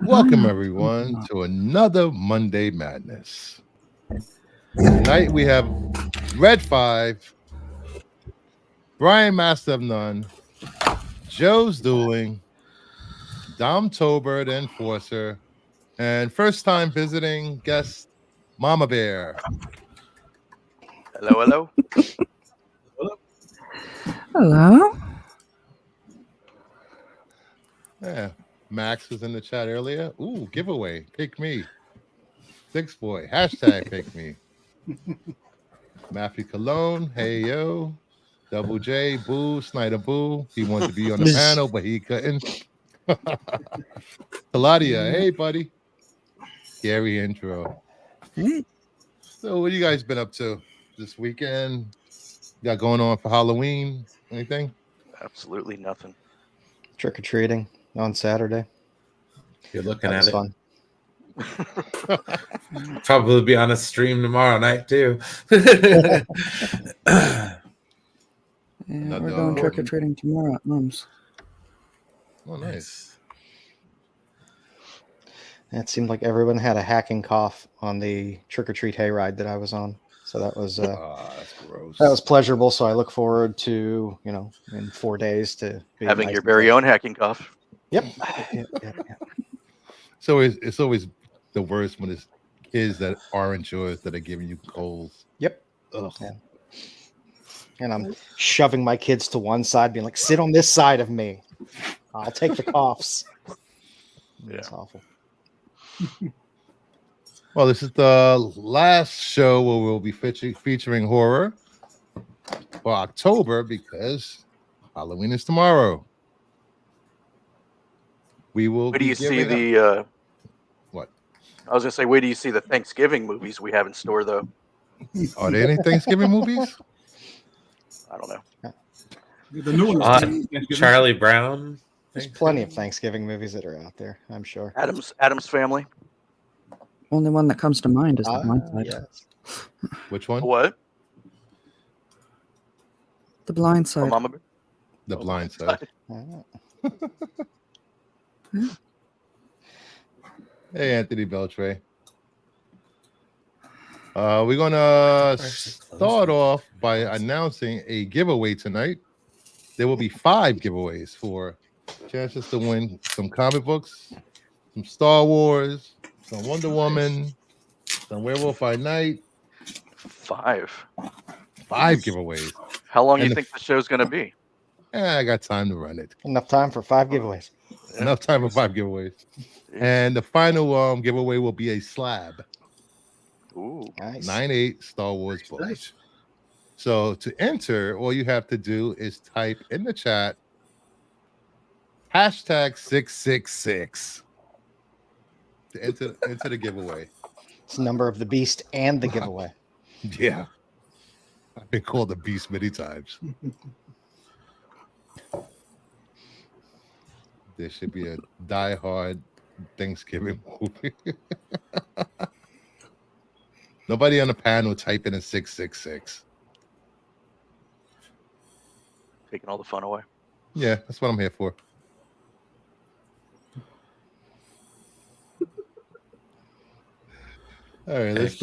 Welcome, everyone, to another Monday Madness. Tonight we have Red 5, Brian Master of None, Joe's Dueling, Dom Tober, the Enforcer, and first time visiting guest, Mama Bear. Hello, hello. Hello. Yeah, Max was in the chat earlier. Ooh, giveaway. Pick me. Six boy. Hashtag pick me. Matthew Cologne. Hey, yo. Double J. Boo. Snyder Boo. He wanted to be on the panel, but he couldn't. Claudia. Hey, buddy. Scary intro. Hey. So, what you guys been up to this weekend? Got going on for Halloween? Anything? Absolutely nothing. Trick or treating on Saturday. You're looking That was at fun. it. Probably be on a stream tomorrow night too. Yeah, we're going trick or treating tomorrow at Mom's. Oh, nice. It seemed like everyone had a hacking cough on the trick or treat hayride that I was on. So that was That's gross. that was pleasurable. So I look forward to, in 4 days to be Having nice your and very fresh. own hacking cough. Yep. Yep. So it's always the worst when it's kids that aren't yours that are giving you colds. Yep. Ugh. Yeah. And I'm shoving my kids to one side, being like, sit on this side of me. I'll take the coughs. It's awful. Well, this is the last show where we'll be featuring horror for October because Halloween is tomorrow. We will. Where do you see giving the? What? I was gonna say, where do you see the Thanksgiving movies we have in store, though? Are there any Thanksgiving movies? I don't know. The new one is Charlie Brown. There's plenty of Thanksgiving movies that are out there, I'm sure. Adam's Family. Only one that comes to mind is The Blind Side. Yes. Which one? What? The Blind Oh, Side. Mama Bear? The Blind Side. Hey, Anthony Beltray. We're gonna start off by announcing a giveaway tonight. There will be 5 giveaways for chances to win some comic books, some Star Wars, some Wonder Woman, some Werewolf by Night. 5. 5 giveaways. How long do And you think the show's gonna be? I got time to run it. Enough time for 5 giveaways. Enough time for 5 giveaways. And the final giveaway will be a slab. Ooh. Nice. 9/8 Star Wars books. Nice. So to enter, all you have to do is type in the chat #666 to enter the giveaway. It's the number of the beast and the giveaway. Yeah. I've been called the beast many times. There should be a die-hard Thanksgiving movie. Nobody on the panel typing in 666. Taking all the fun away. Yeah, that's what I'm here for. All right, let's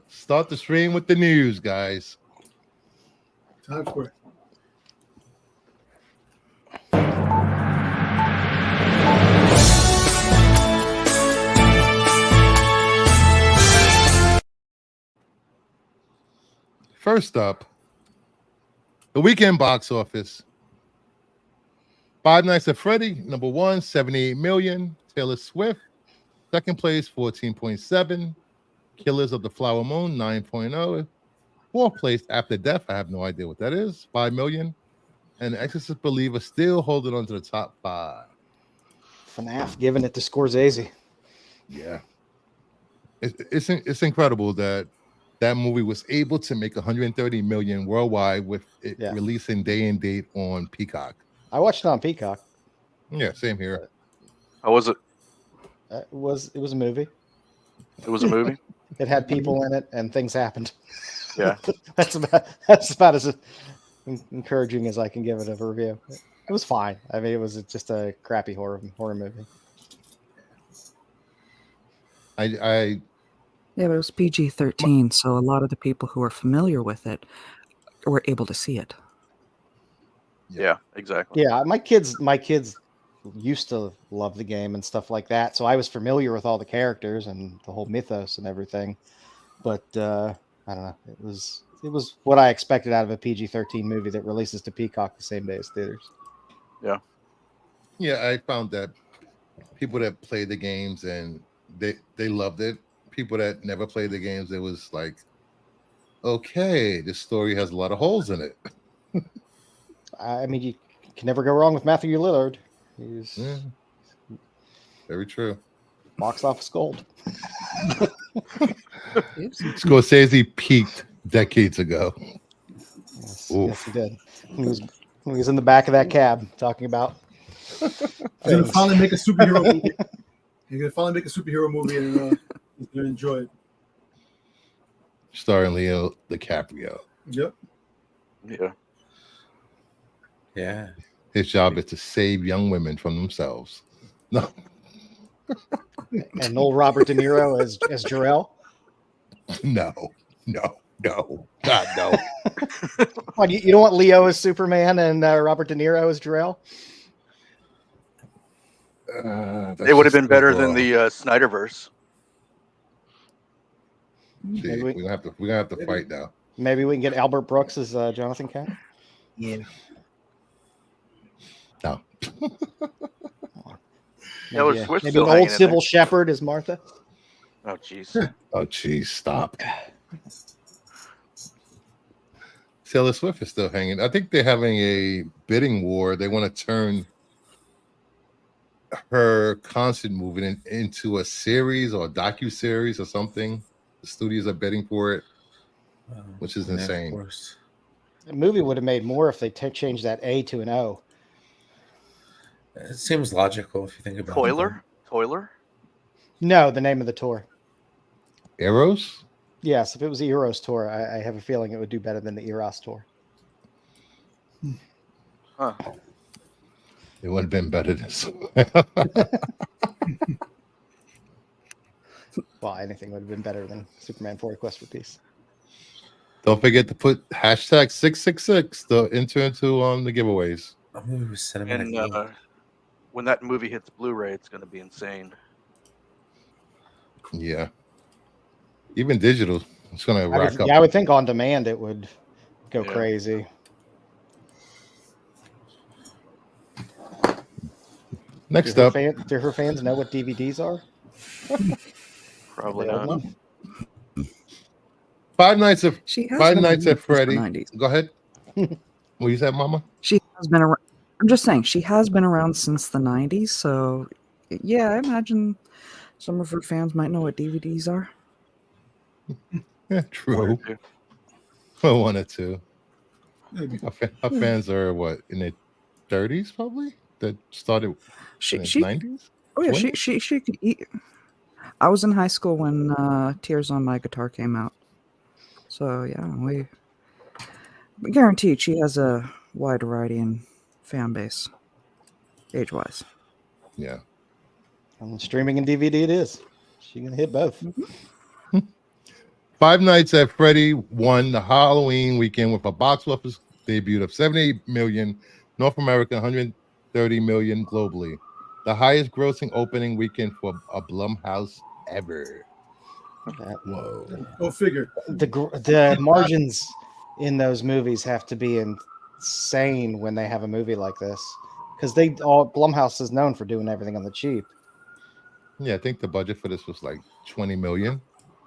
start the stream with the news, guys. Time for it. First up, the weekend box office. Five Nights at Freddy, number 1, 78 million. Taylor Swift, second place, 14.7. Killers of the Flower Moon, 9.0. Fourth place, After Death, I have no idea what that is, 5 million. And The Exorcist Believer still holding on to the top 5. FNAF giving it to Scorsese. Yeah. It's incredible that movie was able to make 130 million worldwide with it releasing day and date on Peacock. I watched it on Peacock. Yeah, same here. How was it? It was a movie. It was a movie? It had people in it and things happened. Yeah. That's about as encouraging as I can give it a review. It was fine. I mean, it was just a crappy horror movie. I Yeah, but it was PG-13, so a lot of the people who are familiar with it were able to see it. Yeah, exactly. Yeah, my kids used to love the game and stuff like that, so I was familiar with all the characters and the whole mythos and everything. But I don't know, it was what I expected out of a PG-13 movie that releases to Peacock the same day as theaters. Yeah. yeah, I found that people that play the games and they loved it. People that never played the games, it was like, okay, this story has a lot of holes in it. I mean, you can never go wrong with Matthew Lillard. He's Yeah, very true. box office gold. Scorsese peaked decades ago. Yes, Oof. yes, he did. When he was in the back of that cab talking about. He's gonna finally make a superhero movie. He's gonna finally make a superhero movie, and he's gonna enjoy it. Starring Leo DiCaprio. Yep. Yeah. Yeah. His job is to save young women from themselves. No, And old Robert De Niro as Jor-El. no, God, no. What, you don't want Leo as Superman and Robert De Niro as Jor-El? It would have been better than the Snyderverse. See, we're gonna have to fight now. Maybe we can get Albert Brooks as Jonathan Kent. Yeah. No. Yeah, well, Maybe, Swift's maybe still an hanging old in Sybil Shepherd as Martha. Oh, jeez. Oh, geez, stop. Taylor Swift is still hanging. I think they're having a bidding war. They want to turn her concert movie into a series or a docu-series or something. The studios are bidding for it, which is insane. Of course. The movie would have made more if they changed that A to an O. It seems logical if you think about it. Toiler? No, the name of the tour. Eros? Yes, if it was the Eros tour, I have a feeling it would do better than the Eros tour. Huh. It would have been better than Well, anything would have been better than Superman 4: Quest for Peace. Don't forget to put hashtag 666 to enter into the giveaways. A movie with cinematic. And when that movie hits Blu-ray, it's going to be insane. Yeah. Even digital, it's going to rack up. I would think on demand it would go Yeah. crazy. Next up, Do her fans know what DVDs are? Probably They all not. know. Five Nights at She has Five been Nights around at since the Freddy. 90s. Go ahead. What you said, Mama? She has been around. I'm just saying she has been around since the 90s. So, yeah, I imagine some of her fans might know what DVDs are. Yeah, One or true. two. Well, one or two. Maybe. Our fans are what, in their 30s probably? That started She, in the she, 90s? oh yeah, 20s? she could eat. I was in high school when Tears on My Guitar came out. So yeah, we guaranteed she has a wide variety in fan base, age-wise. Yeah. And streaming and DVD it is. She can hit both. Five Nights at Freddy won the Halloween weekend with a box office debut of 78 million North America, 130 million globally. The highest grossing opening weekend for a Blumhouse ever. Whoa. Go figure. The margins in those movies have to be insane when they have a movie like this, because Blumhouse is known for doing everything on the cheap. Yeah, I think the budget for this was like 20 million.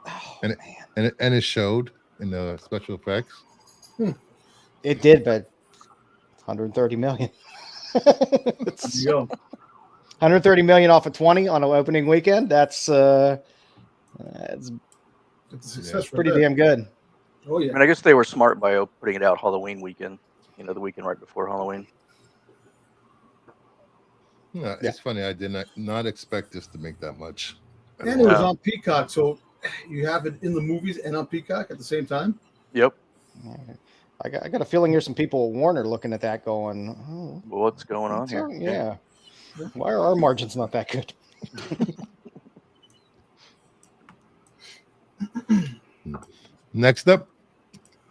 Oh, And man. it showed in the special effects. It did, but 130 million. There It's you go. 130 million off of 20 on an opening weekend. That's It's a success. pretty damn good. Oh I yeah. mean, I guess they were smart by putting it out Halloween weekend. The weekend right before Halloween. Yeah, it's funny. I did not expect this to make that much. And it was Yeah. on Peacock, so you have it in the movies and on Peacock at the same time. Yep. I got a feeling there's some people at Warner looking at that going, oh, Well, what's going on here? yeah. Why are our margins not that good? Next up,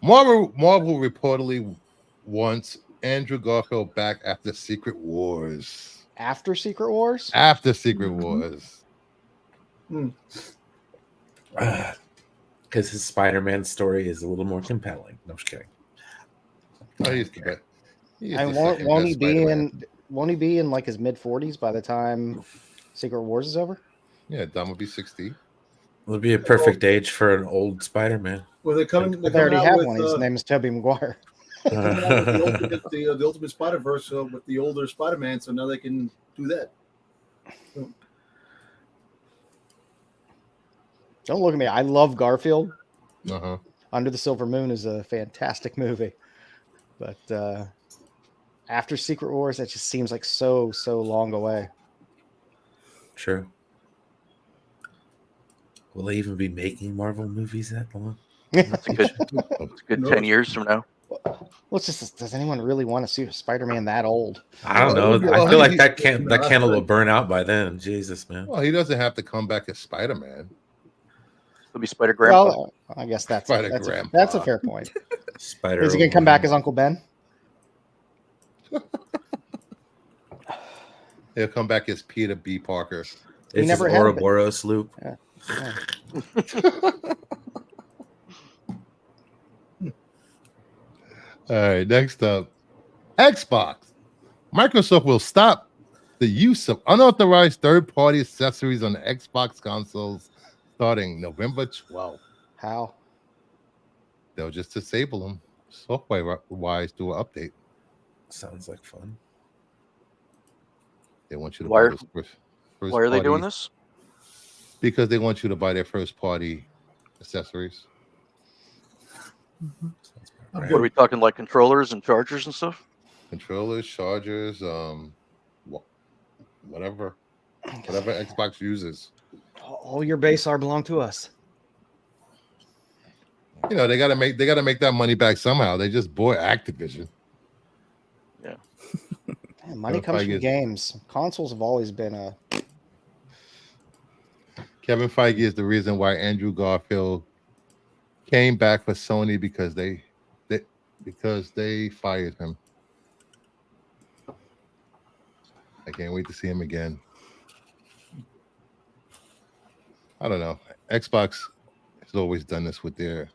Marvel reportedly wants Andrew Garfield back after Secret Wars. After Secret Wars? After Secret Mhm. Wars. Because his Spider-Man story is a little more compelling. No, I'm just kidding. Oh, he's the best. He is And the won't, second won't best he be Spider-Man. won't he be in like his mid 40s by the time Secret Wars is over? Yeah, Dom will be 60. It would be a perfect age for an old Spider-Man. Well, they're coming. They're They already coming out have with. one. His name is Tobey Maguire. They're coming out with the Ultimate Spider-Verse with the older Spider-Man, so now they can do that. Don't look at me. I love Garfield. Uh-huh. Under the Silver Moon is a fantastic movie. But after Secret Wars, that just seems like so long away. True. Will they even be making Marvel movies that long? That's a good 10 years from now. Well, it's just, does anyone really want to see a Spider-Man that old? I don't Well, know. well, I feel like he- that candle will burn out by then. Jesus, man. Well, he doesn't have to come back as Spider-Man. It'll be Spider Grandpa. Well, I guess that's a Spider-Grandpa. fair point. Spider. Is he gonna come back as Uncle Ben? He'll come back as Peter B. Parker. It's never his had Ouroboros loop. Yeah. All right, next up, Xbox. Microsoft will stop the use of unauthorized third-party accessories on the Xbox consoles starting November 12th. How? They'll just disable them software-wise through an update. Sounds like fun. They want you to Why buy are- those first Why are they party- doing this? Because they want you to buy their first-party accessories. Sounds about What are we talking, like controllers and chargers and stuff? Controllers, chargers, whatever Xbox uses. All your base are belong to us. You know, they gotta make that money back somehow. They just bought Activision. Man, money Kevin comes Feige from is- games. Consoles have always been a. Kevin Feige is the reason why Andrew Garfield came back for Sony because they fired him. I can't wait to see him again. I don't know. Xbox has always done this with their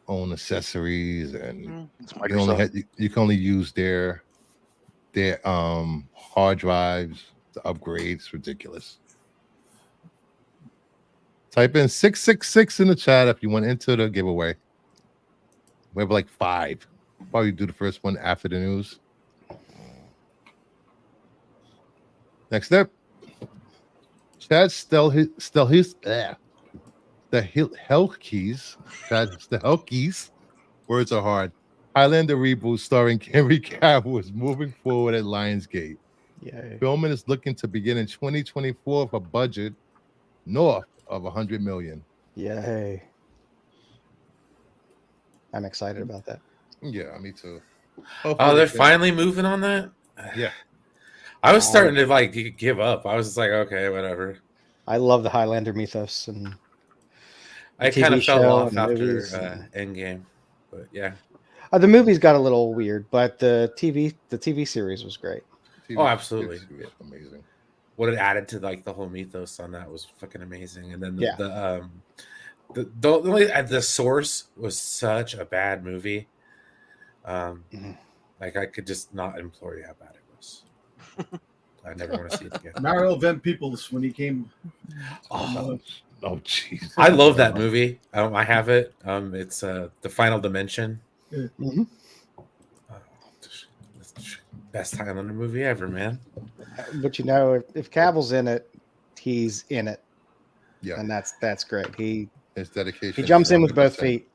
own accessories, and It's you only Microsoft. you can only use their hard drives to upgrade. It's ridiculous. Type in 666 in the chat if you want to enter the giveaway. We have like 5. Probably do the first one after the news. Next up, Chad the Helkeys. Words are hard. Highlander reboot starring Henry Cavill is moving forward at Lionsgate. Yay. Filming is looking to begin in 2024 with a budget north of 100 million. Yay. I'm excited about that. Yeah, me too. Oh, they're finally moving on that? Yeah. I was starting to like give up. I was just like, okay, whatever. I love the Highlander mythos, and I TV kind of fell show off and after movies Endgame. But yeah. the movies got a little weird, but the TV series was great. Oh, absolutely. It's amazing. What it added to like the whole mythos on that was fucking amazing. And then Yeah. the Source was such a bad movie. Like I could just not implore you how bad it was. I never want to see it again. Mario Van Peebles when he came. Oh, jeez. I love that movie. I have it. It's The Final Dimension. Mhm. Best Highlander movie ever, man. But you know, if Cavill's in it, he's in it, Yeah, and that's great. He his dedication. he jumps in with both 100%. feet.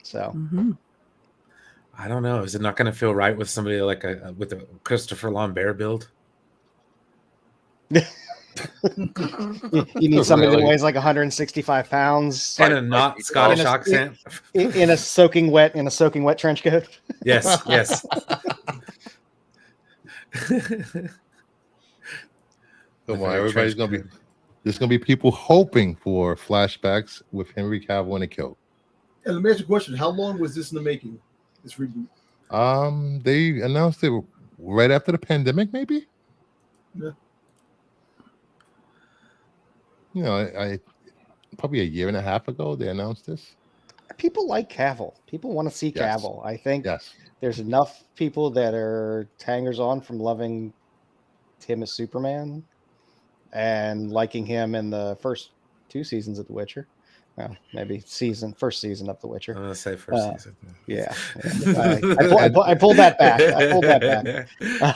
So Hmm. I don't know. Is it not going to feel right with somebody like with a Christopher Lambert build? you need somebody that Really? weighs like 165 pounds And a not Scottish In a- accent? in a soaking wet trench coat. Yes, yes. Come on, everybody's gonna be. There's gonna be people hoping for flashbacks with Henry Cavill in a kilt. And let me ask you a question: how long was this in the making? This reboot? They announced it right after the pandemic, maybe. Yeah. You know, I probably a year and a half ago they announced this. People like Cavill. People want to see Yes. Cavill. I think Yes. there's enough people that are hangers on from loving him as Superman and liking him in the first 2 seasons of The Witcher. Well, maybe first season of The I'm Witcher. gonna say first season. Yeah. I pulled that back. I pulled that back.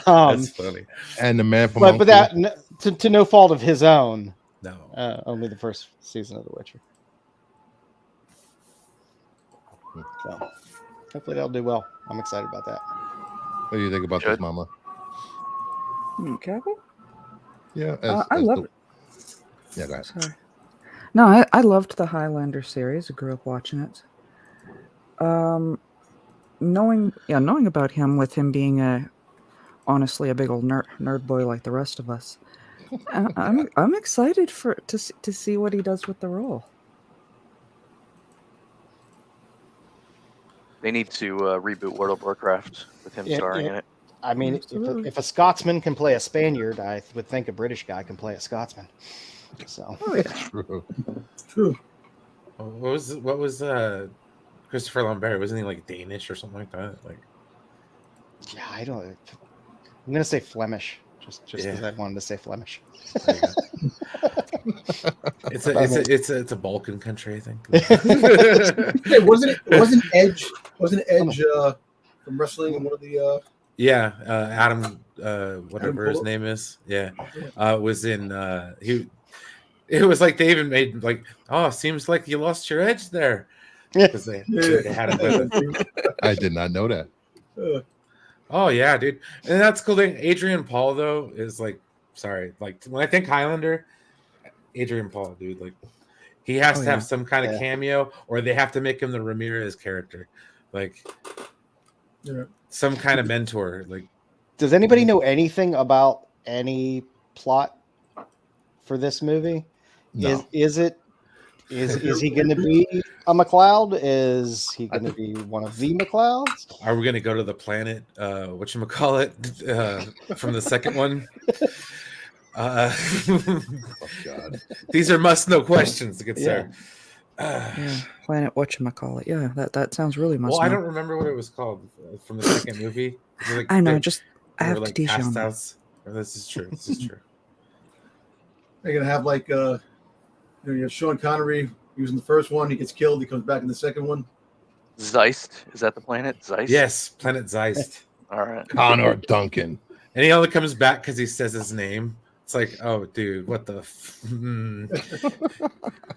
That's funny. And the man from But that to no fault of his own. No. Only the first season of The Witcher. So hopefully that'll do well. I'm excited about that. What do you think about this, Mama? Cavill? Yeah, I love it. Yeah, go ahead. Sorry. No, I loved the Highlander series. I grew up watching it. Knowing about him, with him being honestly a big old nerd boy like the rest of us, I'm excited to see what he does with the role. They need to reboot World of Warcraft with him starring in it. I mean, if a Scotsman can play a Spaniard, I would think a British guy can play a Scotsman. So True. What was Christopher Lambert? Wasn't he like Danish or something like that? Like, yeah, I don't. I'm gonna say Flemish, just because I wanted to say Flemish. It's a Balkan country, I think. Hey, wasn't Edge from wrestling in one of the Adam whatever his name is, was in it was like they even made like, oh, seems like you lost your edge there, because they had him with it. I did not know that. Oh yeah, dude. And that's cool thing. Adrian Paul though is like, sorry, like when I think Highlander, Adrian Paul, dude, like he has to have some kind of cameo, or they have to make him the Ramirez character, like some kind of mentor. Like, does anybody know anything about any plot for this movie? No. Is he going to be a McLeod? Is he going to be one of the McLeods? Are we going to go to the planet? Whatchamacallit, from the second one? Oh God! These are must-know questions, good sir. Planet whatchamacallit. Yeah, that sounds really must. Well, I don't remember what it was called from the second movie. Like, I know. I have to teach you. This is true. This is true. They're gonna have like you have Sean Connery. He was in the first one. He gets killed. He comes back in the second one. Zeist, is that the planet? Zeist. Yes, Planet Zeist. All right. Connor Duncan. And he only comes back because he says his name. It's like, oh, dude, what the?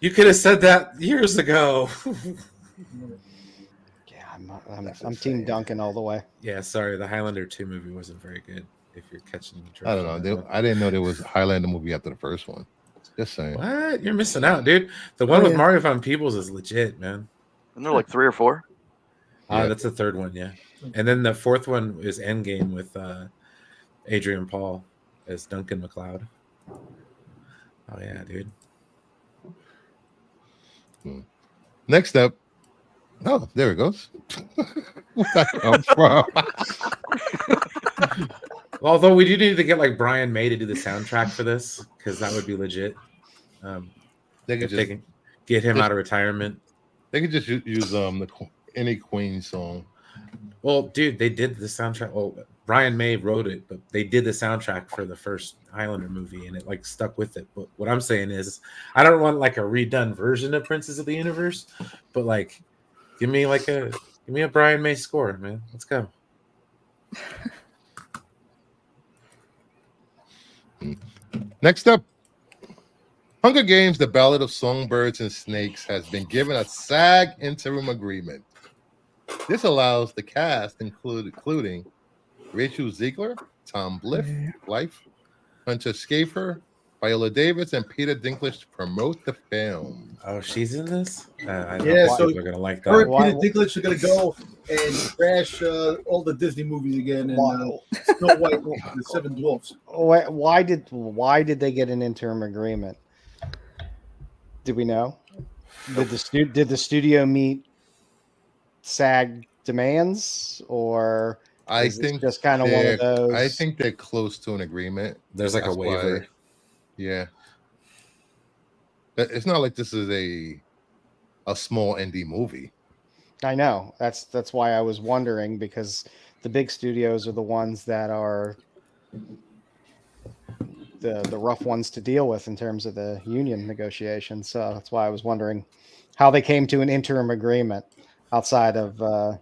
You could have said that years ago. Yeah, I'm Team Duncan all the way. Yeah, sorry, the Highlander 2 movie wasn't very good. If you're catching the drift. I don't know. I didn't know there was a Highlander movie after the first one. Just saying. What? You're missing out, dude. The one with Mario Van Peebles is legit, man. And they're like 3 or 4. That's the third one, yeah. And then the fourth one is Endgame with Adrian Paul as Duncan MacLeod. Oh yeah, dude. Next up. Oh, there it goes. Where'd that come from? Although we do need to get like Brian May to do the soundtrack for this, because that would be legit. They can get him out of retirement. They could just use any Queen song. Well, dude, they did the soundtrack. Well, Brian May wrote it, but they did the soundtrack for the first Highlander movie, and it like stuck with it. But what I'm saying is, I don't want like a redone version of Princes of the Universe, but like, give me a Brian May score, man. Let's go. Next up, Hunger Games: The Ballad of Songbirds and Snakes has been given a SAG interim agreement. This allows the cast, including Rachel Ziegler, Tom Blythe, Hunter Schafer, Viola Davis, and Peter Dinklage to promote the film. Oh, she's in this? So people are gonna like that. Her and Peter Dinklage are gonna go and crash all the Disney movies again, and Snow White, the Seven Dwarfs. Why did they get an interim agreement? Did we know? Did the studio meet SAG demands, or I is this think just kind of one of they're- those? I think they're close to an agreement. There's like That's a waiver. why- yeah. It's not like this is a small indie movie. I know that's why I was wondering, because the big studios are the ones that are the rough ones to deal with in terms of the union negotiations. So that's why I was wondering how they came to an interim agreement outside of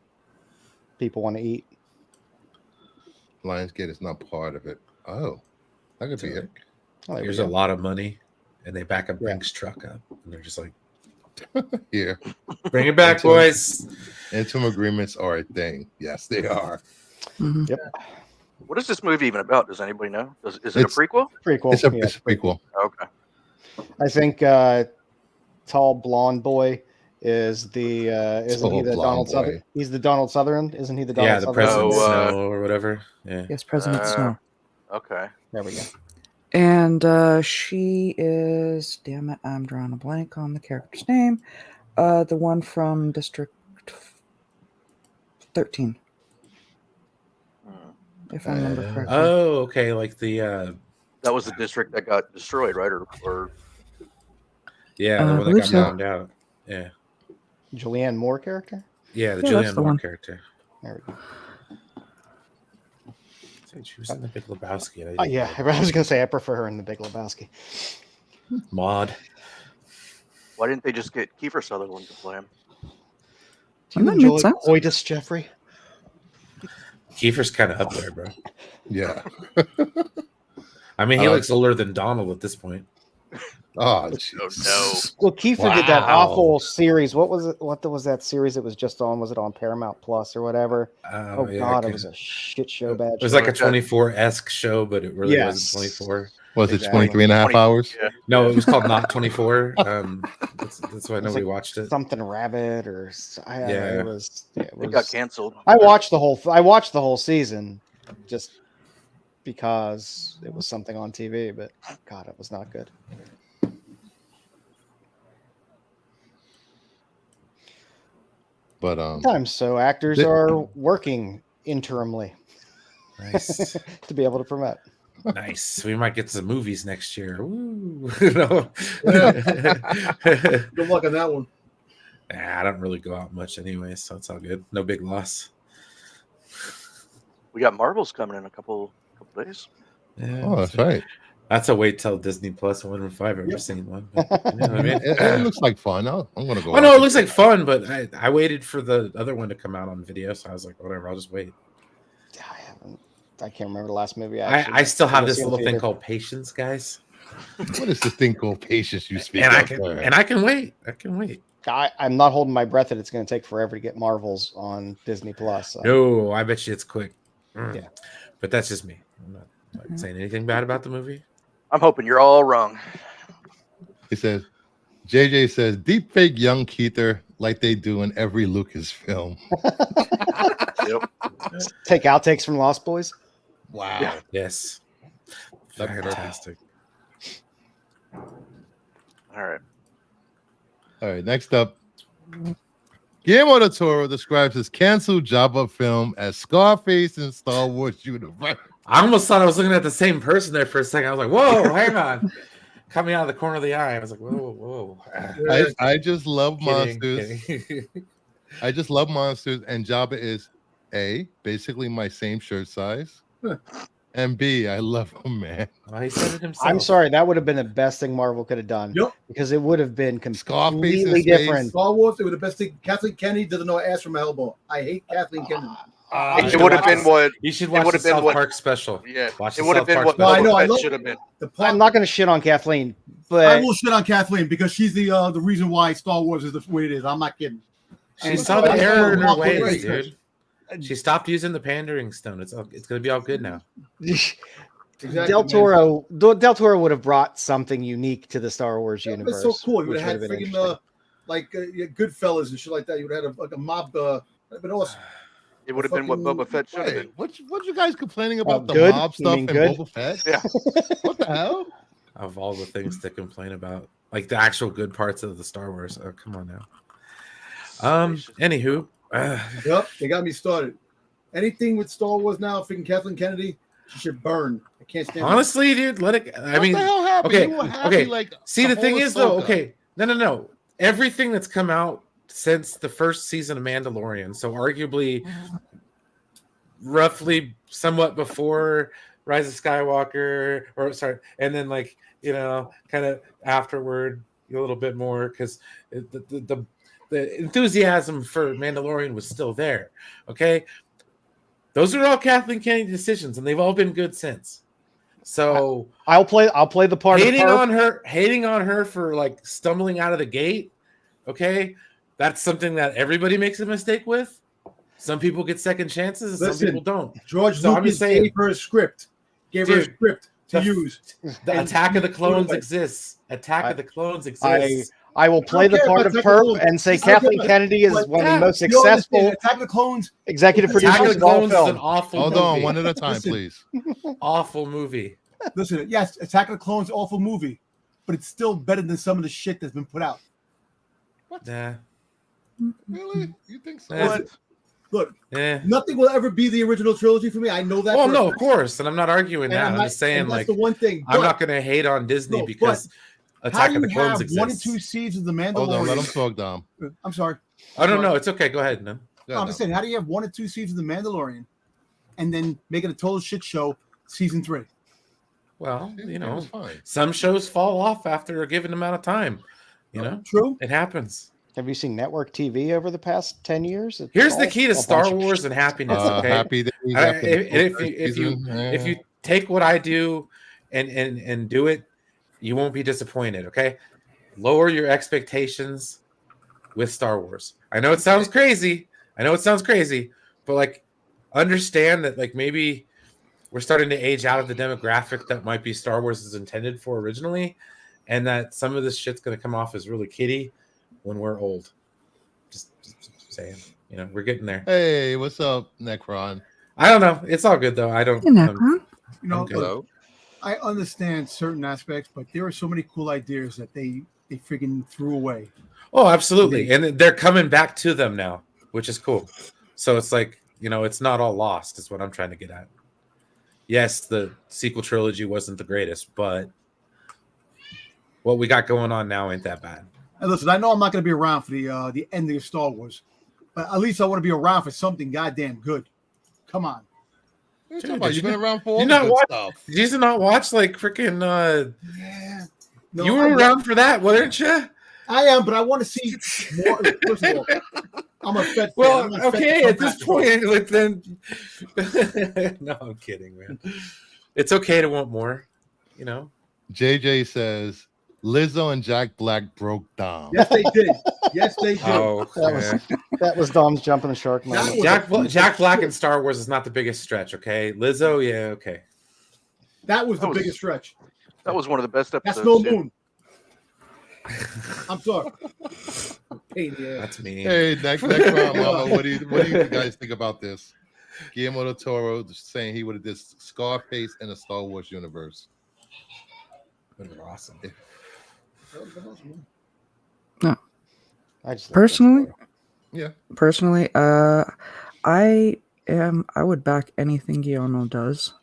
people want to eat. Lionsgate is not part of it. Oh, that could be it. Oh, there we Here's go. a lot of money, and they back a Yeah. Brinks truck up, and they're just like, Here, "Bring it back, Interim- boys." interim agreements are a thing. Yes, they are. Mhm. Yep. What is this movie even about? Does anybody know? Is it a It's- prequel? Prequel. It's a yeah. prequel. Okay. I think tall blonde boy is the isn't he Tall the blonde Donald boy. Sutherland? He's the Donald Sutherland, isn't he the Donald Yeah, the Sutherland? President Oh, Snow or whatever. Yeah, Yes, President Snow. Okay. There we go. And she is, damn it, I'm drawing a blank on the character's name. The one from District 13, Hmm. if I remember correctly. Oh, okay. Like the That was the district that got destroyed, right? Or yeah, the I one that believe got so. bombed out. Yeah, Julianne Moore character. yeah, the Yeah, that's Julianne the Moore one. character. There we go. She was in the Big Lebowski. Oh, yeah, I was gonna say I prefer her in the Big Lebowski. Maud. why didn't they just get Kiefer Sutherland to play him? Do you That made enjoy sense. coitus, Jeffrey? Kiefer's kind of up there, bro. Yeah. I mean, he I like- looks older than Donald at this point. Oh, Oh jeez. no. Well, Kiefer did that Wow. awful series. What was it? What was that series it was just on? Was it on Paramount Plus or whatever? Oh Yeah, God, I it was a shit show. Bad. It was show. like a 24-esque show, but it really Yes. wasn't 24. Was it Exactly. 23 and a half 20 hours? Yeah. No, it was called Not 24. That's why was nobody like watched it. something rabbit or Yeah. it was. Yeah, it It got was. canceled. I watched the whole season, just because it was something on TV. But God, it was not good. But Sometimes so actors The- are working interimly Nice. to be able to promote. Nice. We might get some movies next year. Woo. No. Good luck on that one. Nah, I don't really go out much anyway, so it's all good. No big loss. We got Marvels coming in a couple days. Yeah, oh, that's right. That's a wait till Disney Plus. I wonder if I've ever Yep. seen one. But, you know what I mean? It looks like fun. I'm gonna go. I know it looks like fun, but I waited for the other one to come out on video, so I was like, whatever, I'll just wait. I can't remember the last movie. I still have this seen little thing theater. called patience, guys, What is this thing called patience you speak and I of? can wait. I can wait. I'm not holding my breath that it's going to take forever to get Marvels on Disney Plus. So. No, I bet you it's quick. Yeah. But that's just me. I'm not saying anything bad about the movie. I'm hoping you're all wrong. He says, JJ says, deep fake young Keither like they do in every Lucas film. Yep. Take outtakes from Lost Boys. Wow. Yeah. Yes. That'd be Fantastic. All right. All right, next up. Guillermo del Toro describes his canceled Jabba film as Scarface in Star Wars universe. I almost thought I was looking at the same person there for a second. I was like, whoa, hang on. Coming out of the corner of the eye. I was like, whoa. I just love Kidding, monsters. kidding. I just love monsters, and Jabba is A, basically my same shirt size, and B, I love him, man. Well, he said it himself. I'm sorry, that would have been the best thing Marvel could have done. Yep. Because it would have been Scarface in completely space. different. Star Wars, it would have best thing. Kathleen Kennedy doesn't know ass from elbow. I hate Kathleen Kennedy. It would have been what. You should it watch would the have been South what- Park special. Yeah. Watch It the would have South been Park what No, I special. know, I Boba love- Fett should have been. The plot, I'm not going to shit on Kathleen, I but will shit on Kathleen because she's the reason why Star Wars is the way it is. I'm not kidding. She And saw the I error in her walk ways, away. dude. She stopped using the pandering stone. It's going to be all good now. Exactly, Del man. Toro would have brought something unique to the Star Wars Yeah, universe. It's so cool. You would which have had would been freaking interesting. Goodfellas and shit like that. You would have had a mob. That'd have been awesome. It would have been what Boba Fett should have Wait, been. what you guys complaining about the good? mob You stuff mean and good? Boba Fett? Yeah. What the hell? Of all the things to complain about, like the actual good parts of the Star Wars. Oh, come on now. Anywho, Yep, they got me started. Anything with Star Wars now, freaking Kathleen Kennedy, she should burn. I can't stand honestly, dude, let it. I mean, the hell happened? okay, You were happy okay. like See, the thing whole is, though, Ahsoka. okay, no. Everything that's come out since the first season of Mandalorian, so arguably, roughly, somewhat before Rise of Skywalker, or sorry, and then like kind of afterward a little bit more because the enthusiasm for Mandalorian was still there. Okay, those are all Kathleen Kennedy decisions, and they've all been good since. So I'll play the part hating of hating on her for like stumbling out of the gate. Okay, that's something that everybody makes a mistake with. Some people get second chances, and Listen, some people don't. George So I'm Lucas just saying, gave her a script. Gave her a Dude, script to the- use. The And Attack of the she Clones threw it away. exists. Attack of the Clones exists. I will play the care part about of Attack of the perp Clones. and say I don't care Kathleen about- Kennedy is but- one of the most You don't understand, successful Attack of the Clones. executive Attack Attack producers of of the all Clones is an film. awful Hold movie. on, one at a time, Listen. please. Awful movie. Listen, yes, Attack of the Clones, awful movie, but it's still better than some of the shit that's been put out. Yeah. Really? You think so? Yeah. Listen, look, Yeah. nothing will ever be the original trilogy for me. I know that. Well, for a no, of fact. course, and I'm not arguing And that. I'm I'm not- just saying, and that's like, the one thing. I'm but not going to hate on Disney No, because how Attack do of you the Clones have one and exists. two seasons of the Mandalorian? Hold on, let him talk, Dom. I'm sorry. Oh no, it's okay. Go ahead, man. Go I'm ahead, just Dom. saying, how do you have one and two seasons of the Mandalorian and then make it a total shit show season 3? Well, It was fine. some shows fall off after a given amount of time. True. It happens. Have you seen network TV over the past 10 years? It's Here's the all key to a Star bunch of Wars and happiness. Okay, Happy Days I- after the if first you season, if you take what I do and do it, you won't be disappointed. Okay, lower your expectations with Star Wars. I know it sounds crazy. But like, understand that like maybe we're starting to age out of the demographic that might be Star Wars is intended for originally, and that some of this shit's going to come off as really kiddie when we're old. Just saying, we're getting there. Hey, what's up, Necron? I don't know. It's all good though. I don't. Hey, Necron. You know, I'm good. look, I understand certain aspects, but there are so many cool ideas that they freaking threw away. Oh, absolutely. And they're coming back to them now, which is cool. So it's like, it's not all lost, is what I'm trying to get at. Yes, the sequel trilogy wasn't the greatest, but what we got going on now ain't that bad. And listen, I know I'm not going to be around for the ending of Star Wars, but at least I want to be around for something goddamn good. Come on. What are you talking about? You've been around for all you the not good watch- stuff. Did you not watch like freaking Yeah. No, you were around for that, weren't you? I am, but I want to see more. First of all, I'm a Fed fan. Well, I'm not Fed okay, to at come this back. point, like then no, I'm kidding, man. It's okay to want more, JJ says Lizzo and Jack Black broke Dom. Yes, they did. Yes, they did. Oh, That was Dom's jumping the shark That moment. was- Jack Black in Star Wars is not the biggest stretch, okay? Lizzo, yeah, okay. That was the That was- biggest stretch. That was one of the best episodes. That's no too. moon. I'm sorry. Pain in the ass. That's me. Hey, Necron, Mama, what do you guys think about this? Guillermo del Toro saying he would have did Scarface in the Star Wars universe. Would have been awesome. I just love Personally, that Personally, I would back anything Guillermo does.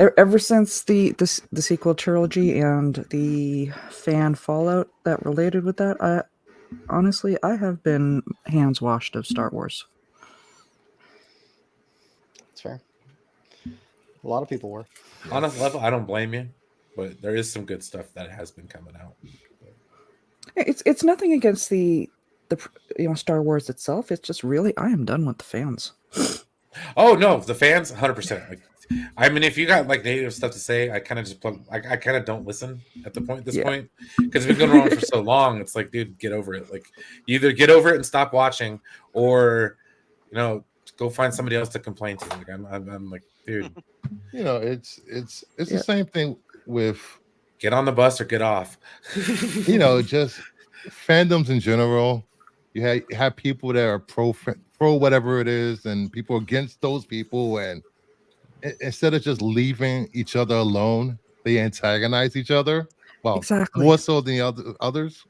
Ever since the sequel trilogy and the fan fallout that related with that, honestly, I have been hands washed of Star Wars. It's fair. A lot of people were. On a level, I don't blame you, but there is some good stuff that has been coming out. It's nothing against the Star Wars itself. It's just really I am done with the fans. Oh no, the fans, 100%. Like, I mean, if you got like negative stuff to say, I kind of just plug. I kind of don't listen at this point because it's been going on for so long. It's like, dude, get over it. Like, you either get over it and stop watching, or go find somebody else to complain to. Like, I'm like, dude, It's the same thing with get on the bus or get off. just fandoms in general. You have people that are pro whatever it is, and people against those people, and instead of just leaving each other alone, they antagonize each other. Well, Exactly. more so than the others.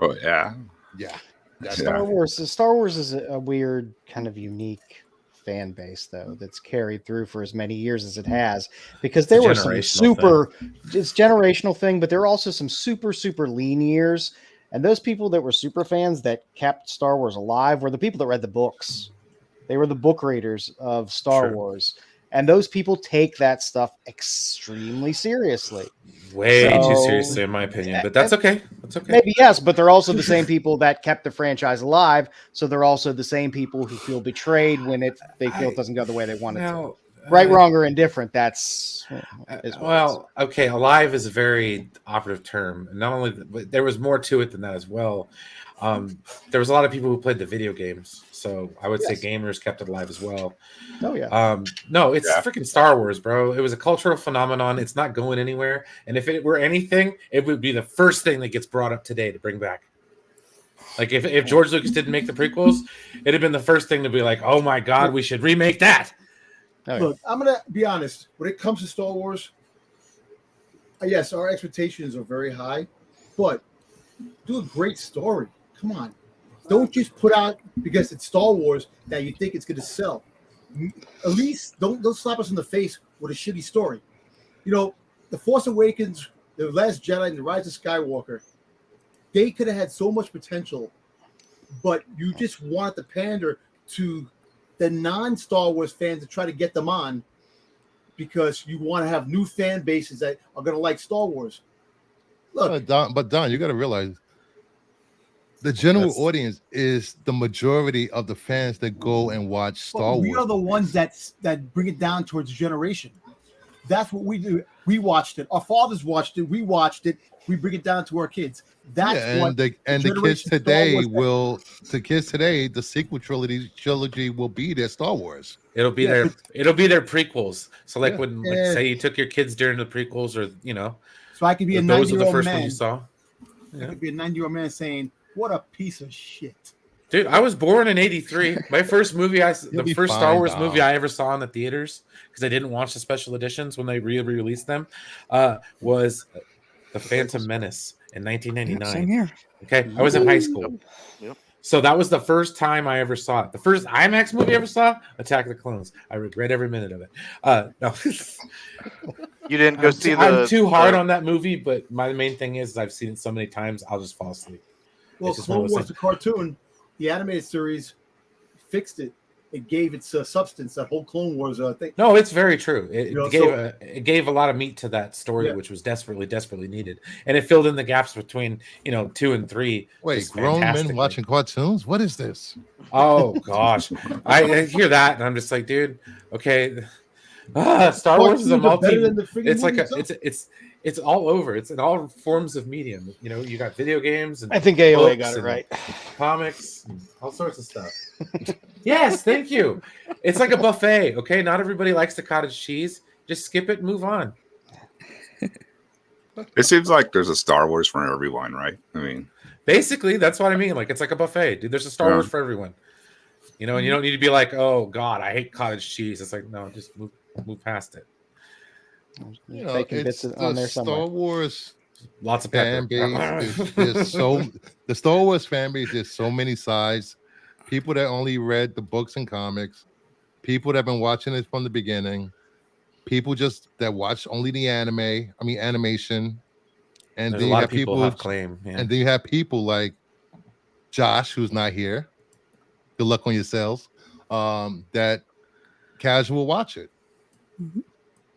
Oh yeah. Yeah. Star Wars is a weird kind of unique fan base though that's carried through for as many years as it has, because there were some it's generational thing, but there are also some super lean years, and those people that were super fans that kept Star Wars alive were the people that read the books. They were the book readers of Star Wars, and those people take that stuff extremely seriously. Way too seriously, in my opinion, but that's okay. That's okay. Maybe yes, but they're also the same people that kept the franchise alive. So they're also the same people who feel betrayed when they feel it doesn't go the way they want it to. Right, wrong, or indifferent. That's okay. Alive is a very operative term. Not only, but there was more to it than that as well. There was a lot of people who played the video games, so I would say gamers kept it alive as well. Oh yeah. No, it's freaking Star Wars, bro. It was a cultural phenomenon. It's not going anywhere. And if it were anything, it would be the first thing that gets brought up today to bring back. Like if George Lucas didn't make the prequels, it'd have been the first thing to be like, oh my God, we should remake that. Look, I'm gonna be honest. When it comes to Star Wars, yes, our expectations are very high, but do a great story. Come on, don't just put out because it's Star Wars that you think it's gonna sell. At least don't slap us in the face with a shitty story. You know, The Force Awakens, The Last Jedi, and The Rise of Skywalker, they could have had so much potential, but you just wanted to pander to the non-Star Wars fans to try to get them on because you want to have new fan bases that are going to like Star Wars. Look, Don, you got to realize the general audience is the majority of the fans that go and watch Star Wars. We are the ones that bring it down towards generation. That's what we do. We watched it. Our fathers watched it. We watched it. We bring it down to our kids. That's what the kids today will. The kids today, the sequel trilogy will be their Star Wars. It'll be their prequels. So like when say you took your kids during the prequels, or so I could be a 90-year-old first man. One you saw. I could be a 90-year-old man saying, "What a piece of shit." Dude, I was born in '83. My first movie, the first Star Wars movie I ever saw in the theaters, because I didn't watch the special editions when they re-released them, was The Phantom Menace in 1999. Same here. Okay, I was in high school. Yep. So that was the first time I ever saw it. The first IMAX movie I ever saw, Attack of the Clones. I regret every minute of it. No. You didn't go see I'm too hard on that movie, but my main thing is I've seen it so many times, I'll just fall asleep. Well, Clone Wars, the cartoon, the animated series, fixed it. It gave its substance. That whole Clone Wars thing. No, it's very true. It gave a lot of meat to that story, which was desperately needed, and it filled in the gaps between 2 and 3. Wait, grown men watching cartoons? What is this? Oh gosh, I hear that, and I'm just like, dude, okay. Star Wars is a it's all over. It's in all forms of medium. You got video games, and I think AOA got it right. Comics, and all sorts of stuff. Yes, thank you. It's like a buffet. Okay, not everybody likes the cottage cheese. Just skip it and move on. It seems like there's a Star Wars for everyone, right? I mean, basically, that's what I mean. Like, it's like a buffet, dude. There's a Star Wars for everyone. And you don't need to be like, oh God, I hate cottage cheese. It's like, no, just move past it. It's the Star Wars lots of fan base. The Star Wars fan base. There's so many sides. People that only read the books and comics. People that have been watching it from the beginning. People just that watch only the animation. And there's then a lot of people have claim. Yeah. And then you have people like Josh, who's not here. Good luck on your sales. That casual watch it. Mm-hmm.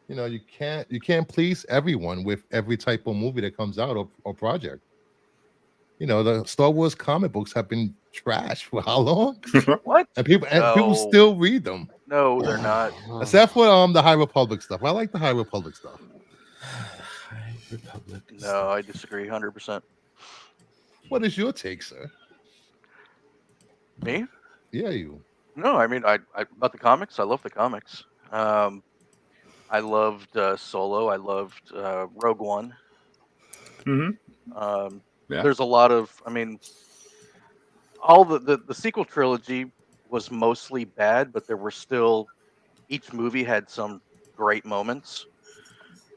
You can't please everyone with every type of movie that comes out or project. The Star Wars comic books have been trash for how long? What? And people still read them. No, they're not. Except for the High Republic stuff. I like the High Republic stuff. High Republic. No, I disagree 100%. What is your take, sir? Me? Yeah, you. No, I mean, I about the comics. I love the comics. I loved Solo. I loved Rogue One. Mm-hmm. There's a lot of, all the sequel trilogy was mostly bad, but there were still, each movie had some great moments.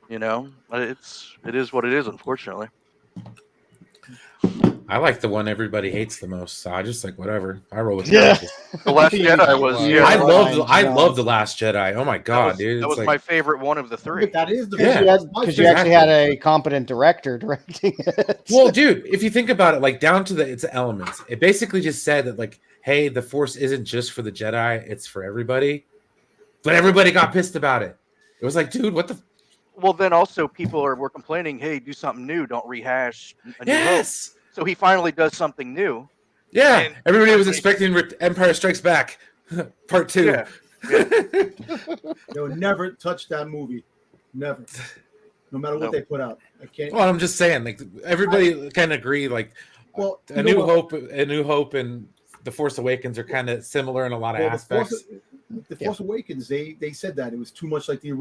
It is what it is, unfortunately. I like the one everybody hates the most, so I just like whatever. I roll with the Yeah. punches. The Last Jedi was. Wow. Yeah, I that love the Last Jedi. Oh my god, dude! that It's was like, my favorite one of the three. But that is the Yeah. Because you actually had a competent director directing it. well, dude, if you think about it, like down to its elements, it basically just said that, like, hey, the Force isn't just for the Jedi; it's for everybody. But everybody got pissed about it. It was like, dude, what the? Well, then also people were complaining, hey, do something new, don't rehash A New Hope. Yes. So he finally does something new. Yeah, And everybody was expecting Empire Strikes Back, Part 2. Yeah. Yeah. They'll never touch that movie. Never. No matter what Nope. they put out. I can't. Well, I'm just saying, like, everybody kind of agree, like, Well, A New Hope, and The Force Awakens are kind of similar in a lot of aspects. The Force Awakens, they said that it was too much like the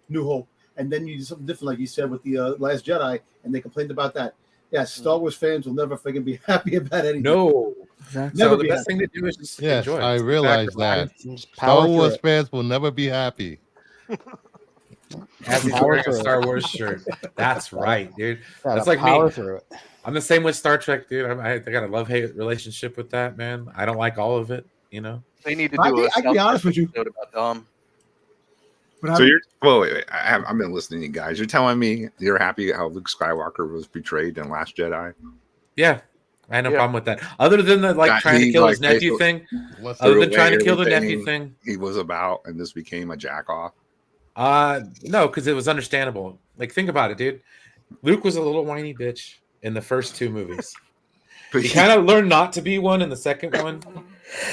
New Hope, and then you did something different, like you said with the Last Jedi, and they complained about that. Yeah, Star Wars fans will never freaking be happy about anything. No. Exactly. So Never the be best happy. thing to do is just Yes, enjoy it. I Sit realize back, relax. that. Just power Star through Wars it. fans will never be happy. As he's Power wearing a through it. Star Wars shirt. That's right, dude. Gotta That's like power me. through it. I'm the same with Star Trek, dude. I got a love-hate relationship with that, man. I don't like all of it, you know. They need to I do can- a I can be South honest Park with you. episode about Dom. But So wait. I've been listening to you guys. You're telling me you're happy how Luke Skywalker was betrayed in Last Jedi? Yeah, I had no Yeah. problem with that. Other than the That trying to he, kill like, his nephew basically thing. What's Other threw than trying to away kill the nephew everything thing. he was about, and this became a jack off. No, because it was understandable. Like, think about it, dude. Luke was a little whiny bitch in the first two movies. He kind of learned not to be one in the second one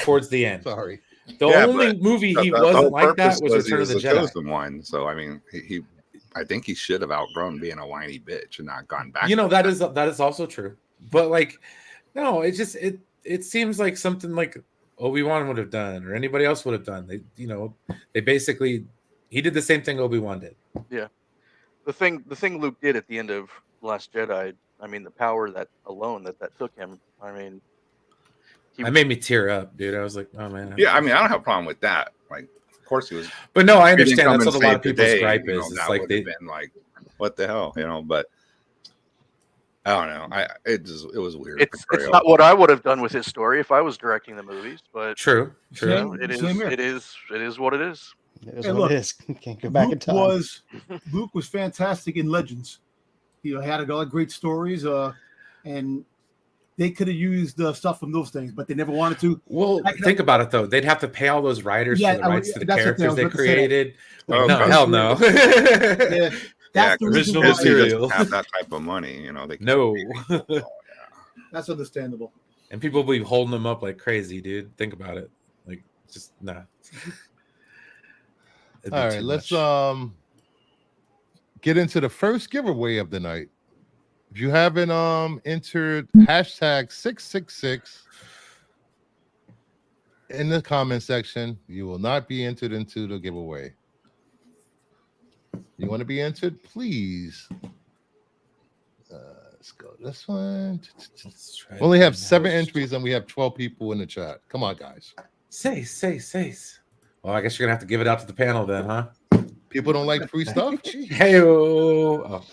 towards the end. Sorry. The Yeah, only but movie he the wasn't whole like that purpose was he Return of was the the Jedi. chosen one. So I mean, I think he should have outgrown being a whiny bitch and not gone back. You know, to that is also true. But like, no, it seems like something like Obi-Wan would have done, or anybody else would have done. They basically, he did the same thing Obi-Wan did. The thing Luke did at the end of Last Jedi, I mean, the power that took him. I mean, It made me tear up, dude. I was like, oh man. Yeah, I mean, I don't have a problem with that. Like, of course he was. But no, I He didn't understand. come That's and what a lot of save the people's day, gripe you know, is. It's that like would they have been like, what the hell, you know? But I don't know. It was weird. it's portrayal. not what I would have done with his story if I was directing the movies, but true. you know, Same here. it is what it is. It is Hey, what look, it is. Can't go back in time. Luke was fantastic in Legends. He had a lot of great stories, and they could have used the stuff from those things, but they never wanted to. Well, think about it though. They'd have to pay all those writers Yeah, for the rights to the that's the thing, I characters was they about to say that. created. Oh, No, okay. hell no. Yeah, that's the 'cause reason original why. Disney material. doesn't have that type of money, you know. They No. That's understandable. And people be holding them up like crazy, dude. Think about it. Like, just nah. It'd be All right, too let's much. get into the first giveaway of the night. If you haven't entered hashtag 666 in the comment section, you will not be entered into the giveaway. You want to be entered, please. Let's go this one. Let's try We only it have right now. 7 entries and we have 12 people in the chat. Come on, guys. Say. Well, I guess you're gonna have to give it out to the panel then, huh? People don't like free stuff. Jeez. Hey, oh,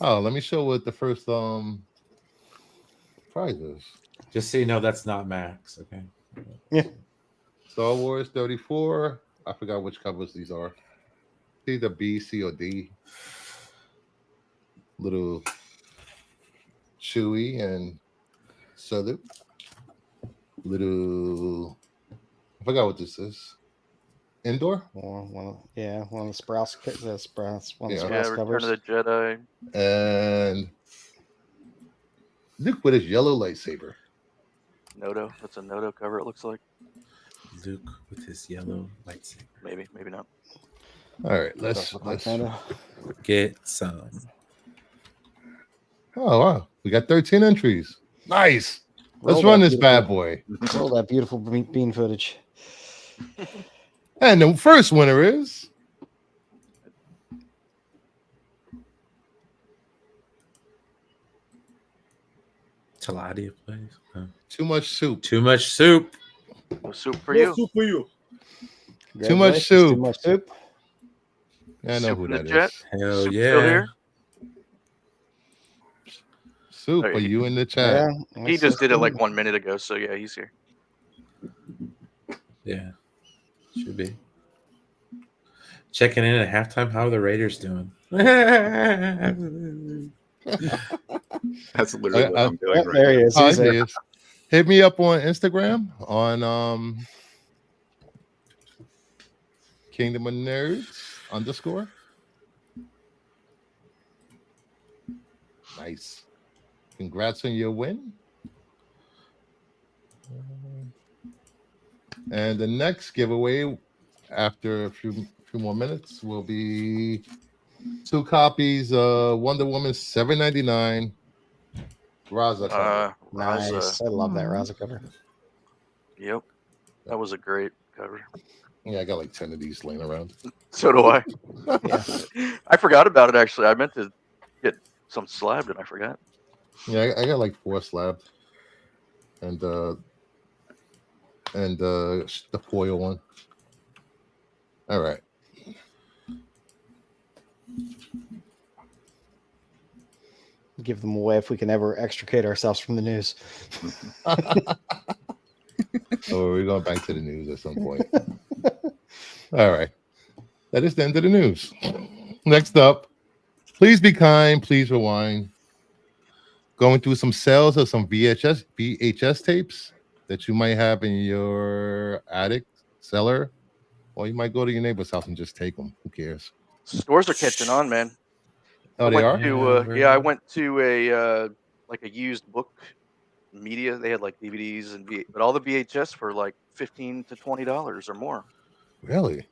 Oh, let me show what the first prize is. just so you know, that's not Max. Okay. Star Wars 34. I forgot which covers these are. Either B, C, or D. Little Chewy and Southern. Little. I forgot what this is. Indoor? One of the Sprouse, one of the Yeah. Sprouse Yeah, Return covers. of the Jedi. And Luke with his yellow lightsaber. Noto. That's a Noto cover. It looks like Luke with his yellow lightsaber. maybe not. All right, let's. Does look like Nando. Get some. Oh, wow. We got 13 entries. Nice. Let's Roll run that this bad beautiful- boy. Roll that beautiful bean footage. And the first winner is Taladia, please. Too Much Soup. Too much soup. No soup for No you. soup for you. Too much Congratulations, soup. Too much soup. I know Soup who in the that jet? is. Hell Soup yeah. still here? Soup, are you in the chat? Yeah, He just did it like 1 minute ago, so yeah, he's here. Yeah, should be. Checking in at halftime. How are the Raiders doing? That's literally what I'm doing right there he now. is. Oh, He's there there. he is. Hit me up on Instagram on Kingdom of Nerds _ Nice. Congrats on your win. And the next giveaway after a few more minutes will be 2 copies of Wonder Woman 7.99 Raza cover. Nice. Raza. I love that Raza cover. Yep, that was a great cover. Yeah, I got like 10 of these laying around. So do I. Yeah. I forgot about it actually. I meant to get some slabbed and I forgot. Yeah, I got like 4 slabbed. And the foil one. All right. Give them away if we can ever extricate ourselves from the news. Oh, we're going back to the news at some point. All right. That is the end of the news. Next up, please be kind, please rewind. Going through some sales of some VHS tapes that you might have in your attic cellar, or you might go to your neighbor's house and just take them. Who cares? Stores are catching on, man. Oh, they are? I went to a like a used book media. They had like DVDs but all the VHS for like $15 to $20 or more. Really?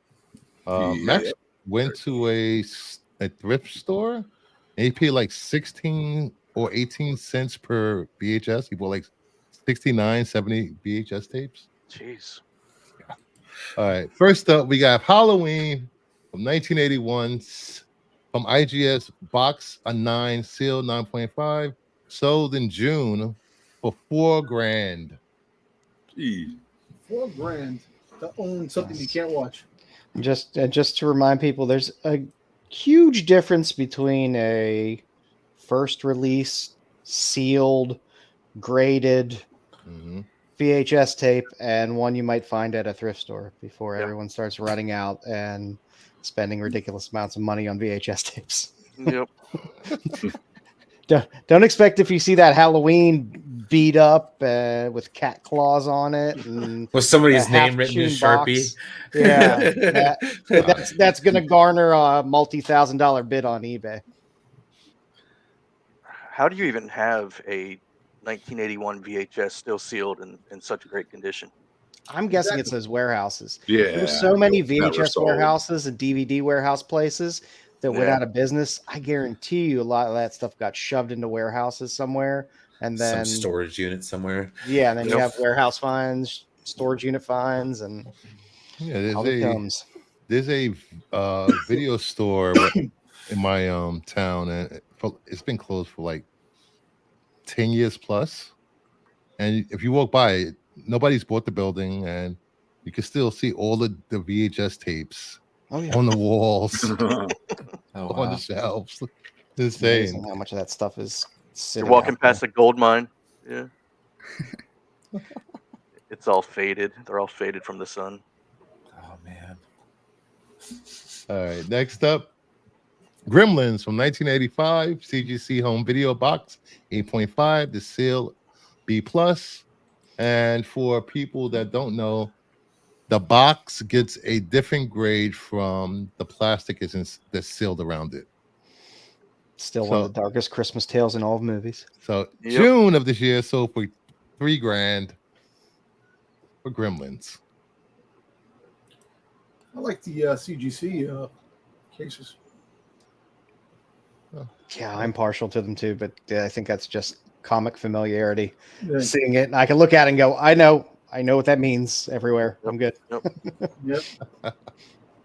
Yeah. Max went to a thrift store and he paid like 16 or 18 cents per VHS. He bought like 69, 70 VHS tapes. Jeez. All right. First up, we got Halloween from 1981 from IGS box a 9, sealed 9.5, sold in June for $4,000. Gee. $4,000 to own something you can't watch. Just to remind people, there's a huge difference between a first release, sealed, graded VHS tape and one you might find at a thrift store before everyone starts running out and spending ridiculous amounts of money on VHS tapes. Yep. Don't expect if you see that Halloween beat up with cat claws on it and with somebody's name written in Sharpie. Yeah, that's going to garner a multi-$1,000 bid on eBay. How do you even have a 1981 VHS still sealed in such great condition? I'm guessing it's those warehouses. Yeah. There's so many Never VHS sold. warehouses and DVD warehouse places that went out of business. I guarantee you a lot of that stuff got shoved into warehouses somewhere. And then some storage unit somewhere. Yeah, and then you have warehouse fines, storage unit fines, and there's a video store in my town, and it's been closed for like 10 years plus. And if you walk by it, nobody's bought the building, and you can still see all the VHS tapes on the walls, on the shelves. It's insane how much of that stuff is. You're walking past a gold mine. Yeah. It's all faded. They're all faded from the sun. Oh man. All right. Next up, Gremlins from 1985, CGC home video box 8.5, the seal B+. And for people that don't know, the box gets a different grade from the plastic that's sealed around it. Still one of the darkest Christmas tales in all of movies. So June of this year, sold for $3,000 for Gremlins. I like the CGC cases. Yeah, I'm partial to them too, but I think that's just comic familiarity. Seeing it, and I can look at it and go, I know what that means everywhere. I'm good. Yep.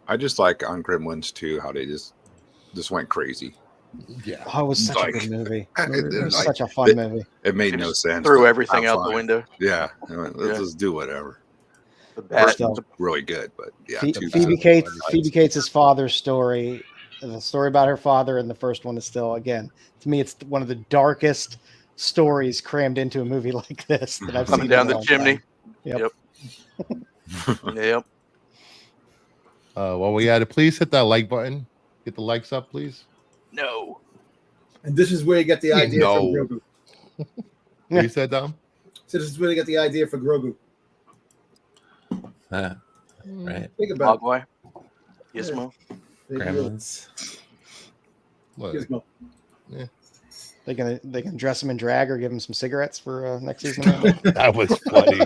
I just like on Gremlins too how they just went crazy. Yeah, it was such a good movie. It was such a fun movie. It made no sense. Threw everything out the window. Yeah, let's just do whatever. First, really good, but yeah. Phoebe Cates' father's story, the story about her father, and the first one is still, again, to me, it's one of the darkest stories crammed into a movie like this that I've Coming seen in down a the long chimney. time. Yep. While we at it, please hit that like button. Get the likes up, please. No. And this is where you get the idea from No. Grogu. What you said, Dom? So this is where they get the idea for Grogu. Right. Think about Mogwai. Gizmo. it. They can really- Gremlins. What? Gizmo. They can dress him in drag or give him some cigarettes for next season. Amanda? That was funny.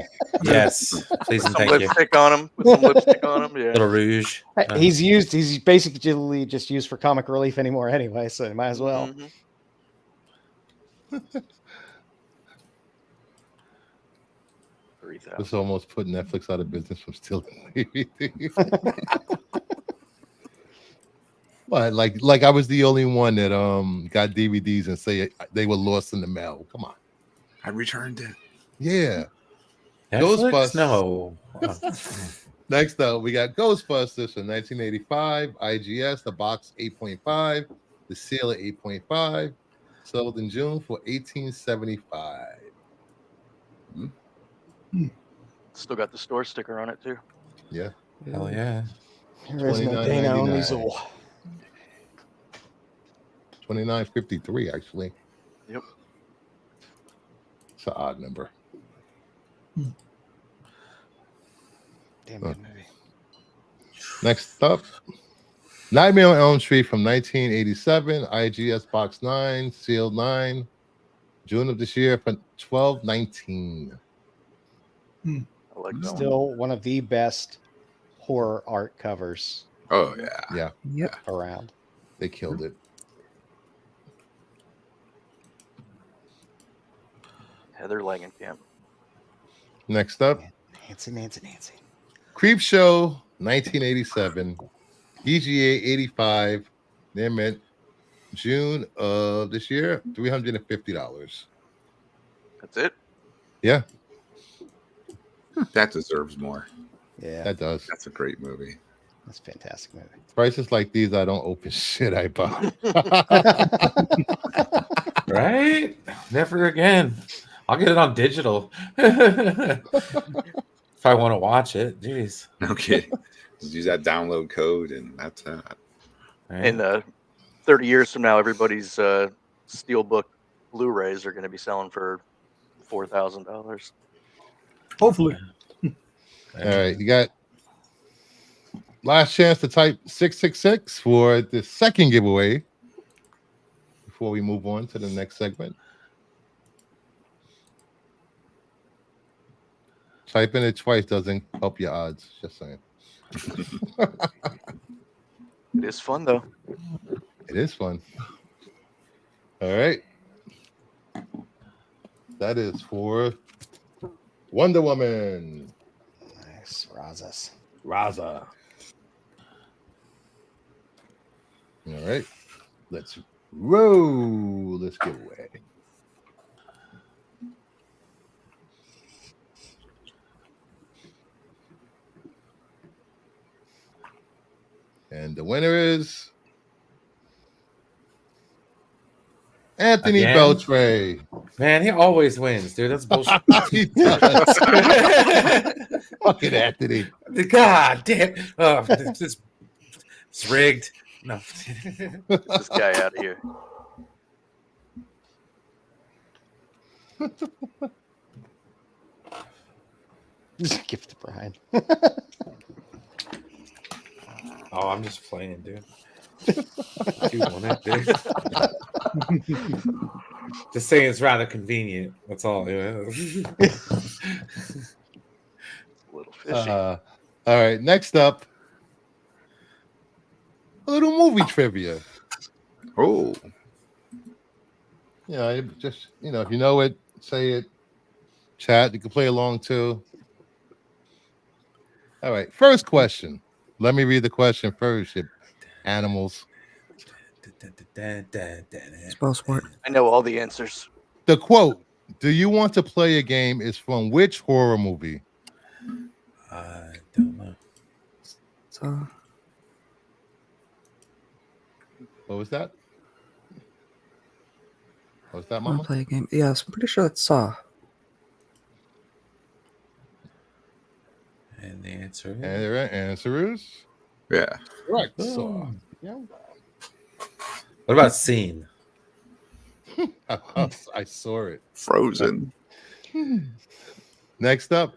Yes. Please and Some thank you. lipstick on him. With some lipstick on him. Yeah. Little Rouge. He's basically just used for comic relief anymore anyway, so you might as well. Mhm. This almost put Netflix out of business from stealing DVDs. What? Like I was the only one that got DVDs and say they were lost in the mail. Come on. I returned it. Yeah. Netflix? Ghostbusters. No. Next up, we got Ghostbusters from 1985. IGS, the box 8.5, the seal at 8.5. Sold in June for $18.75. Still got the store sticker on it too. Yeah. Hell yeah. There is no Dana only $29.99. Zool. $29.53 actually. Yep. It's an odd number. Damn good movie. Next up, Nightmare on Elm Street from 1987. IGS box 9, sealed 9. June of this year for $12.19. I like that one. Still one of the best horror art covers Oh yeah. Yeah, Yep. around. they killed it. Heather Langenkamp. Next up, Nancy. Creep Show 1987. EGA 85. They meant June of this year, $350. That's it. Yeah, That deserves more. Yeah, that does. That's a great movie. that's a fantastic movie. Prices like these, I don't open shit I buy. Right? Never again. I'll get it on digital. If I want to watch it. Jeez. No kidding. Just use that download code and that's that. Right? And 30 years from now, everybody's Steelbook Blu-rays are going to be selling for $4,000. Hopefully. All right, you got last chance to type 666 for the second giveaway before we move on to the next segment. Typing it twice doesn't help your odds. Just saying. It is fun though. It is fun. All right. That is for Wonder Woman. Nice, Razas. Raza. All right. Let's roll this giveaway. And the winner is Anthony Again? Beltray. Man, he always wins, dude. That's bullshit. He does. Fucking Anthony. God damn. Oh, it's rigged. No. Get this guy out of here. Give it to Brian. Oh, I'm just playing, dude. You want it, dude. Just saying it's rather convenient. That's all. A little fishy. All right. Next up, a little movie trivia. Oh, Yeah, just if you know it, say it. Chat. You can play along too. All right. First question. Let me read the question first. You animals. Spell sport. I know all the answers. The quote, "Do you want to play a game?" is from which horror movie? I don't know. So What was that? Was that Want Mama? to play a game? Yes, I'm pretty sure that's Saw. And the answer And is the answer is Yeah. correct. Oh. Saw. Yeah. what about Scene? I saw it. Frozen. Next up,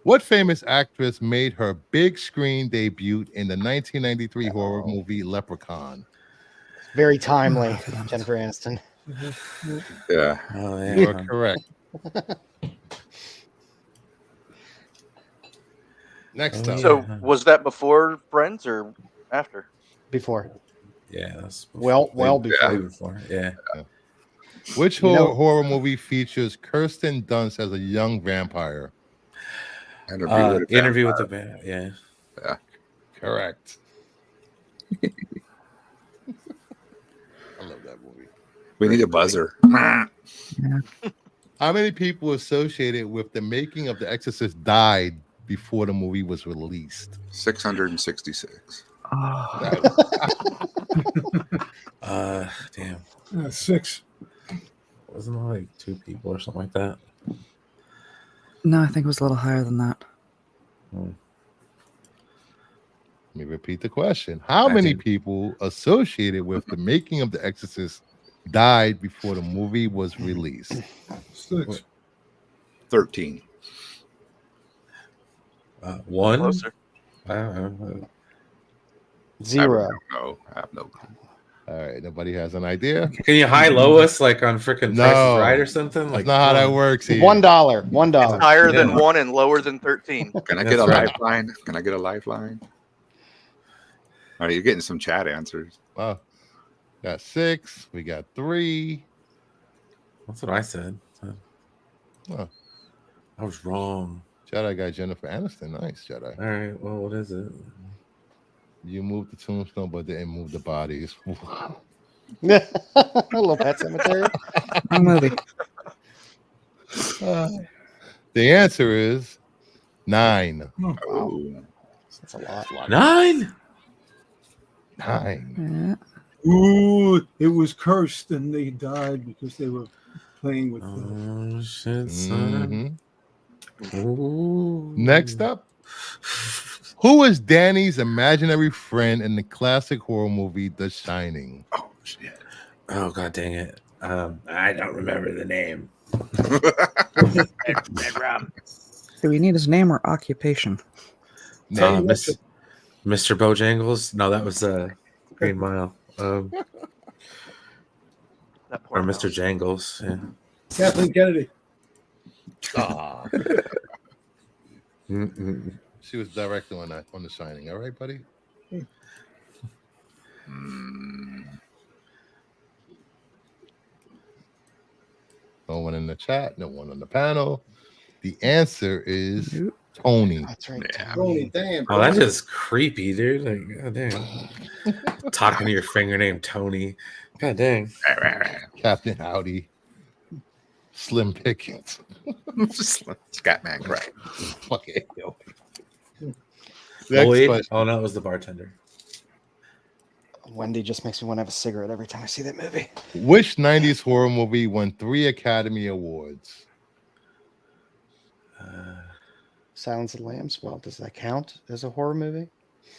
what famous actress made her big screen debut in the 1993 horror movie Leprechaun? Very timely, Jennifer Aniston. Yeah. Oh You are yeah. correct. Next Oh, up, So yeah. was that before Friends or after? Before. Yeah, that's Well way before. before. Yeah. which You know- horror movie features Kirsten Dunst as a young vampire? Interview with the Vampire. Yeah. Correct. I love that movie. We need a buzzer. How many people associated with the making of The Exorcist died before the movie was released? 666. Oh, Damn. 6. Wasn't it like 2 people or something like that? no, I think it was a little higher than that. Let me repeat the question. How I many think- people associated with the making of The Exorcist died before the movie was released? 6. 13. One. Closer. I don't know. 0. No, I have no clue. All right, nobody has an idea? Can you high low us like on freaking Price is Right or something? That's Like not how that one. works here. $1. It's $1. higher than Yeah. 1 and lower than 13. Can I That's get a right. lifeline? Can I get a lifeline? All right, you're getting some chat answers. Oh, got 6. We got 3. That's what I said. Oh. I was wrong. Jedi got Jennifer Aniston. Nice, Jedi. All right. Well, what is it? You moved the tombstone, but didn't move the bodies. A little Pet Cemetery. Wrong movie. The answer is 9. Oh, That's a lot. 9. 9. Yeah. Ooh, it was cursed and they died because they were playing with Oh shit, son. Mhm. Ooh. Next up, who is Danny's imaginary friend in the classic horror movie The Shining? oh shit. Oh god dang it. I don't remember the name. Do we need his name or occupation? Name. Mr. Bojangles? No, that was Green Mile. That Or poor Mr. mouse. Jangles. Yeah. Kathleen Kennedy. Ah, Mm-mm. she was director on that on The Shining. All right, buddy. Mm, No one in the chat. No one on the panel. The answer is Nope. Tony. That's right. Yeah. Tony, damn. Oh, that's just creepy, dude. Like, god dang. Talking to your finger named Tony. God dang. Captain Howdy. Slim Pickens. Scatman crack. Fuck it. Yo. Next Lloyd? question. Oh no, it was the bartender. Wendy just makes me want to have a cigarette every time I see that movie. Which 90s horror movie won 3 Academy Awards? Silence of the Lambs. Well, does that count as a horror movie?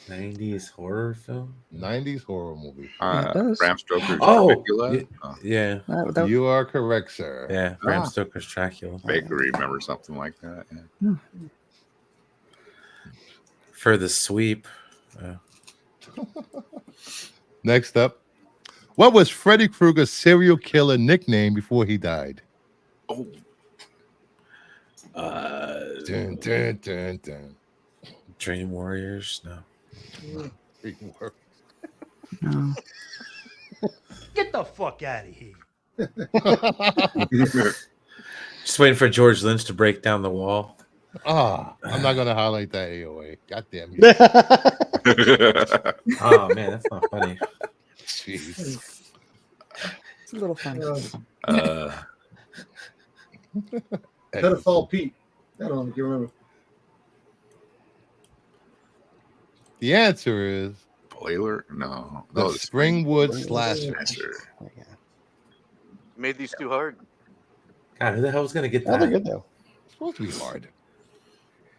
90s horror film? 90s horror movie. Yeah, it does. Bram Stoker's Oh, Dracula. yeah. Yeah. That- You are correct, sir. Yeah. Bram Ah. Stoker's Dracula. Vaguely remember something like that. Yeah. For the sweep. Next up, what was Freddy Krueger's serial killer nickname before he died? Oh, Dun, dun, dun, dun. Dream Warriors? No. no. Get the fuck out of here. Just waiting for George Lynch to break down the wall. I'm not gonna highlight that AOA. God damn you. Oh man, that's not funny. Jeez. It's a little funny. Pedophile Pete. I don't know if you remember. The answer is Boiler? No. the No, Springwood Slasher. Slasher. Oh, yeah. Made these too hard. God, who the hell's gonna get Oh, they're that? good though. It's supposed to be hard.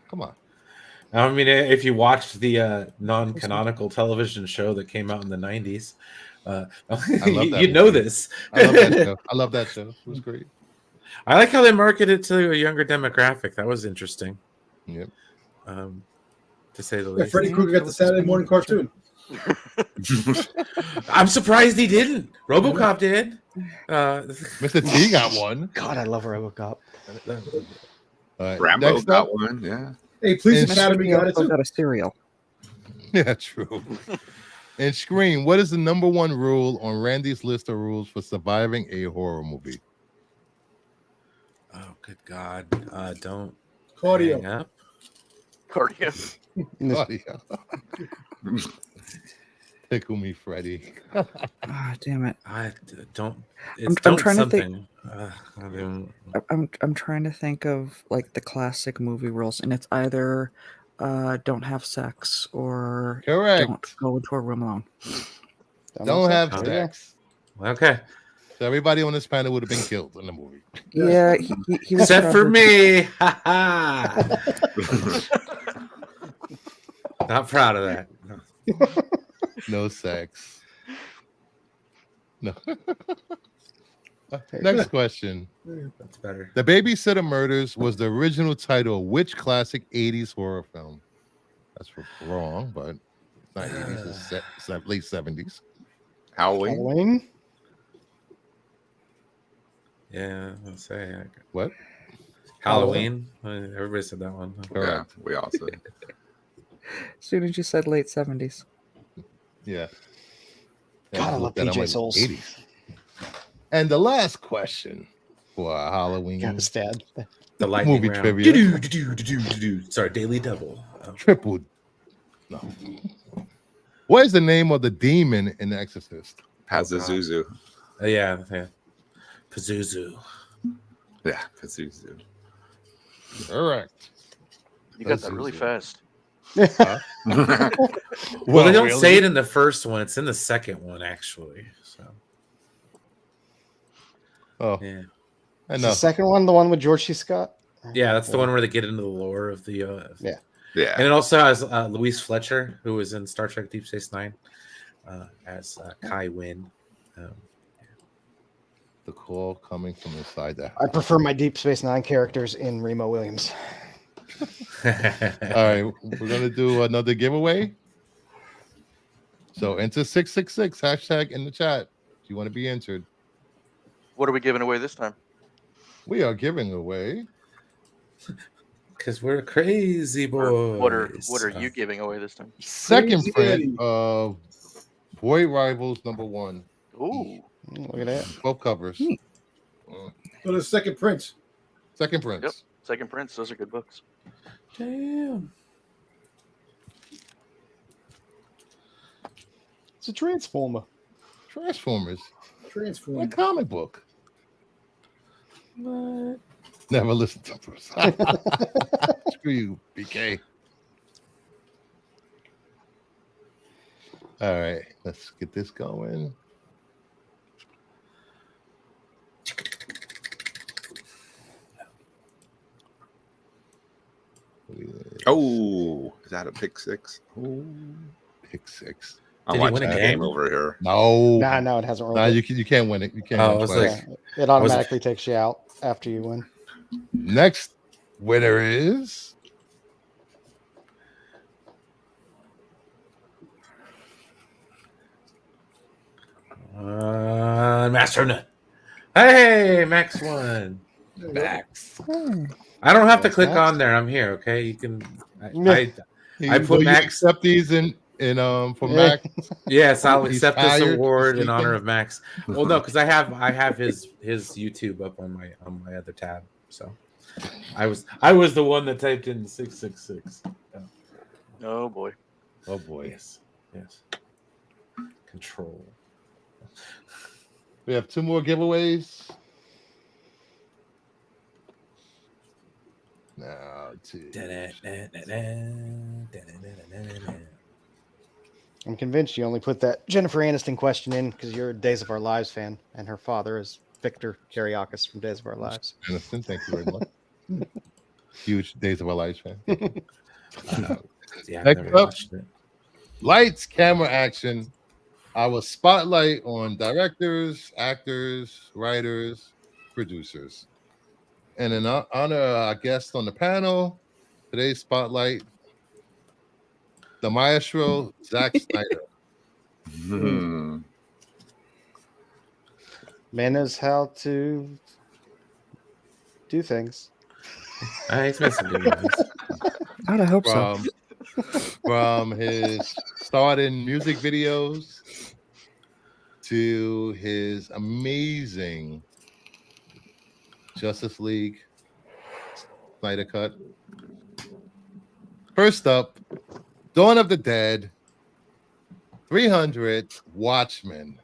Come on. I mean, if you watched the non-canonical television show that came out in the '90s, I love that you know movie. this. I love that show. I love that show. It was great. I like how they marketed to a younger demographic. That was interesting. Yep. To say the Yeah, least. Freddy Krueger got the Saturday morning cartoon. I'm surprised he didn't. RoboCop did. Mr. T got one. God, I love RoboCop. All right, Rambo next got up. one. Yeah. Hey, Police And Academy got it also too. got a cereal. Yeah, true. And Scream, what is the number one rule on Randy's list of rules for surviving a horror movie? Oh, good God! Don't Cardio. hang up. Cardio. Claudia. Tickle me, Freddy. Ah, damn it. I don't. I'm Don't trying to something. I'm trying to think of like the classic movie rules, and it's either don't have sex or Correct. don't go into a room alone. Don't have There you go. sex. Okay, So everybody on this panel would have been killed in the movie. Yeah, he was except for covered. me. Ha ha. Not proud of that. No. No sex. No. Next question. That's better. The Babysitter Murders was the original title of which classic 80s horror film? That's wrong, but it's not 80s, it's late 70s. Halloween. Halloween. Yeah, I'll say What? Halloween. Everybody said that one. Yeah, Correct. we all said. As soon as you said late 70s. Yeah. God, I love looked at it, I'm PJ like, Souls. 80s. And the last question for Halloween Got stabbed. The lightning movie round. trivia. Do-do-do-do-do-do-do. Sorry, daily double. Triple. No. What is the name of the demon in The Exorcist? Pazuzu. Yeah. Pazuzu. Yeah, Pazuzu. Correct. You got that really fast. Well, they don't say it in the first one. It's in the second one, actually. So, Oh, yeah. I Is know. the second one, the one with George C. Scott? Yeah, that's the one where they get into the lore of the. Yeah. Yeah. And it also has Louise Fletcher, who was in Star Trek Deep Space Nine, as Kai Wynn. The call coming from inside the house. I prefer my Deep Space Nine characters in Remo Williams. All right, we're gonna do another giveaway. So enter 666 hashtag in the chat if you want to be entered. What are we giving away this time? We are giving away Because we're crazy boys. What are you giving away this time? second Crazy print Eddie. of Boy Rivals #1. Ooh. Look at that. Both covers. So the second Prince. Second prints. Yep. Second Prince. Those are good books. Damn. It's a Transformer. Transformers. A Transform. comic book. What? Never listened to Bruce. Screw you, BK. All right, let's get this going. Oh, is that a pick six? Pick 6. I'm Did he win watching a the game? game over here. No, No, it hasn't rolled. no, yet. you can't win it. You can't. Oh, win I was twice. like- Yeah, it automatically takes you out after you win. Next winner is Master Nut. Hey, Max won. Max. I don't have to Yes, click Max. on there. I'm here. Okay, you can. Yeah. I put Will you Max- accept these in for Yeah. Max. Yes, I'll He's accept this tired, award in sleeping. honor of Max. Well, no, because I have his YouTube up on my other tab. So I was the one that typed in 666. Oh boy. Oh boy, Yes. Control. we have 2 more giveaways. Now, 2. I'm convinced you only put that Jennifer Aniston question in because you're a Days of Our Lives fan, and her father is Victor Kiriakis from Days of Our Lives. Anderson, thank you very much. Huge Days of Our Lives fan. Yeah, I've Next never up. watched it. Lights, camera, action. Our spotlight on directors, actors, writers, producers. And in honor of our guest on the panel, today's spotlight, the maestro, Zack Snyder. Hmm. Man knows how to do things. He's made some good movies. God, I hope so. From his start in music videos to his amazing Justice League Snyder Cut. First up, Dawn of the Dead, 300, Watchmen.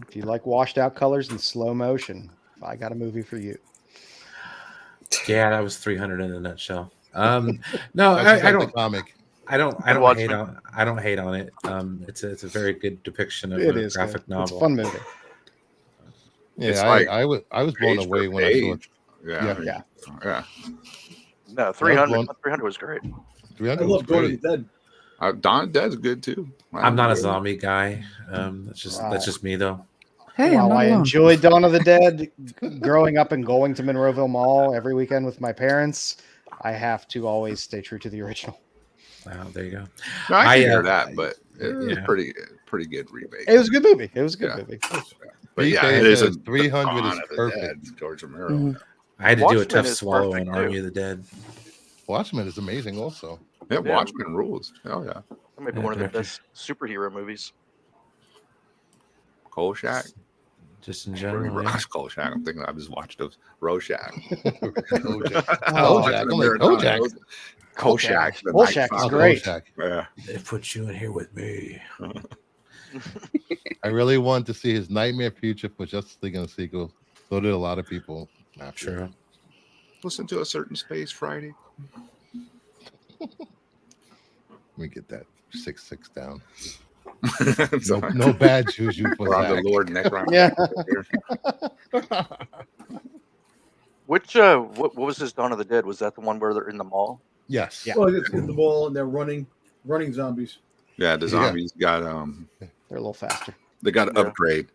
If you like washed out colors in slow motion, I got a movie for you. Yeah, that was 300 in a nutshell. No, That's I the don't. comic. I don't hate on. I don't hate on it. It's a very good depiction of It a is graphic good. novel. It's a fun movie. Yeah, It's like I was blown page away for when I saw it. page. Yeah. Yeah. No, 300. 300 was great. 300 I was love Dawn of great. the Dead. Dawn of the Dead's good too. I'm not a zombie guy. That's just me though. Hey, I'm While not I alone. enjoyed Dawn of the Dead, growing up and going to Monroeville Mall every weekend with my parents, I have to always stay true to the original. Wow, there you go. No, I can hear that, but it was yeah. pretty good remake. It was a good movie. It was a good Yeah. movie. But yeah, BK it is says a 300 Dawn is of the perfect. Dead, George Romero. Mhm. I had to do a Watchmen tough is swallow perfect, on Army too. of the Dead. Watchmen is amazing also. Yeah, Yeah. Watchmen rules. Oh yeah, That might be Yeah, one of the director. best superhero movies. Kolchak. Just in general. Yeah. Kolchak. I'm thinking I just watched those Rorschach. Kojak. Oh, Kojak. I'm like, Kojak. Kolchak. the Kolchak Night is Oh, Father. great. Kojak. Yeah. They put you in here with me. I really wanted to see his nightmare future for Justice League in a sequel. So did a lot of people. True. Listen to A Certain Space Friday. Let me get that 6-6 down. So, No bad juju for we're on the Zach. Lord Necron. Yeah. Which what was his Dawn of the Dead? Was that the one where they're in the mall? Yes. Yeah. Well, it's in the mall and they're running zombies. Yeah, the zombies got They're a little faster. they got an Yeah. upgrade.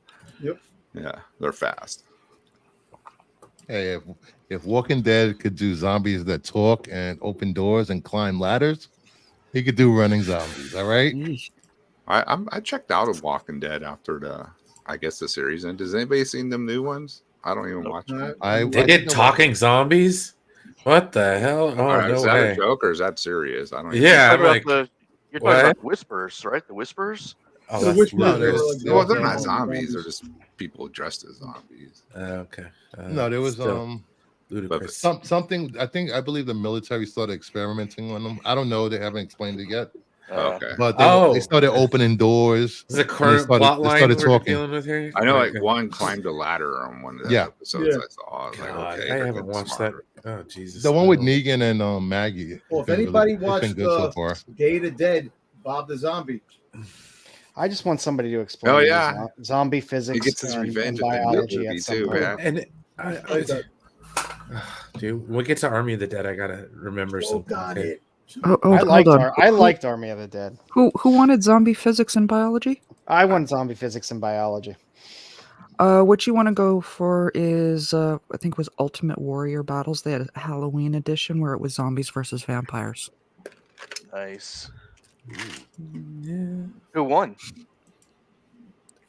Yep. Yeah, they're fast. Hey, if Walking Dead could do zombies that talk and open doors and climb ladders, he could do running zombies. All right. I checked out of Walking Dead after the series ended. Has anybody seen them new ones? I don't even watch them. They did talking zombies. What the hell? Oh Is no that way! a joke or is that serious? I don't. Even Yeah, You're I'm talking like, you're what? talking about Whispers, right? The Whispers. Oh, The that's Whispers No, are there's- like Well, they're the- not zombies. They're just people dressed as zombies. Okay. No, there was still ludicrous. something. I believe the military started experimenting on them. I don't know. They haven't explained it yet. Okay. But Oh. they started opening doors. This is a and they current started- plot they line started we're talking. dealing with here. I know, like Okay. one climbed a ladder on one of the Yeah. episodes. Yeah. I saw. I was like, God, okay, I they're haven't getting watched smarter. that. Oh Jesus! The one with No. Negan and Maggie. Well, if It's been anybody it's been watched good so far. Day of the Dead, Bob the Zombie. I just want somebody to explain Oh, to me yeah. zombie physics He gets his and revenge at the new biology movie, at some too, point. man. And Like that. dude, when we get to Army of the Dead, I gotta remember Oh something. God, Okay? it. Oh, I liked hold on. I liked Army of the Dead. Who wanted zombie physics and biology? I want zombie physics and biology. What you want to go for is I think it was Ultimate Warrior Battles. They had a Halloween edition where it was zombies versus vampires. Nice. Yeah. Who won?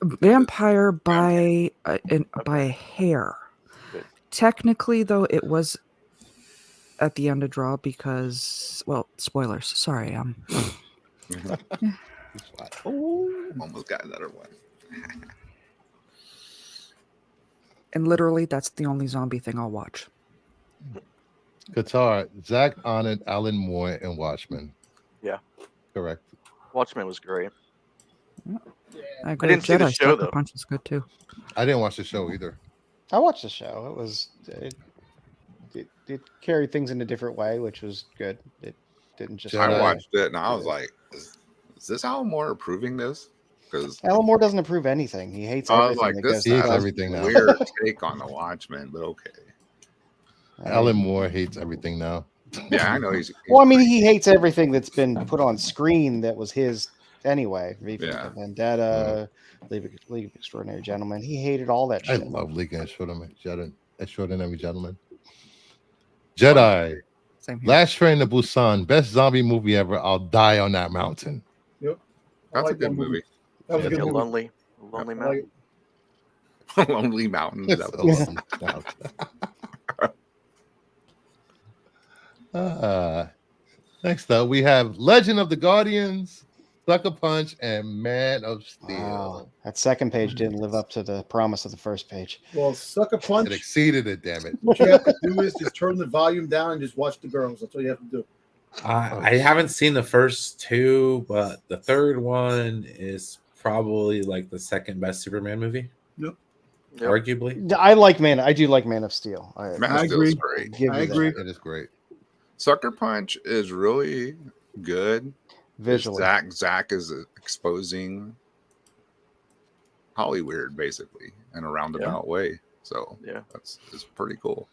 Vampire by a hair. Good. Technically, though, it was at the end a draw because, well, spoilers. Sorry. Almost got another one. And literally, that's the only zombie thing I'll watch. Qatar. Zach honored Alan Moore and Watchmen. Yeah. Correct. Watchmen was great. I agree. didn't see the Jedi show, Sucker though. Punch is good too. I didn't watch the show either. I watched the show. It carried things in a different way, which was good. It didn't just. Jedi. I watched it and I was like, is this how Moore approving this? because Alan Moore doesn't approve anything. He hates I was everything like, that this goes He hates to that's everything now. weird take on the Watchmen, but okay. Alan Moore hates everything now. Yeah, I know he's Well, I mean, he hates everything that's been put on screen that was his anyway. V for Yeah. Vendetta, League of Extraordinary Gentlemen. He hated all that I shit. love League of Extraordinary Gentlemen. Jedi. Same here. Last Train to Busan. Best zombie movie ever. I'll die on that mountain. Yep. I That's a like good that movie. That was a Yeah, good A movie. lonely I mountain. like it. Lonely Mountain. It's That a was- long mountain. Next up, we have Legend of the Guardians, Sucker Punch, and Man of Steel. Wow. That second page didn't live up to the promise of the first page. Well, Sucker It Punch. exceeded it, damn it. What you have to do is just turn the volume down and just watch the girls. That's all you have to do. I haven't seen the first two, but the third one is probably like the second best Superman movie, Yep. arguably. I do like Man of Steel. Man I of Steel is agree. great. give I you that. agree. It is great. Sucker Punch is really good. Visually. Zack is exposing Hollywood basically in a roundabout way. So Yeah. it's pretty cool.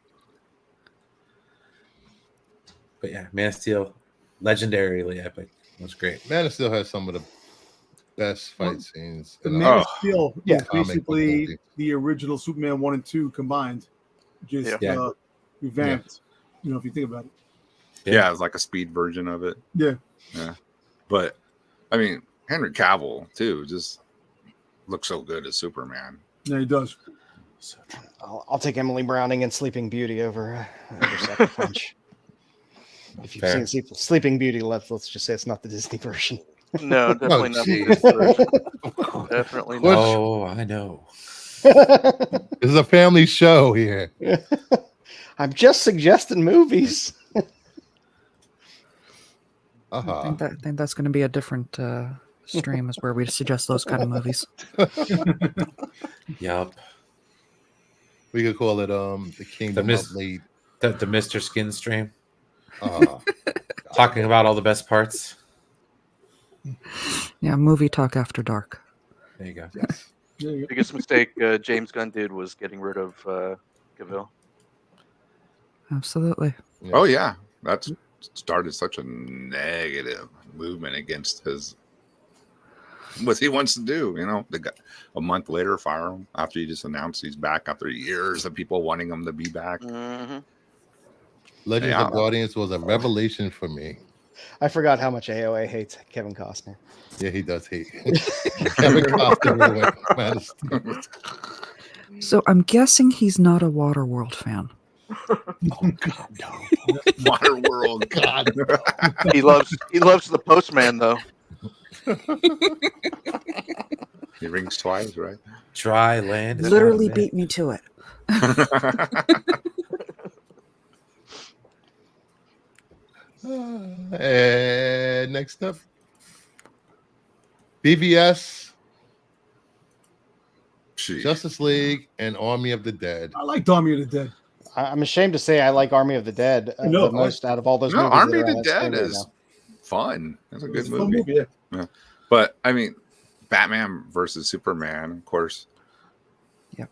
But yeah, Man of Steel, legendarily epic. It was great. Man of Steel has some of the best fight scenes. The in Man a of Steel Yeah. is comic book basically movie. the original Superman 1 and 2 combined. Just Yeah. revamped. You know, if you think about it. Yeah, it's like a speed version of it. Yeah. Yeah. But I mean, Henry Cavill too just looks so good as Superman. Yeah, he does. So I'll take Emily Browning and Sleeping Beauty over Sucker Punch. If you've Fair. seen Sleeping Beauty, let's just say it's not the Disney version. No, definitely not. geez. This version. Definitely not. Oh, I know. This is a family show here. I'm just suggesting movies. Uh-huh. I think that's going to be a different stream, is where we suggest those kind of movies. Yup. We could call it the Kingdom Miss- of Lead. The Mr. Skin stream, Uh, talking about all the best parts. Yeah, movie talk after dark. There you go. yes. There you go. Biggest mistake James Gunn did was getting rid of Cavill. Absolutely. Yeah. Oh yeah, that's started such a negative movement against his what he wants to do. You know, they got a month later fire him after he just announced he's back after years of people wanting him to be back. Mm-hmm. Legend Yeah. of the Guardians was a revelation for me. I forgot how much AOA hates Kevin Costner. Yeah, he does hate Kevin Costner ruined Man of Steel. So I'm guessing he's not a Waterworld fan. Oh God, no. Waterworld, God. He loves the Postman though. he rings twice, right? Dry land. is Literally not beat me to it. And next up, BVS, Sheesh. Justice League, and Army of the Dead. I like Army of the Dead. I'm ashamed to say I like Army of the Dead No, the most out of all those No, movies. Army that of are the on Dead screen right is now. fun. That's a good It's a fun movie. yeah. But I mean, Batman versus Superman, of course. Yep.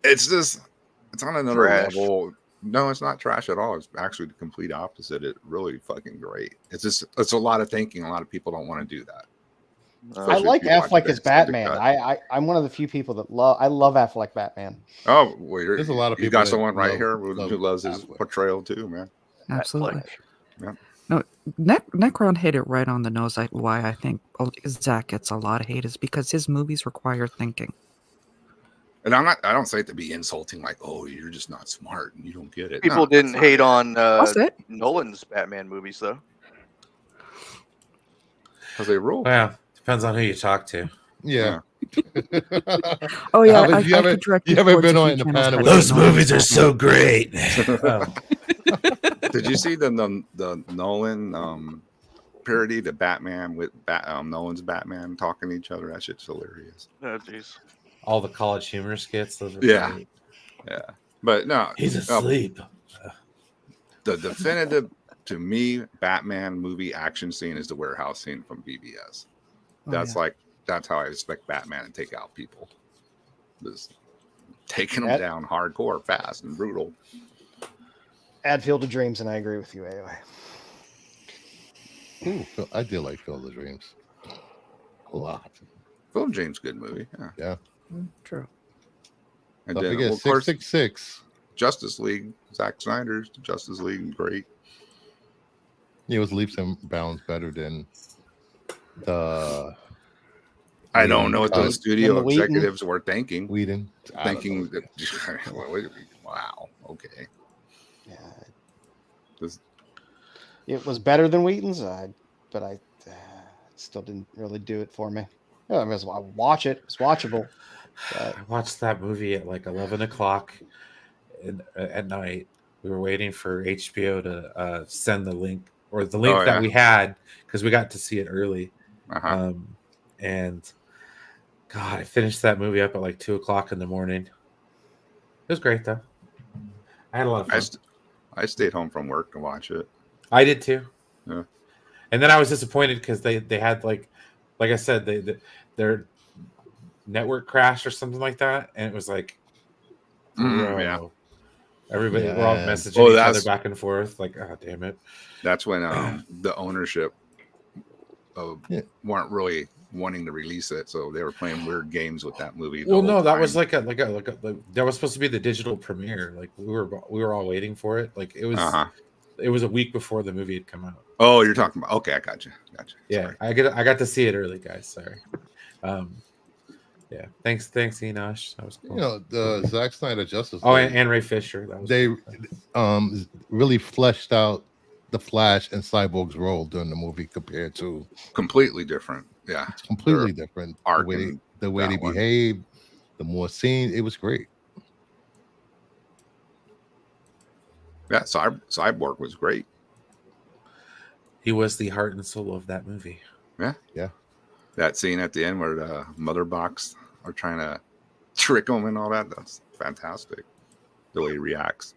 It's just it's on another Trash. level. No, it's not trash at all. It's actually the complete opposite. It's really fucking great. It's a lot of thinking. A lot of people don't want to do that. I Especially like if you watch Affleck the as extended Batman. cut. I'm one of the few people that I love Affleck Batman. Oh, well, There's a lot of you people got that someone right love- here who love loves his Affleck. portrayal too, man. Absolutely. Yeah. No, Necron hit it right on the nose. Why I think Zack gets a lot of hate is because his movies require thinking. And I don't say it to be insulting, like, oh, you're just not smart and you don't get it. People No, didn't that's not hate it. on That's it. Nolan's Batman movies though. Because they rule. Well, depends on who you talk to. Yeah. Oh yeah, Albert, I you haven't- could direct you haven't towards been a on few in the channels panel that with don't us. know movies are what's so great. Did you see the Nolan parody to Batman with Nolan's Batman talking to each other? That shit's hilarious. Oh jeez. All the college humor skits. Those are Yeah. great. Yeah, but no, He's asleep. the definitive to me Batman movie action scene is the warehouse scene from BBS. Oh, That's yeah. like that's how I expect Batman to take out people. Just taking them That- down hardcore, fast, and brutal. Add Field of Dreams, and I agree with you, AOA. Ooh, I did like Field of Dreams a lot. Phil James, good movie. Yeah. True. And Don't then, forget well, of course, 666. Justice League, Zack Snyder's Justice League, great. It was leaps and bounds better than the I don't know what cut. those studio And the Wheaton. executives were thinking. Whedon. I don't Thinking know. that, wow, okay. Yeah, This- it was better than Wheaton's, but I still didn't really do it for me. Yeah, I mean, I watch it; it's watchable. But I watched that movie at like 11 o'clock at night. We were waiting for HBO to send the link or the link that we had because we got to see it early. uh-huh. And God, I finished that movie up at like 2 o'clock in the morning. It was great though. I had a lot of fun. I stayed home from work to watch it. I did too. Yeah. And then I was disappointed because they had like I said, their network crashed or something like that, and it was like, bro, Yeah. everybody we're all messaging each other back and forth, like, oh damn it. That's when the ownership weren't really wanting to release it, so they were playing weird games with that movie. Well, no, that was like that was supposed to be the digital premiere. Like we were all waiting for it. Like it was it was a week before the movie had come out. Oh, you're talking about, okay, I got you. Yeah, sorry. I got to see it early, guys. Sorry. Yeah, thanks Enosh. That was cool. You know, the Zack Snyder Justice League. Oh, and Ray Fisher. That was they cool. Really fleshed out the Flash and Cyborg's role during the movie compared to completely different. Yeah, it's completely different. The way they behaved, the more scenes, it was great. Yeah, Cyborg was great. He was the heart and soul of that movie. Yeah. That scene at the end where the mother box are trying to trick him and all that—that's fantastic. The way he reacts.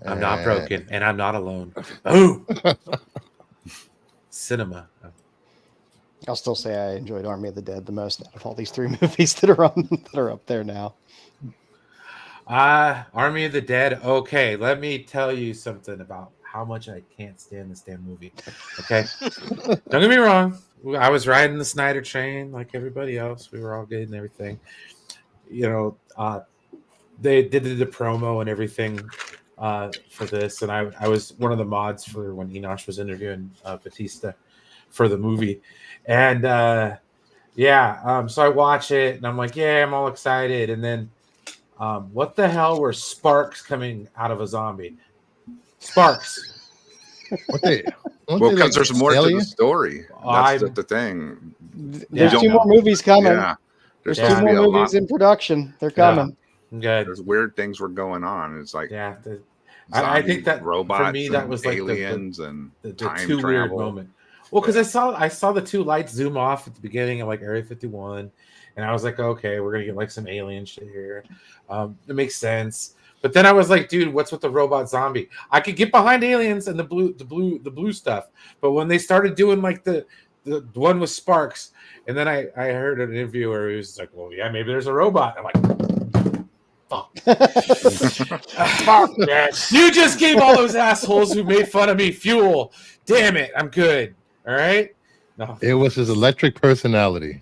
I'm not broken, and I'm not alone. Boom. Cinema. I'll still say I enjoyed Army of the Dead the most out of all these three movies that are up there now. Army of the Dead. Okay, let me tell you something about how much I can't stand this damn movie. Okay, don't get me wrong. I was riding the Snyder train like everybody else. We were all good and everything. You know, they did the promo and everything for this, and I was one of the mods for when Enosh was interviewing Batista for the movie, and so I watch it and I'm like, yeah, I'm all excited, and then what the hell were sparks coming out of a zombie? Sparks. Well, because there's more to the story. That's the thing. There's two more movies coming. Yeah. There's two more movies in production. They're coming. Good. There's weird things were going on. It's like I think that robots for me that was like aliens and the time two travel. weird moment. Well, because I saw the two lights zoom off at the beginning of like Area 51, and I was like, okay, we're gonna get like some alien shit here. It makes sense. But then I was like, dude, what's with the robot zombie? I could get behind aliens and the blue stuff, but when they started doing like the one with sparks, and then I heard an interview where he was like, well, yeah, maybe there's a robot. I'm like, fuck. Fuck, man. You just gave all those assholes who made fun of me fuel. Damn it, I'm good. All right. No, it was his electric personality.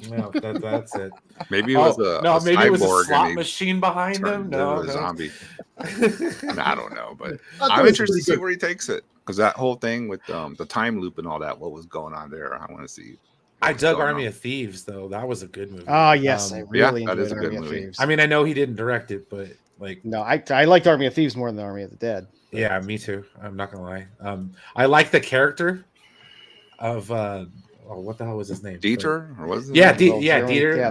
No, that's it. Maybe it was maybe it was a cyborg slot machine behind him. No, a zombie. I don't know, but I'm interested to see where he takes it, because that whole thing with the time loop and all that, what was going on there? I want to see. I dug Army of Thieves though. That was a good movie. Oh yes, I really enjoyed that is a good Army of movie. Thieves. I mean, I know he didn't direct it, but like, no, I liked Army of Thieves more than Army of the Dead. But... Yeah, me too. I'm not gonna lie. I like the character of what the hell was his name? Dieter, or was it? Dieter,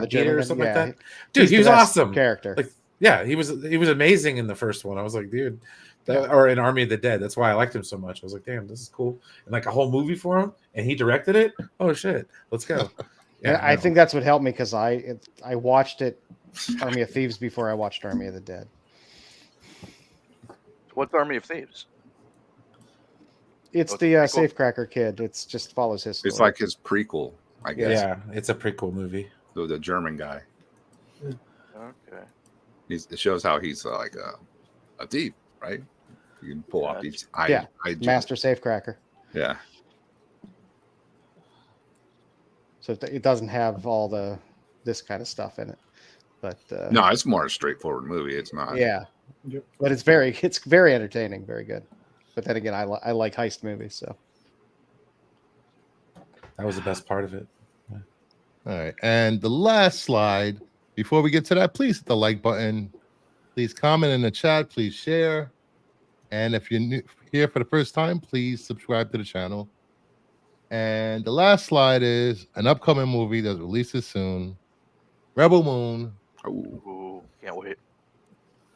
Dieter or something like that. Yeah. Dude, he was awesome. Character. Like, yeah, he was amazing in the first one. I was like, dude, or in Army of the Dead. That's why I liked him so much. I was like, damn, this is cool. And like a whole movie for him, and he directed it. Oh shit, let's go. Yeah, I think that's what helped me, because I watched it, Army of Thieves, before I watched Army of the Dead. What's Army of Thieves? It's Oh, the it's a prequel? Safecracker kid. It's just follows his story. It's like his prequel, I guess. Yeah, it's a prequel movie. The German guy. Okay. It shows how he's like a thief, right? You can pull off these Master Safecracker. Yeah. So it doesn't have all this kind of stuff in it, but No, it's more a straightforward movie. It's not. Yeah, Yep. but it's very entertaining, very good. But then again, I like heist movies, so That was the best part of it. All right. And the last slide, before we get to that, please hit the like button. Please comment in the chat. Please share. And if you're here for the first time, please subscribe to the channel. And the last slide is an upcoming movie that releases soon. Rebel Moon. Ooh, can't wait.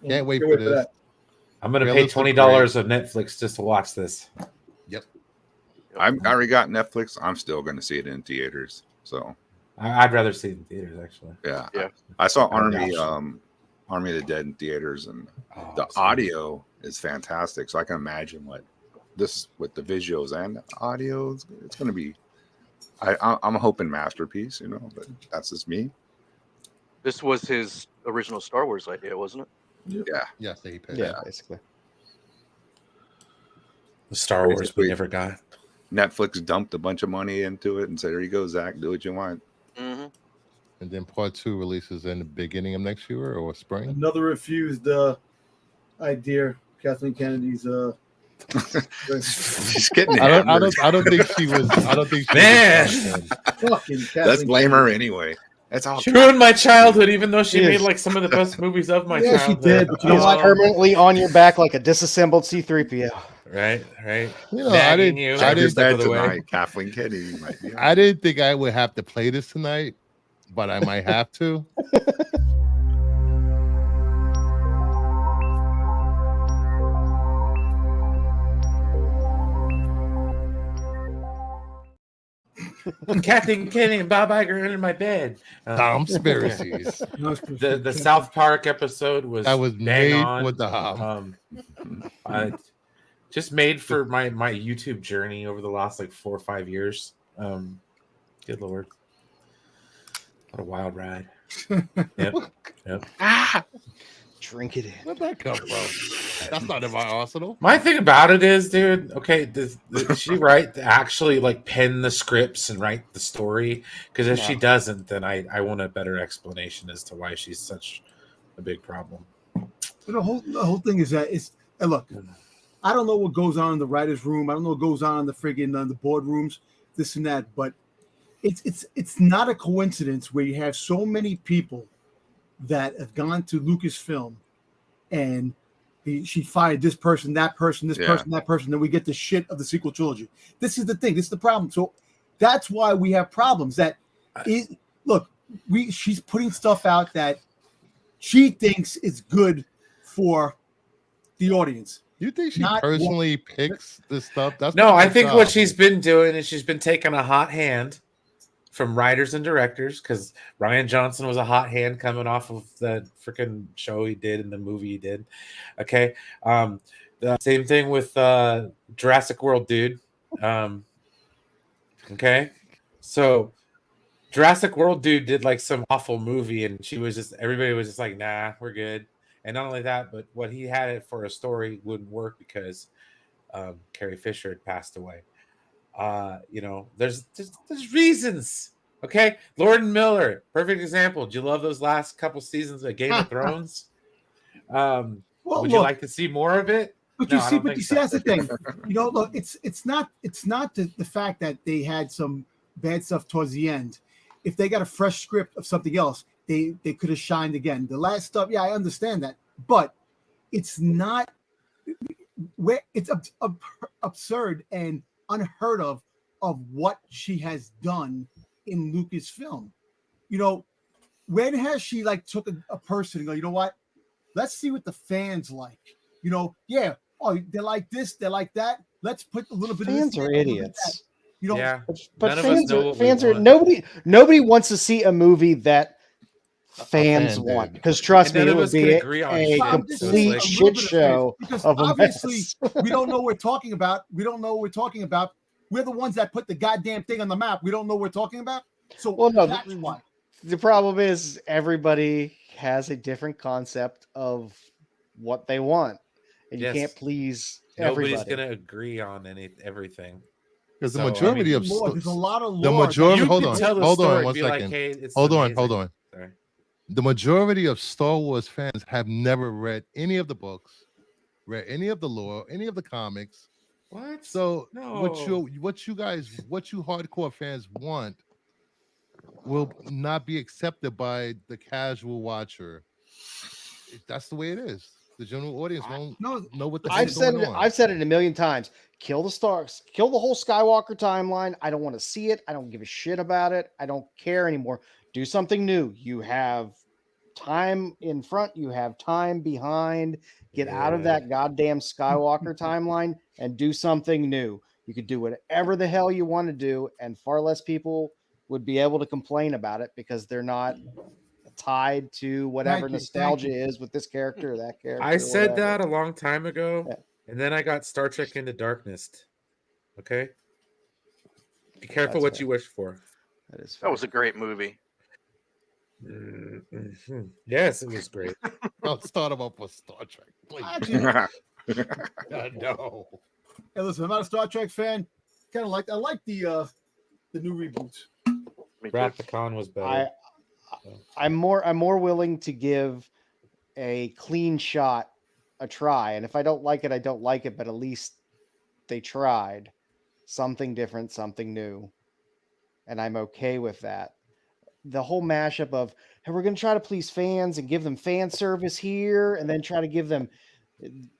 Can't wait for this. I'm gonna Trailer pay looks $20 of Netflix just to watch this. Yep. I already got Netflix. I'm still going to see it in theaters. So I'd rather see it in theaters, actually. yeah. Yeah. I saw I don't Army of the Dead in theaters, and Oh, the so- audio is fantastic. So I can imagine what this with the visuals and the audio, it's going to be. I'm hoping masterpiece, but that's just me. This was his original Star Wars idea, wasn't it? Yeah. Yes, they paid. yeah, basically. The Star Wars Basically. we never got. Netflix dumped a bunch of money into it and said, "There you go, Zach. Do what you want." Mm-hmm. And then part 2 releases in the beginning of next year or spring. Another refused idea. Kathleen Kennedy's. She's getting I hammered. don't think she was. I don't think she Man! was. Fucking Kathleen Let's blame her Kennedy. anyway. That's all. She ruined my childhood, even though she Yes. made like some of the best movies of my Yeah, she childhood. did, but you know He's what? permanently on your back like a disassembled C-3PO. Right. You know, Nagging you. I Check your didn't. step bed of the way. tonight. Kathleen Kennedy might be. I didn't think I would have to play this tonight, but I might have to. Kathleen Kennedy and Bob Iger under my bed. Conspiracies. The South Park episode was That was bang made on. with the hum. Just made for my YouTube journey over the last like 4 or 5 years. Good Lord, what a wild ride. Yep. Drink it in. Where'd that come from? That's not in my arsenal. My thing about it is, dude. Okay, does she actually like pen the scripts and write the story? Because if she doesn't, then I want a better explanation as to why she's such a big problem. The whole thing is that and look, I don't know what goes on in the writers' room. I don't know what goes on in the friggin' the boardrooms, this and that. But it's not a coincidence where you have so many people that have gone to Lucasfilm, and she fired this person, that person, this person, that person. Then we get the shit of the sequel trilogy. This is the thing. This is the problem. So that's why we have problems. She's putting stuff out that she thinks is good for the audience. You think she Not personally picks this stuff? That's No, not I her think job. what she's been doing is she's been taking a hot hand from writers and directors, because Ryan Johnson was a hot hand coming off of the freaking show he did and the movie he did. Okay. The same thing with Jurassic World, dude. Okay. So Jurassic World dude did like some awful movie, and everybody was just like, nah, we're good. And not only that, but what he had it for a story wouldn't work because Carrie Fisher had passed away. There's reasons. Okay, Lord and Miller, perfect example. Do you love those last couple seasons of Game of Thrones? Would you like to see more of it? But No, you I see, don't but think you see, so. that's the thing. Look, it's not the fact that they had some bad stuff towards the end. If they got a fresh script of something else, they could have shined again. The last stuff, yeah, I understand that, but it's not where it's absurd and unheard of what she has done in Lucasfilm. When has she took a person and go, you know what? Let's see what the fans like. They like this, they like that. Let's put a little bit Fans of this. are idiots. Yeah, But none of us know what we fans are want. nobody wants to see a movie that fans fan want. did. Because trust And me, none it of would us can be agree on a shit. I'm just saying complete a little shit bit of faith, show because of a obviously mess. we don't know what we're talking about. We don't know what we're talking about. We're the ones that put the goddamn thing on the map. We don't know what we're talking about. So Well, no, that's why. the problem is everybody has a different concept of what they want, and you Yes. can't please Nobody's everybody. gonna agree on everything. Because the So, I majority mean, of Lore, there's a lot of the lore. majority. you Hold could on, tell the hold story on, and 1 be like, second. "Hey, it's Hold amazing." on. Sorry. The majority of Star Wars fans have never read any of the books, read any of the lore, any of the comics. What? So No. what you hardcore fans want will not be accepted by the casual watcher. That's the way it is. The general audience won't know what the I've hell's said going it. on. I've said it a million times. Kill the stars. Kill the whole Skywalker timeline. I don't want to see it. I don't give a shit about it. I don't care anymore. Do something new. You have time in front. You have time behind. Get out of that goddamn Skywalker timeline and do something new. You could do whatever the hell you want to do, and far less people would be able to complain about it because they're not tied to whatever Thank you. nostalgia is with this character or that character. I or said whatever. that a long time ago, Yeah. and then I got Star Trek Into Darkness. Okay, be careful That's what fair. you wish for. That is That was a great movie. Mhm. Yes, it was great. Don't start them up with Star Trek, please. Actually, No. hey, listen, I'm not a Star Trek fan. I like the new reboots. Me too. Wrath the Khan was better. I'm more willing to give a clean shot a try, and if I don't like it, I don't like it. But at least they tried something different, something new, and I'm okay with that. The whole mashup of, hey, we're going to try to please fans and give them fan service here, and then try to give them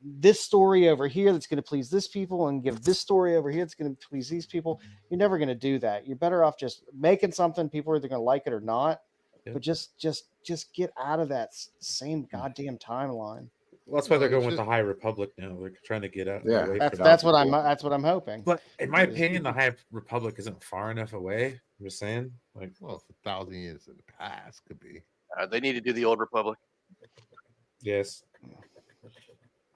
this story over here that's going to please this people, and give this story over here that's going to please these people. You're never going to do that. You're better off just making something people are either going to like it or not. Yeah. But just get out of that same goddamn timeline. Well, that's why No, they're going it's with the just- High Republic now. They're trying to get out Yeah. away That's from that's that. what I'm hoping. But in my opinion, the High Republic isn't far enough away. I'm just saying, like, Well, it's 1,000 years in the past, could be. They need to do the Old Republic. yes,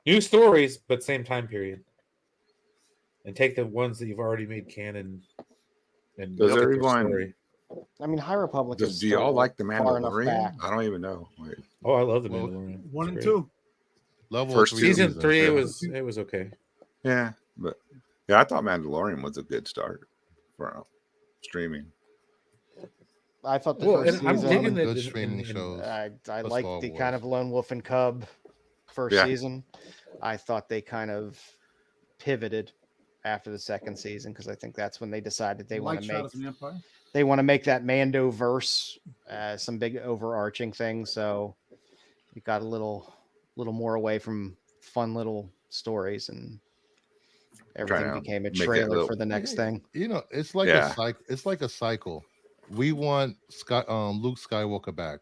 new stories, but same time period, and take the ones that you've already made canon and Does look at their everyone- story. I mean, High Republic is Do y'all still like the far enough Mandalorian? back. I don't even know. Wait. Oh, I love the Well, Mandalorian. 1 It's and great. 2. Level First 3 Season seasons, 3 yeah. it was okay. Yeah, but yeah, I thought Mandalorian was a good start for streaming. I thought the Well, first and I'm season. digging Good that streaming shows. I for like Star the Wars. kind of lone wolf and cub first Yeah. season. I thought they kind of pivoted after the second season because I think that's when they decided they want Like to make Shadows of the Empire. that Mando verse some big overarching thing. So it got a little more away from fun little stories and everything to became a make it trailer little- for the next thing. You know, it's like Yeah. a cycle. It's like a cycle. We want Luke Skywalker back.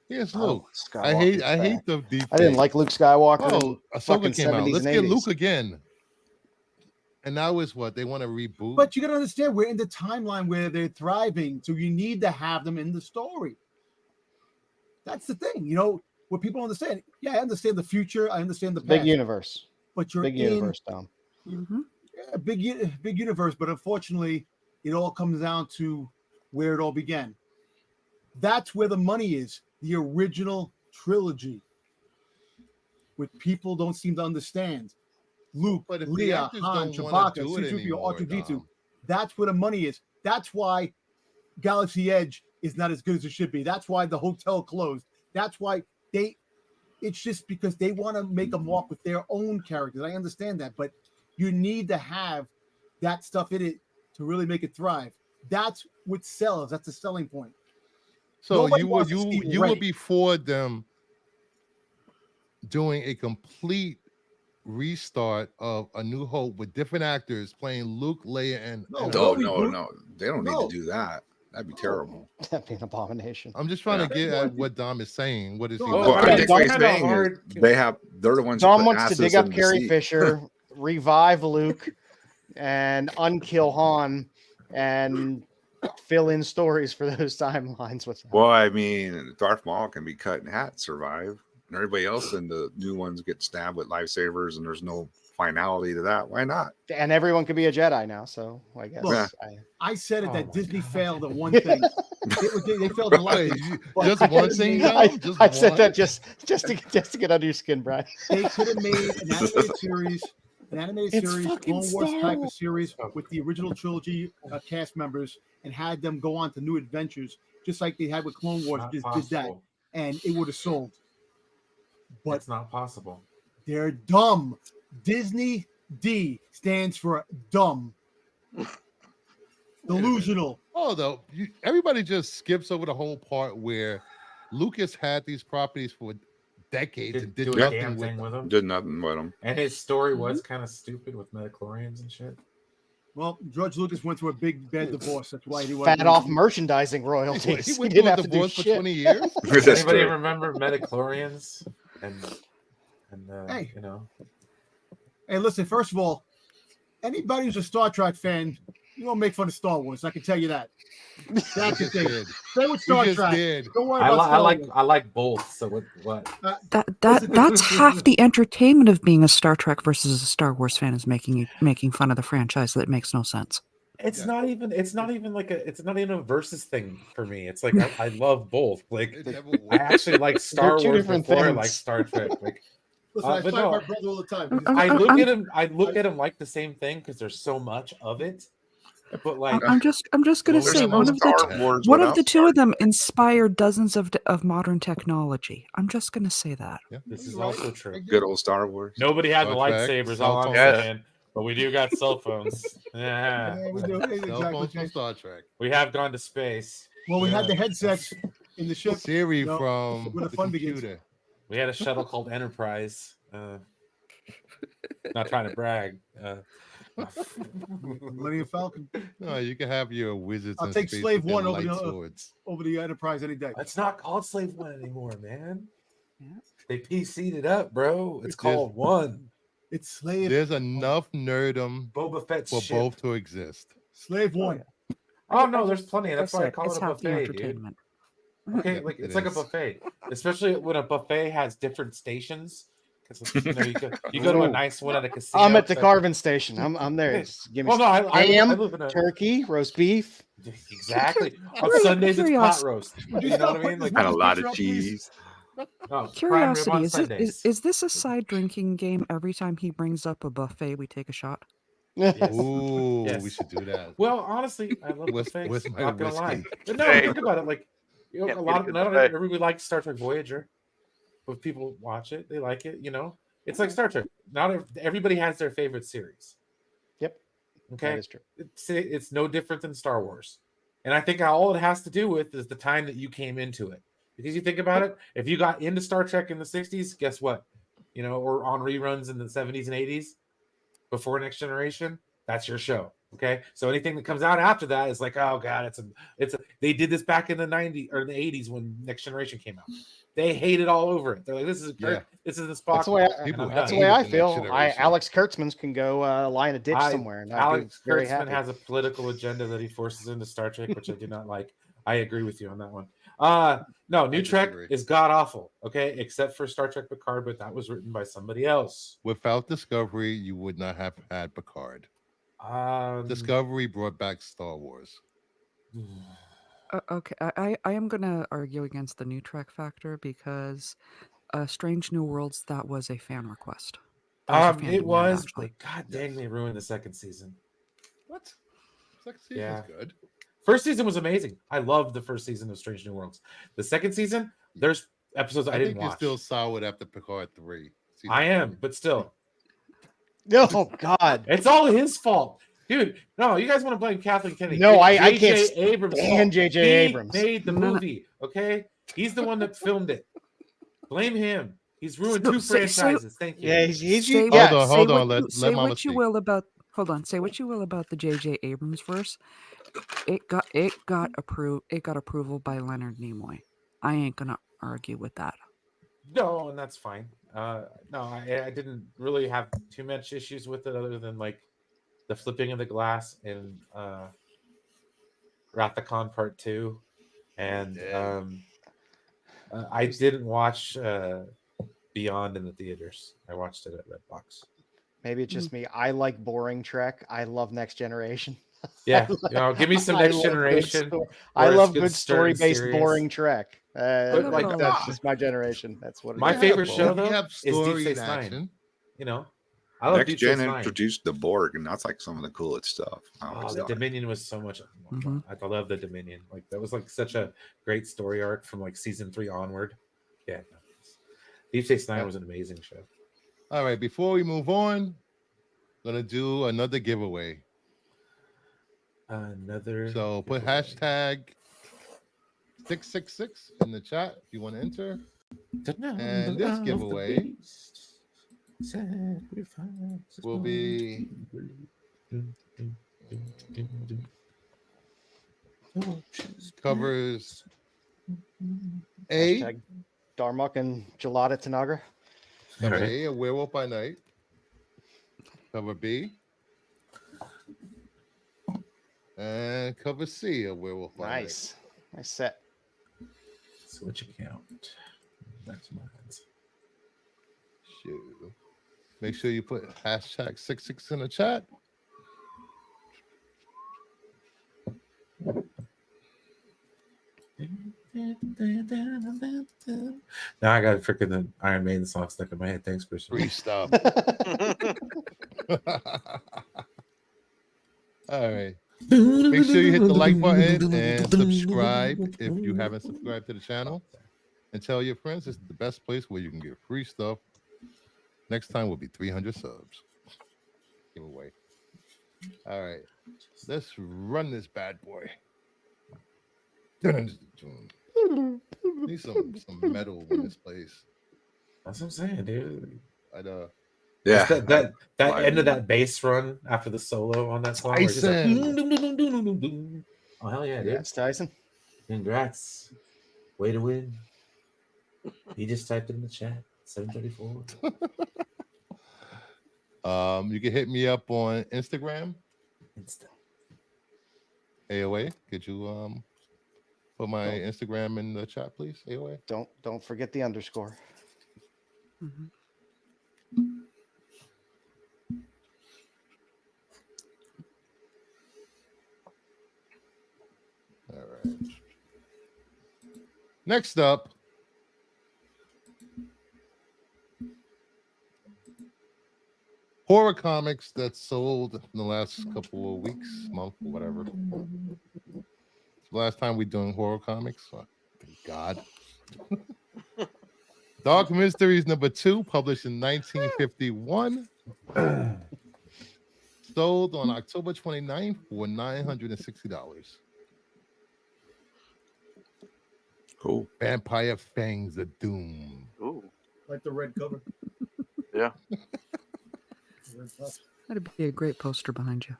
Here's Luke. I hate the deep. I didn't fake. like Luke Skywalker. Oh, in Ahsoka fucking came out. 70s Let's and get 80s. Luke again. And now is what they want to reboot. But you got to understand, we're in the timeline where they're thriving, so you need to have them in the story. That's the thing, you know, what people understand. Yeah, I understand the future, I understand the past, Big universe. but you're Big in universe, Tom. a big universe. But unfortunately, it all comes down to where it all began. That's where the money is. The original trilogy, which people don't seem to understand. Luke, But if the Leia, actors Han, don't wanna Chewbacca, do it C-3PO, anymore, R2-D2. Dom. That's where the money is. That's why Galaxy Edge is not as good as it should be. That's why the hotel closed. That's why it's just because they want to make a mark with their own characters. I understand that, but you need to have that stuff in it to really make it thrive. That's what sells. That's the selling point. So Nobody you wants to would see you would Rey. be for them doing a complete restart of A New Hope with different actors playing Luke, Leia, and No, and Oh Well, no, reboot- no, they don't need No. to do that. That'd be terrible. That'd be an abomination. I'm just trying Yeah. to get at what Dom is saying. What is he? No, Well, I I mean, think it's what he's kinda saying hard. is they're the ones. Tom who put wants to asses dig up in the Carrie seat. Fisher, revive Luke, and unkill Han, and fill in stories for those timelines. Well, I mean, Darth Maul can be cut in half, survive, and everybody else in the new ones get stabbed with lightsabers, and there's no finality to that. Why not? And everyone can be a Jedi now, so I guess. Look, Yeah. I said it Oh that my Disney God. failed at one thing. They failed a lot. of Wait, things, but just one they thing, made- Dom? I said one? that just to get under your skin, Brian. They could have made an animated series, It's fucking Clone Wars Star type Wars. of series with the original trilogy cast members, and had them go on to new adventures, just like they had with Clone Wars. Not Just did that, possible. and it would have sold. But It's not possible. they're dumb. Disney D stands for dumb. Delusional. Oh, though, everybody just skips over the whole part where Lucas had these properties for decades and Did did do a nothing damn with thing them. with him. Did nothing with them. And his story was kind of stupid with midichlorians and shit. Well, George Lucas went through a big bad divorce. That's why he Fat off merchandising royalties. He He went didn't through a have to do divorce for shit. 20 years. That's Anybody true. remember midichlorians? And Hey. you know, Hey, listen, first of all, anybody who's a Star Trek fan, you won't make fun of Star Wars. I can tell you that. That's the just thing. did. Stay with Star just Trek. did. Don't worry I, about li- I Star like Wars. I like both. So what? That's half the entertainment of being a Star Trek versus a Star Wars fan is making fun of the franchise. That makes no sense. It's Yeah. not even. It's not even a versus thing for me. It's like I love both. Like It never I worked. actually like Star two Wars different before I things. like Star Trek. Like Listen, I but fight no. my brother all the time. I look at him like the same thing because there's so much of it. But like I'm just gonna There's say no one of Star the Wars one of without the two Star of them inspired dozens of modern technology. I'm just gonna say that. Yeah. this is You're right. also true. Good old Star Wars. Nobody has Star Trek, lightsabers. cell All I'm phones. saying, but we do got cell phones. Yeah, Yeah, we do. Cell Exactly. phones from Star Trek. we have gone to space. Well, we had Yeah. the headsets in the ship. Siri No, from where the the fun begins. computer. We had a shuttle called Enterprise. Not trying to brag. Millennium Falcon No, you can have your wizards. I'll in take space Slave with their One over light the other. swords. over the Enterprise any day. It's not called Slave One anymore, man. Yeah. They PC'd it up, bro. It's There's- called One. It's Slave There's enough nerdom Boba Fett's for ship. both to exist. Slave One. Oh no, there's plenty. That's Like I why I said, call it's it a half the buffet, dude. entertainment. Okay, Yeah, like it it's like a is. buffet, especially when a buffet has different stations. Because you go to a Ooh. nice one at a casino. I'm at the it's like- Carvin station. I'm there. Just give me Well, no, I ham, live in a turkey, roast beef. exactly on Curi- Sundays it's pot curios- roast. Would you You know stop what I mean? putting Like this And a lot of picture up, please? cheese. prime rib Curiosity, on is Sundays. this a side drinking game? Every time he brings up a buffet, we take a shot. Yes. Ooh, we Yes. should do that. Well, honestly, I love Where's- buffets. where's my Not gonna lie, whiskey? but no, Hey. think about it. Like you know, Can't a beat a lot of good not buffet. everybody likes Star Trek Voyager, but people watch it. They like it. You know, it's like Star Trek. Not everybody has their favorite series. Yep. Okay. That is true. It's no different than Star Wars. And I think all it has to do with is the time that you came into it. Because you think about it, if you got into Star Trek in the 60s, guess what? You know, or on reruns in the 70s and 80s before Next Generation, that's your show. Okay. So anything that comes out after that is like, oh God, they did this back in the 90s or the 80s when Next Generation came out. They hate it all over it. They're like, this is Yeah. This is the Spock. That's the way People I'm that's the done. way I hated the feel. Next Generation. Alex Kurtzman's can go lie in a ditch I- somewhere. And I'd be Alex very Kurtzman happy. has a political agenda that he forces into Star Trek, which I do not like. I agree with you on that one. No, New Trek disagree. is god awful. Okay, except for Star Trek Picard, but that was written by somebody else. Without Discovery, you would not have had Picard. Discovery brought back Star Wars. Okay, I am gonna argue against the new Trek factor because Strange New Worlds, that was a fan request. That was a fan It demand, was, actually. but god dang, they ruined the second season. What? Second season's Yeah. good. First season was amazing. I loved the first season of Strange New Worlds. The second season, there's episodes I, I didn't think you're watch. still soured after Picard 3. Season I am, 3. but still, Oh God. it's all his fault. Dude, no, you guys want to blame Kathleen Kennedy. No, It's I can't J.J. Abrams' stand fault. J.J. He Abrams. made the No, no. movie, okay? He's the one that filmed it. Blame him. He's ruined So- two say- franchises. Thank you. Yeah, he's Say yeah. what- Hold say on, what let say Mama what you speak. will about. Hold on. Say what you will about the J.J. Abrams verse. It got approval by Leonard Nimoy. I ain't gonna argue with that. No, and that's fine. No, I didn't really have too much issues with it other than like the flipping of the glass in Rathacon Part 2, and I didn't watch Beyond in the theaters. I watched it at Redbox. Maybe it's just me. I like boring Trek. I love Next Generation. Yeah, give me some Next Generation. I love good good story-based series. boring Trek. But like that's just my generation. That's what it my is. favorite but show we though have is Deep story Space and Nine. action. I love Next Deep Gen Space Nine. introduced the Borg, and that's like some of the coolest stuff. Oh, the Dominion was so much. I love the Dominion. Like that was like such a great story arc from like season 3 onward. Yeah, Deep Space Nine was an amazing show. All right, before we move on, gonna do another giveaway. So put hashtag 666 in the chat if you want to enter. And this giveaway will be covers A. Hashtag Darmok and Gelada Tanagra. Cover A, A Werewolf by Night. Cover B. And cover C, A Werewolf by Night. Nice. Nice set. Switch account. That's mine. Shoot. Make sure you put hashtag 66 in the chat. Now I got freaking the Iron Maiden song stuck in my head. Thanks, Christian. Free stuff. All right. Make sure you hit the like button and subscribe if you haven't subscribed to the channel. And tell your friends it's the best place where you can get free stuff. Next time will be 300 subs. Giveaway. All right. Let's run this bad boy. Need some metal in this place. That's what I'm saying, dude. Yeah, that end of that bass run after the solo on that song. Where it's just like, oh hell yeah, dude! That's Tyson. Congrats, way to win. He just typed it in the chat. 734. You can hit me up on Instagram. AOA, could you put my Instagram in the chat, please? AOA. Don't forget the underscore. Mm-hmm. All right. Next up, horror comics that sold in the last couple of weeks, month, or whatever. It's the last time we're doing horror comics. Oh, thank God. Dark Mysteries #2, published in 1951. Sold on October 29th for $960. Cool. Vampire Fangs of Doom. Ooh, Like the red cover. yeah. That'd be a great poster behind you.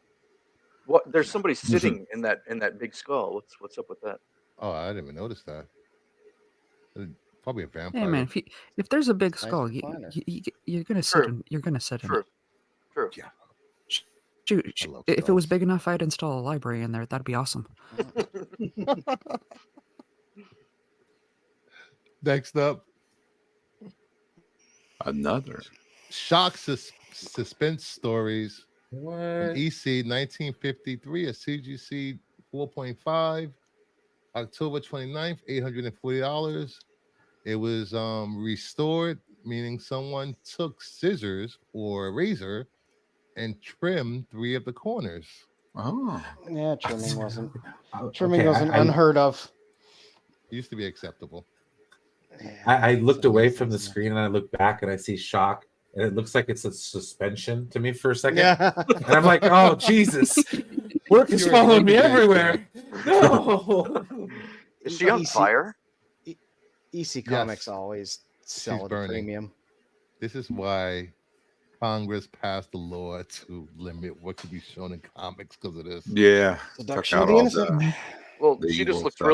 What? There's somebody sitting in that big skull. What's up with that? Oh, I didn't even notice that. Probably a vampire. Hey man, if there's a big Nice skull, recliner. you're gonna sit in. You're gonna sit in. True. True. Yeah. Shoot, I love if it was skulls. big enough, I'd install a library in there. That'd be awesome. Next up, Another. shock suspense stories. What? From EC 1953, a CGC 4.5, October 29th, $840. It was restored, meaning someone took scissors or a razor and trimmed 3 of the corners. Oh, Yeah, trimming wasn't Okay, unheard of. It used to be acceptable. I looked away from the screen and I looked back and I see shock and it looks like it's a suspension to me for a second. Yeah. And I'm like, oh Jesus, work is You're following me eliminated, everywhere. No. Is she on EC fire? EC Comics always sell at a burning. premium. This is why Congress passed the law to limit what could be shown in comics because of this. yeah. Seduction Took of out the all innocent. the- Well, The she evil just looked stuff.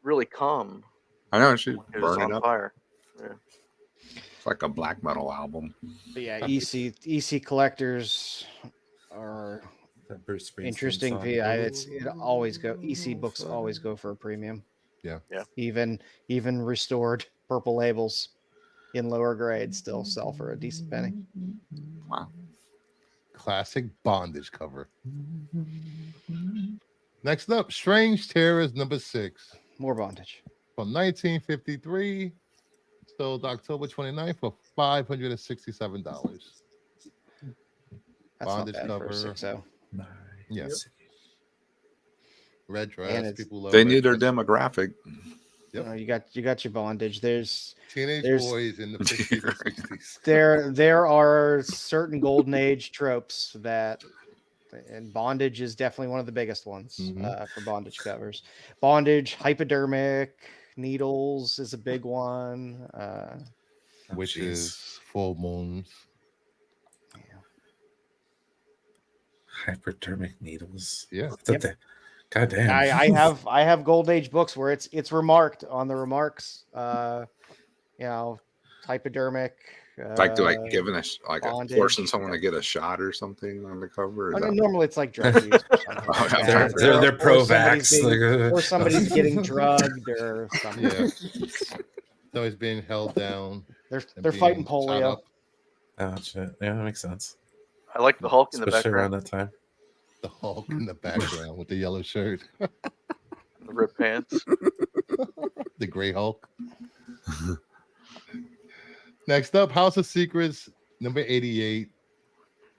really calm. I know she It was burned on it up. fire. It's like a black metal album. But yeah, EC collectors are That Bruce Springsteen Interesting song. VI. It always go. EC books always go for a premium. Yeah. Even restored purple labels in lower grades still sell for a decent penny. Wow. Classic bondage cover. Next up, Strange Terrors #6 More bondage. from 1953, sold October 29th for $567. That's Bondage not bad for a cover. 6.0. Yes. Red dress. And People love They red knew their dress. demographic. Yep. You got your bondage. There's Teenage boys in the 50s and 60s. there are certain golden age tropes that, and bondage is definitely one of the biggest ones for bondage covers. Bondage, hypodermic needles is a big one. Witches, full moons. Hypodermic needles. Yeah. God damn. I have golden age books where it's remarked on the remarks. Hypodermic. Like giving bondage, forcing someone to get a shot or something on the cover. Normally it's like drug use or something. Like that. They're Or pro-vax. or somebody's getting drugged or something. Yeah. Somebody's being held down. They're fighting polio. Oh shit! Yeah, that makes sense. I like the Hulk in the Especially around background. that time. The Hulk in the background with the yellow shirt. The ripped pants. The Gray Hulk. Next up, House of Secrets, #88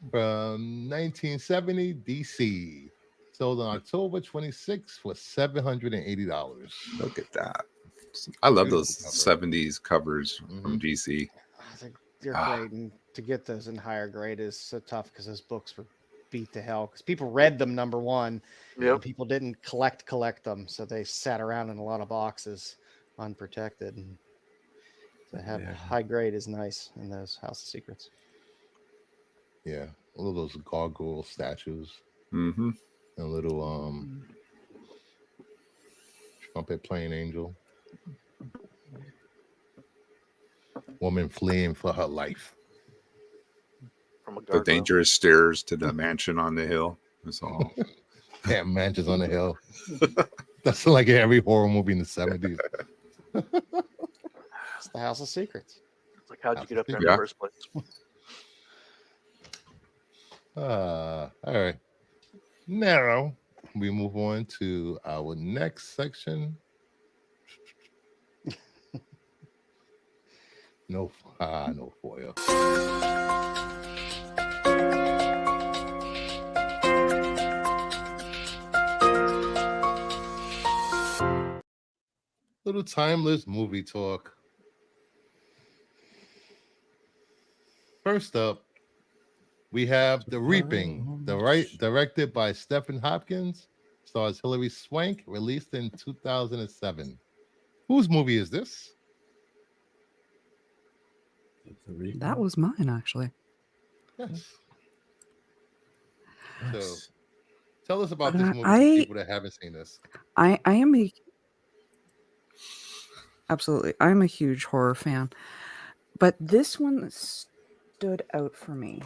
from 1970, DC. Sold on October 26th for $780. Look at that. I love those Beautiful cover. 70s covers from DC. I think they're great, and to get those in higher grade is so tough because those books were beat to hell because people read them, number one. Yep. And people didn't collect them, so they sat around in a lot of boxes unprotected. And to have high grade is nice in those House of Secrets. Yeah, all of those gargoyle statues. Mm-hmm. A little trumpet playing angel. Woman fleeing for her life. From a The gargoyle. dangerous stairs to the mansion on the hill. That's all. Damn, mansions on the hill. That's like every horror movie in the 70s. It's the House of Secrets. It's like, how'd you get up there in Yeah. the first place? All right. Now we move on to our next section. No foil. Little timeless movie talk. First up, we have The Reaping, directed by Stephen Hopkins, stars Hilary Swank, released in 2007. Whose movie is this? That was mine, actually. Yes. So, tell us about this movie for people that haven't seen this. I am I'm a huge horror fan, but this one stood out for me.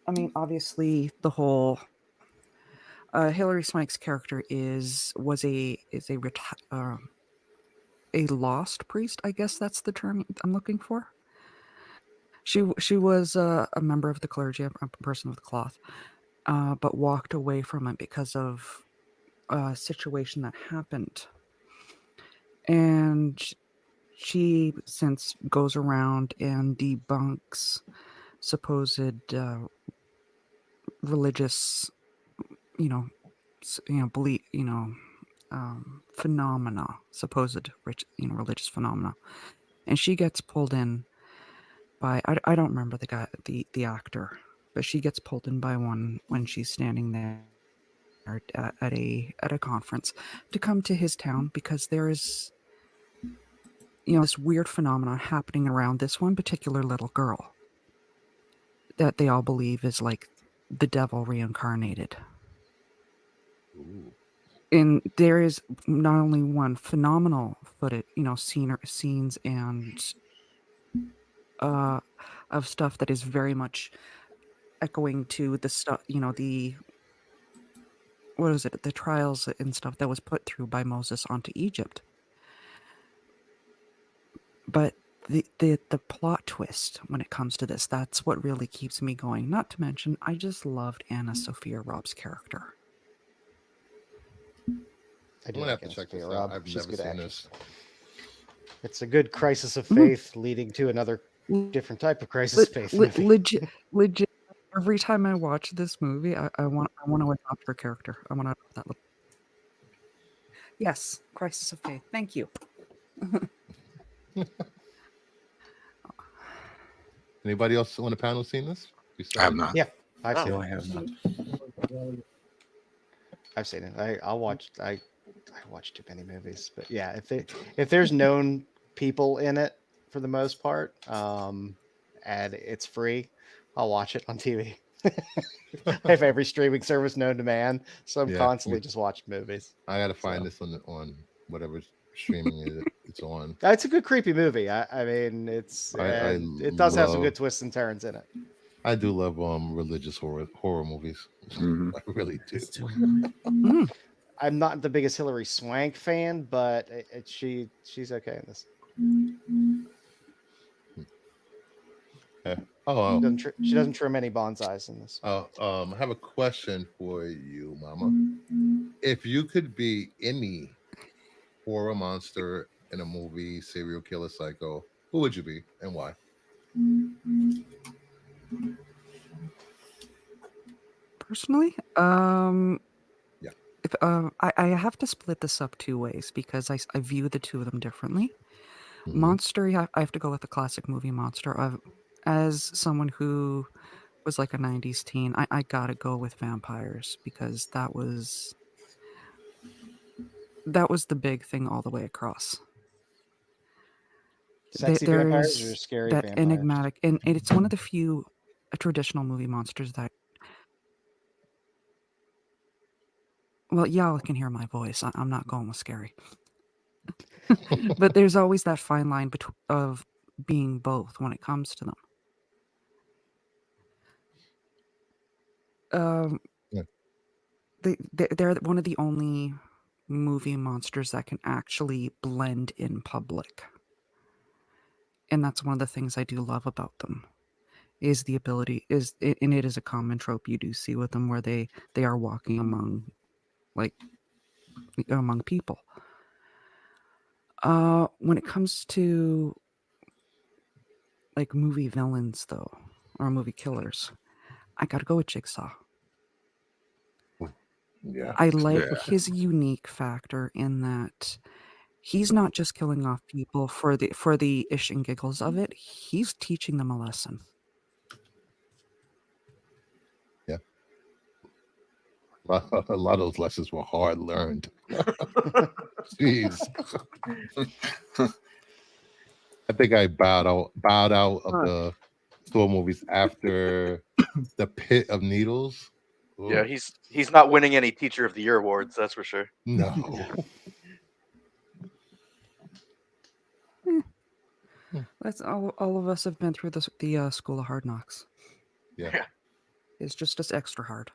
I mean, obviously, the whole Hilary Swank's character is a lost priest. I guess that's the term I'm looking for. She was a member of the clergy, a person of the cloth, but walked away from it because of a situation that happened. And she since goes around and debunks supposed religious, belief, phenomena, supposed religious phenomena, and she gets pulled in by I don't remember the guy, the actor, but she gets pulled in by one when she's standing there at a conference to come to his town because there is this weird phenomenon happening around this one particular little girl that they all believe is like the devil reincarnated. Ooh. And there is not only one phenomenal footage, scenes and of stuff that is very much echoing to the stuff, the what is it? The trials and stuff that was put through by Moses onto Egypt. But the plot twist when it comes to this, that's what really keeps me going. Not to mention, I just loved Anna Sophia Robb's character. I I'm do gonna like have to Anna check Sophia this out. Robb. I've She's never a good seen actress. this. It's a good crisis of Mhm. faith leading to another different type of crisis of faith movie. Legit. Every time I watch this movie, I want to adopt her character. I want to adopt that little. Yes, crisis of faith. Thank you. Anybody else on the panel seen this? I have not. Yeah, I've Oh. seen No, it. I have not. I've seen it. I watch too many movies, but yeah, if there's known people in it for the most part, and it's free, I'll watch it on TV. I have every streaming service known to man, so I'm Yeah, constantly just watching movies. I gotta find So. this on whatever streaming it's on. It's a good creepy movie. I mean, it does have some love- good twists and turns in it. I do love religious horror movies. Mhm. I really do. Mm. I'm not the biggest Hilary Swank fan, but she's okay in this. Oh, She doesn't trim any bonsais in this. I have a question for you, Mama. If you could be any horror monster in a movie, serial killer, psycho, who would you be and why? Personally, Yeah. if, I have to split this up two ways because I view the two of them differently. Mhm. Monster, yeah, I have to go with the classic movie Monster. As someone who was like a 90s teen, I gotta go with vampires because that was the big thing all the way across. Sexy vampires or There's scary that vampires? enigmatic, and it's one of the few traditional movie monsters that. Well, y'all can hear my voice. I'm not going with scary. But there's always that fine line of being both when it comes to them. Yeah. They're one of the only movie monsters that can actually blend in public. And that's one of the things I do love about them. Is the ability and it is a common trope you do see with them where they are walking among people. When it comes to like movie villains though, or movie killers, I gotta go with Jigsaw. Yeah. I like Yeah. his unique factor in that he's not just killing off people for the ish and giggles of it. He's teaching them a lesson. Yeah. A lot of those lessons were hard learned. Jeez. I think I bowed out of the Thor movies after the Pit of Needles. Yeah, Ooh, he's not winning any Teacher of the Year awards, that's for sure. no. That's all of us have been through the School of Hard Knocks. Yeah. It's just as extra hard.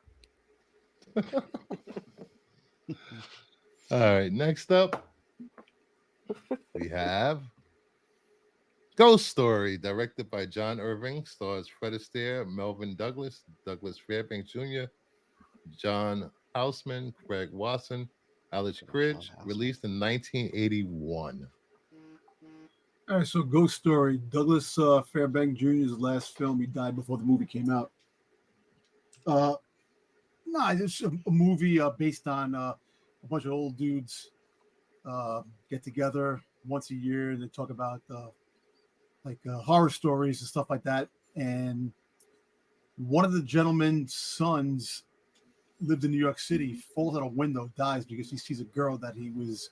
All right. Next up, we have Ghost Story, directed by John Irving, stars Fred Astaire, Melvin Douglas, Douglas Fairbanks Jr., John Houseman, Craig Wasson, Alex Cridge, released in 1981. All right, so Ghost Story. Douglas Fairbanks Jr.'s last film. He died before the movie came out. It's a movie based on a bunch of old dudes get together once a year. They talk about horror stories and stuff like that. And one of the gentleman's sons lived in New York City, falls out a window, dies because he sees a girl that he was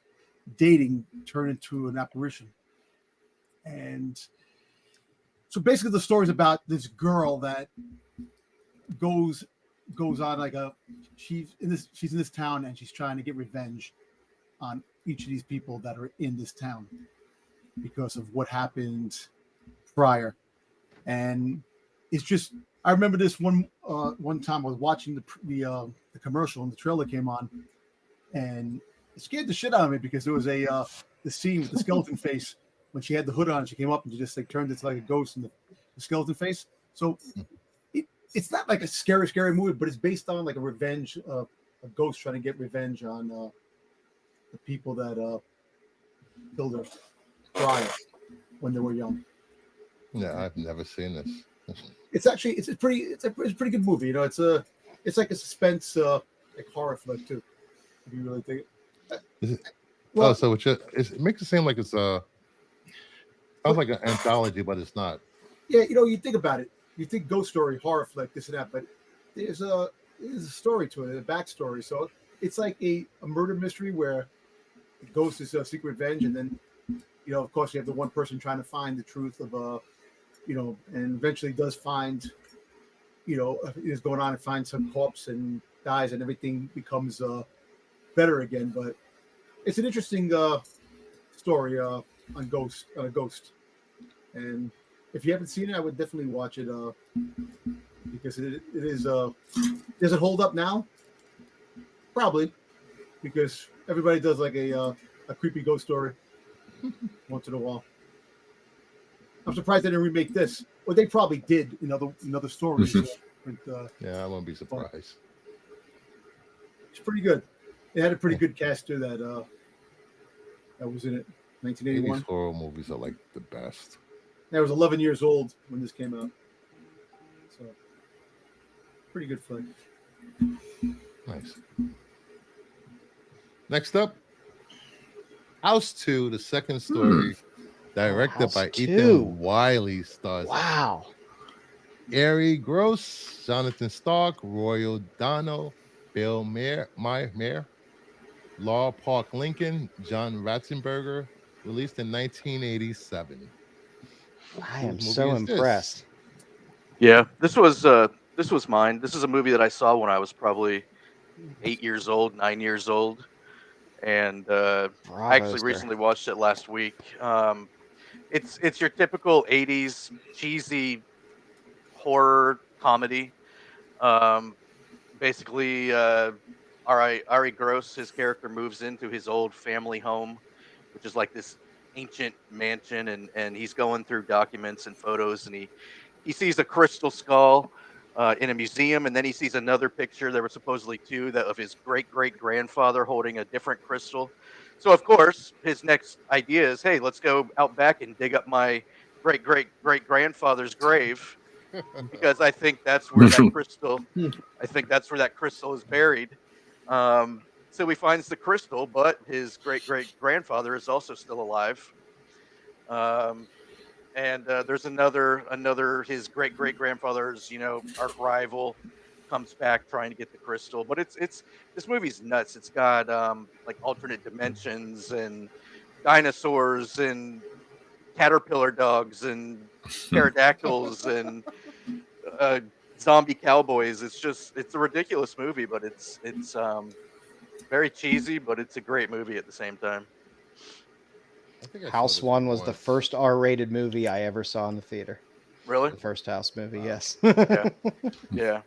dating turn into an apparition. And so basically the story is about this girl that goes on she's in this town and she's trying to get revenge on each of these people that are in this town because of what happened prior. And it's just, I remember this one one time I was watching the commercial and the trailer came on, and it scared the shit out of me because there was the scene with the skeleton face when she had the hood on. She came up and she just like turned into like a ghost in the skeleton face. So it's not like a scary movie, but it's based on like a revenge, a ghost trying to get revenge on the people that killed her prior when they were young. Yeah, I've never seen this. It's actually it's a pretty good movie. You know, it's like a suspense like horror flick too. If you really think it. Is it? Well, So it makes it seem like it's sounds like an anthology, but it's not. yeah, you know, you think about it. You think ghost story, horror flick, this and that, but there's a story to it, a backstory. So it's like a murder mystery where the ghost is a secret revenge, and then you know, of course, you have the one person trying to find the truth of you know, and eventually does find, you know, is going on and finds some corpse and dies, and everything becomes better again. But it's an interesting story on Ghost, and if you haven't seen it, I would definitely watch it because it is. Does it hold up now? Probably, because everybody does like a creepy ghost story once in a while. I'm surprised they didn't remake this. Well, they probably did in other stories. Yeah, I won't be surprised. It's pretty good. They had a pretty good cast too that was in it. 1981. 80s horror movies are like the best. I was 11 years old when this came out. So, pretty good flick. Nice. Next up, House 2, the second story, directed House by 2. Ethan Wiley, stars Wow. Ari Gross, Jonathan Stark, Roy O'Donnell, Bill Mayer, Law Park Lincoln, John Ratzenberger, released in 1987. I am Whose so movie is this? impressed. Yeah, this was mine. This is a movie that I saw when I was probably 8 years old, 9 years old, and I actually Bravo, recently watched it last week. It's your typical '80s cheesy horror comedy. Um, Basically, Ari Gross, his character moves into his old family home, which is like this ancient mansion, and he's going through documents and photos, and he sees a crystal skull in a museum, and then he sees another picture. There were supposedly two that of his great great grandfather holding a different crystal. So of course, his next idea is, hey, let's go out back and dig up my great great great grandfather's grave because I think that's where that crystal. I think that's where that crystal is buried. So he finds the crystal, but his great great grandfather is also still alive. Um, and there's another his great great grandfather's arch rival comes back trying to get the crystal. But it's this movie's nuts. It's got like alternate dimensions and dinosaurs and caterpillar dogs and pterodactyls and uh, zombie cowboys. It's a ridiculous movie, but it's very cheesy, but it's a great movie at the same time. I think I saw House this 1 was the once. first R-rated movie I ever saw in the theater. Really? The first House movie, yes. Yeah.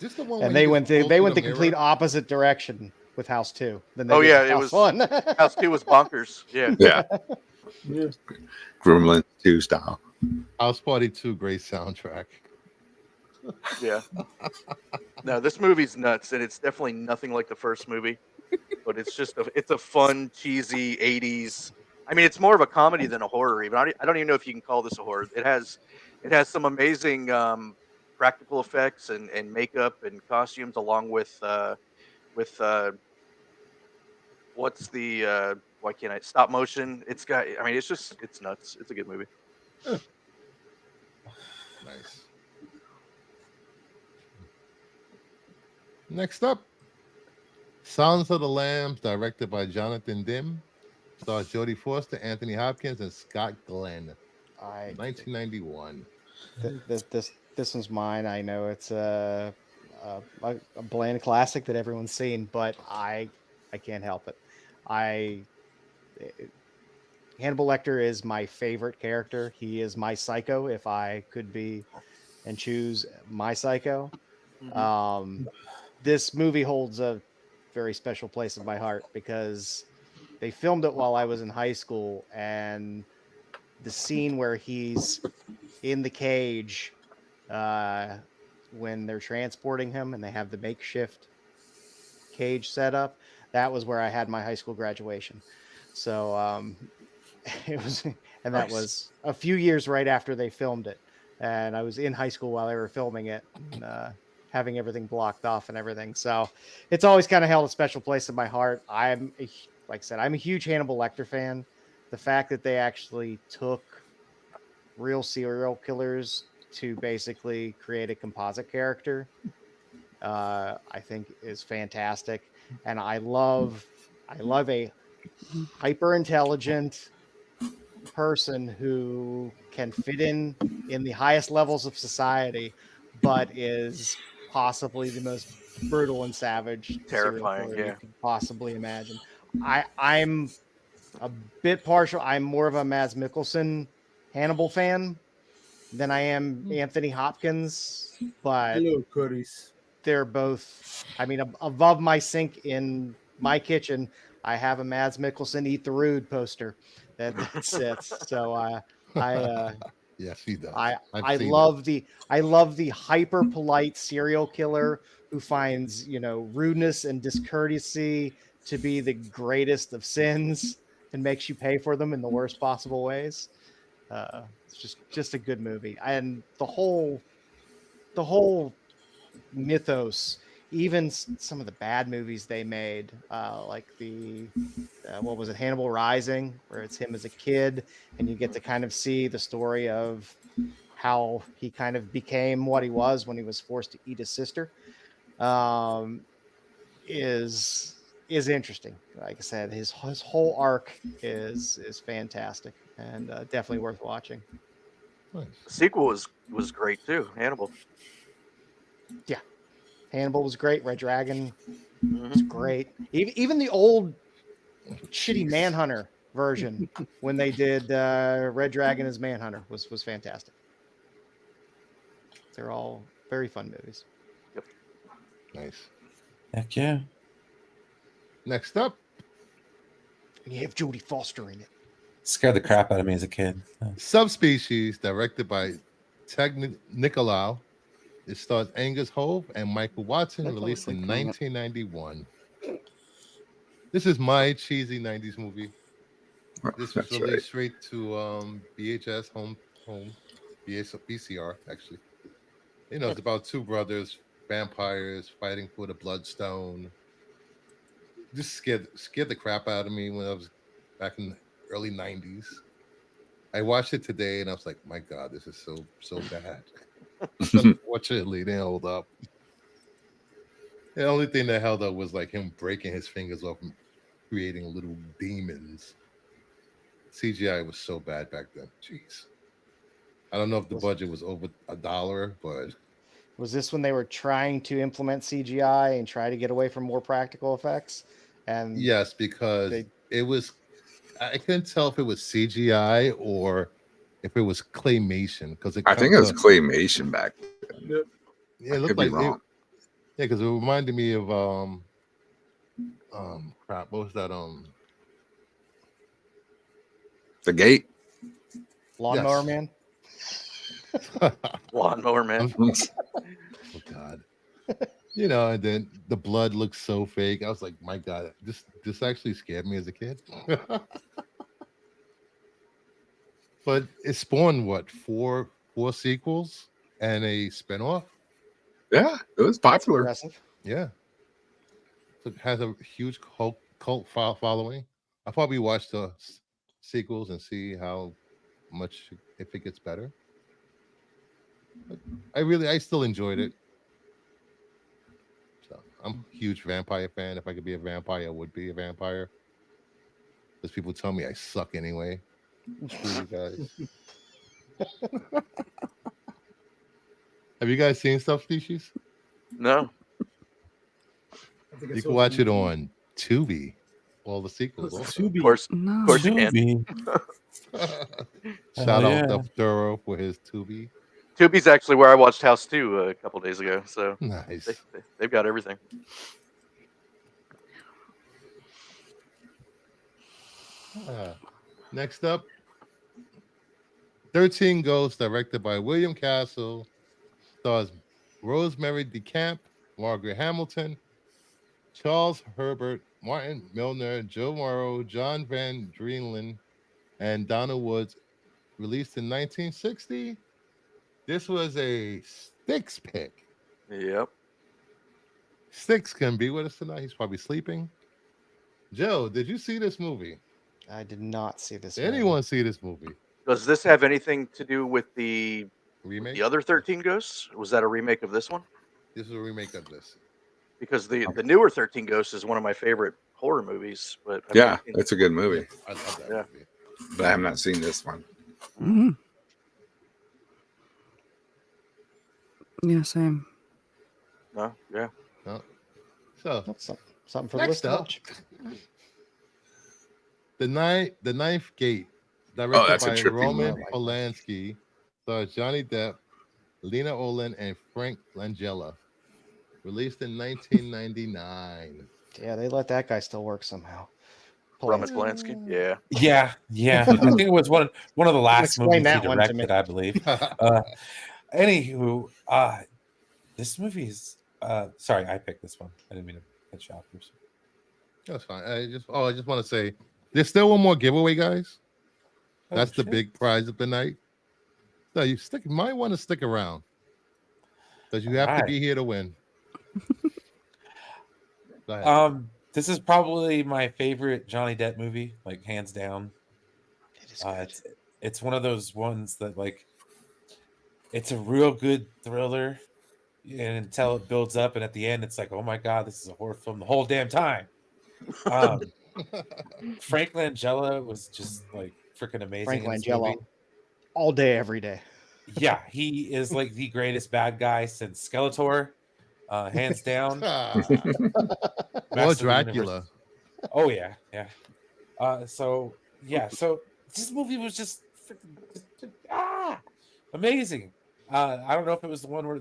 Just the one And where they he went just the, goes through the mirror? complete opposite direction with House 2 than they Oh did yeah, with it House was 1. House 2 was bonkers. Yeah. Yeah, Yeah. Gremlins 2 style. House Party 2, great soundtrack. Yeah. No, this movie's nuts, and it's definitely nothing like the first movie. But it's a fun, cheesy '80s. I mean, it's more of a comedy than a horror. Even I don't even know if you can call this a horror. It has some amazing practical effects and makeup and costumes, along with what's the why can't I stop motion? It's got. I mean, it's nuts. It's a good movie. Nice. Next up, Silence of the Lambs, directed by Jonathan Demme, stars Jodie Foster, Anthony Hopkins, and Scott Glenn. 1991. This one's mine. I know it's a bland classic that everyone's seen, but I can't help it. Hannibal Lecter is my favorite character. He is my Psycho if I could be and choose My Psycho. Mhm. This movie holds a very special place in my heart because they filmed it while I was in high school, and the scene where he's in the cage uh, when they're transporting him and they have the makeshift cage set up, that was where I had my high school graduation. So it was, and that Nice. was a few years right after they filmed it, and I was in high school while they were filming it, and, having everything blocked off and everything. So it's always kind of held a special place in my heart. Like I said, I'm a huge Hannibal Lecter fan. The fact that they actually took real serial killers to basically create a composite character, I think is fantastic. And I love a hyper intelligent person who can fit in the highest levels of society, but is possibly the most brutal and savage serial Terrifying, killer you yeah. could possibly imagine. I'm a bit partial. I'm more of a Mads Mikkelsen Hannibal fan than I am Anthony Hopkins, but Hello, Curtis. they're both. I mean, above my sink in my kitchen, I have a Mads Mikkelsen "Eat the Rude" poster that sits. So Yes, he does. I I've seen I love the hyper polite serial killer who finds rudeness and discourtesy to be the greatest of sins and makes you pay for them in the worst possible ways. It's just a good movie, and the whole mythos, even some of the bad movies they made, like the what was it, Hannibal Rising, where it's him as a kid, and you get to kind of see the story of how he kind of became what he was when he was forced to eat his sister. Um, is interesting. Like I said, his whole arc is fantastic and definitely worth watching. Nice. The sequel was great too. Hannibal. Yeah, Hannibal was great. Red Dragon was Mhm. great. Even the old shitty Jeez. Manhunter version when they did Red Dragon as Manhunter was fantastic. They're all very fun movies. Nice. Heck yeah. Next up, And you have Jodie Foster in it. Scared the crap out of me as a kid. Subspecies, directed by Ted Nicolau. It stars Angus Hove and Michael Watson, released in 1991. This is my cheesy 90s movie. This was That's released right. straight to VHS home VCR actually. It's about two brothers, vampires fighting for the bloodstone. Just scared the crap out of me when I was back in the early 90s. I watched it today and I was like, my God, this is so bad. Unfortunately, they held up. The only thing that held up was like him breaking his fingers off and creating little demons. CGI was so bad back then. Jeez. I don't know if the budget was over $1, but Was this when they were trying to implement CGI and try to get away from more practical effects? And yes, because it was, I couldn't tell if it was CGI or if it was claymation because I think it was claymation back then. Yeah, it I looked could be like wrong. because it reminded me of crap. What was that? The Gate. Lawnmower Man. Lawnmower Man. Oh God. And then the blood looks so fake. I was like, my God, this actually scared me as a kid. But it spawned what, four sequels and a spinoff? Yeah, it was popular. Impressive. Yeah. So it has a huge cult following. I'll probably watch the sequels and see how much, if it gets better. But I still enjoyed it. So I'm a huge vampire fan. If I could be a vampire, I would be a vampire. Because people tell me I suck anyway. Screw you guys. Have you guys seen Subspecies? No. You can watch it on Tubi. All the sequels. Also. Of course, No. of course you can. Tubi. Shout Oh, out yeah. Duff Duro for his Tubi. Tubi's actually where I watched House 2 a couple days ago, so Nice. they've got everything. Next up, 13 Ghosts, directed by William Castle, stars Rosemary DeCamp, Margaret Hamilton, Charles Herbert, Martin Milner, Joe Morrow, John Van Dreenlen, and Donna Woods. Released in 1960. This was a Sticks pick. Yep. Sticks can be with us tonight. He's probably sleeping. Joe, did you see this movie? I did not see this. Did anyone see this movie? Does this have anything to do with the Remake? other 13 Ghosts? Was that a remake of this one? This is a remake of this. Because the newer 13 Ghosts is one of my favorite horror movies. But Yeah, it's a good movie. I love that movie. But I have not seen this one. Mm-hmm. Yeah, same. No, yeah. No. So That's something for the next list to up, watch. the Ninth Gate, Oh, directed that's a by trippy Roman movie. Polanski, stars Johnny Depp, Lena Olin, and Frank Langella. Released in 1999. Yeah, they let that guy still work somehow. Roman Polanski. Yeah. Yeah. I think it was one of the last Explain movies he that one to me. directed, I believe. Anywho, this movie is. Sorry, I picked this one. I didn't mean to cut you off. That's fine. I just want to say there's still one more giveaway, guys. Oh, That's the shit. big prize of the night. So you might want to stick around because you have to Alright. be here to win. Go ahead. This is probably my favorite Johnny Depp movie, like hands down. It is good. It's one of those ones that like it's a real good thriller, and until it builds up, and at the end, it's like, oh my god, this is a horror film the whole damn time. Frank Langella was just like freaking amazing. Frank in this Langella, movie. all day, every day. Yeah, he is like the greatest bad guy since Skeletor, hands down. or Master of the Dracula. Universe. Oh yeah. So this movie was just freaking amazing. I don't know if it was the one where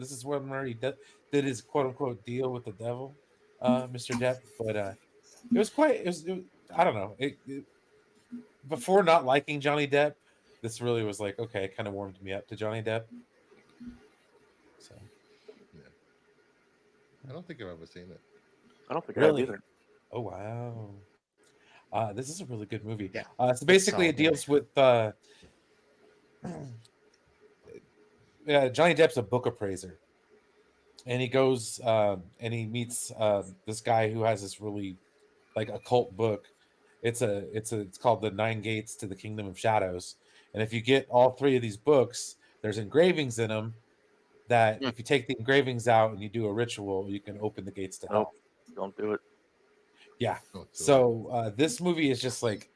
he did his quote unquote deal with the devil, Mr. Depp, but it was I don't know. Before not liking Johnny Depp, this really was like, okay, it kind of warmed me up to Johnny Depp. So I don't think I've ever seen it. I don't think Really? I have either. Oh wow. This is a really good movie. Yeah, So basically, it solid deals with Johnny Depp's a book appraiser, and he goes and he meets this guy who has this really like occult book. It's called the 9 Gates to the Kingdom of Shadows, and if you get all 3 of these books, there's engravings in them that if you take the engravings out and you do a ritual, you can open the gates to hell. Don't do it. Yeah. Don't do it. So this movie is just like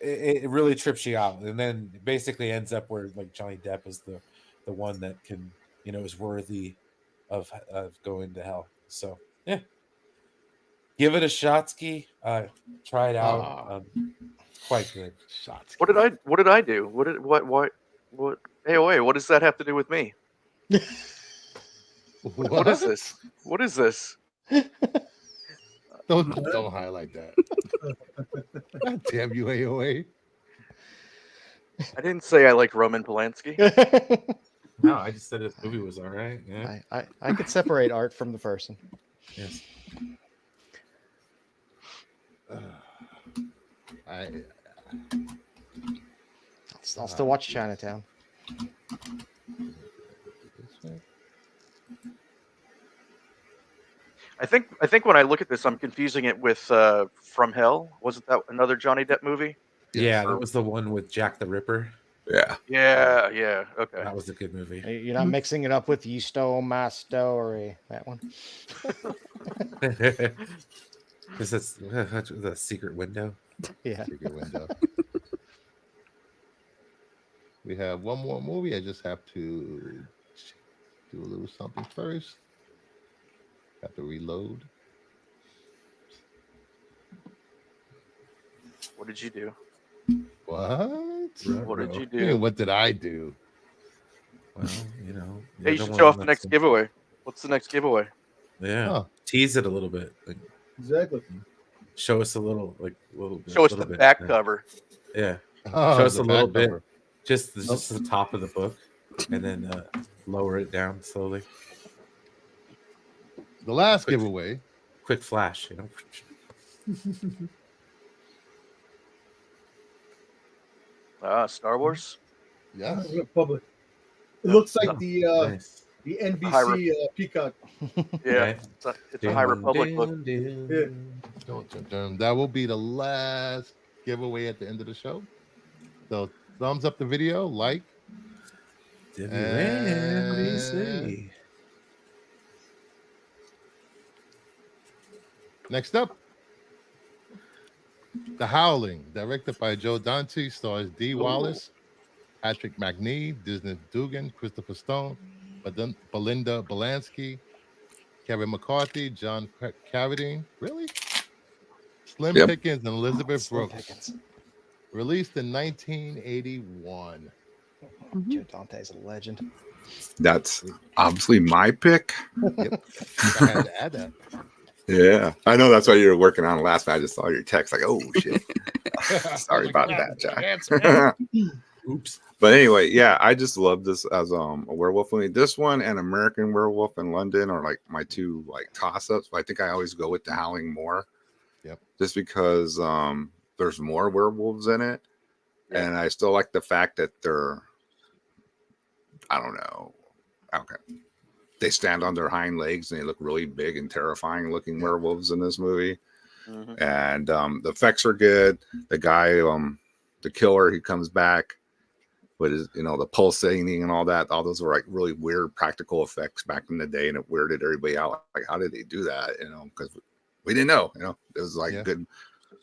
it really trips you out, and then it basically ends up where like Johnny Depp is the one that can is worthy of going to hell. So yeah, give it a shot, Ski. Try it out. Quite good. Shots. What did I do? What AOA, what does that have to do with me? What is this? What is this? Don't highlight that. God damn you, AOA. I didn't say I like Roman Polanski. No, I just said this movie was all right. Yeah. I could separate art from the person. Yes. I'll still watch Chinatown. I think when I look at this, I'm confusing it with From Hell. Wasn't that another Johnny Depp movie? Yeah, that was the one with Jack the Ripper. Yeah. Yeah. Okay. That was a good movie. You're not mixing it up with You Stole My Story. That one. Is this the secret window? Yeah. Secret window. We have one more movie. I just have to do a little something first. Have to reload. What did you do? What? What did you I mean, do? what did I do? Well, You know, Hey, you you're should the show one off the that's- next giveaway. What's the next giveaway? Yeah, Huh. tease it a little bit. Like, Exactly. show us a little bit. Show us little the bit. back Yeah. cover. Yeah. Oh, Show us the a little back bit. cover. Just the top of the book, and then lower it down slowly. The last Quick. giveaway. Quick flash, you know. Star Wars. Yes. Public. It Yep. looks like the Nice. NBC Peacock. Yeah, Right. it's a High Republic book. Yeah. That will be the last giveaway at the end of the show. So thumbs up the video, like. WNBC. Next up, The Howling, directed by Joe Dante, stars Dee Wallace, Patrick McNee, Disney Dugan, Christopher Stone, Belinda Belansky, Kevin McCarthy, John Carradine. Really? Slim Yep. Pickens and Elizabeth Slim Brooks. Pickens. Released in 1981. Joe Dante's a legend. That's obviously my pick. Yep. I had to add that. Yeah, I know that's why you were working on it last night. I just saw your text, like, oh shit. Sorry about that, Jack. Oops. But anyway, yeah, I just love this as a werewolf movie. This one and American Werewolf in London are like my two like toss-ups. I think I always go with The Howling more. Yep. Just because there's more werewolves in it. Yeah. And I still like the fact that they're, I don't know. Okay. They stand on their hind legs and they look really big and terrifying looking werewolves in this movie. Mhm. And the effects are good. The guy, the killer, he comes back with his, the pulsating and all that. All those were like really weird practical effects back in the day, and it weirded everybody out. Like, how did they do that? Because we didn't know. It was like good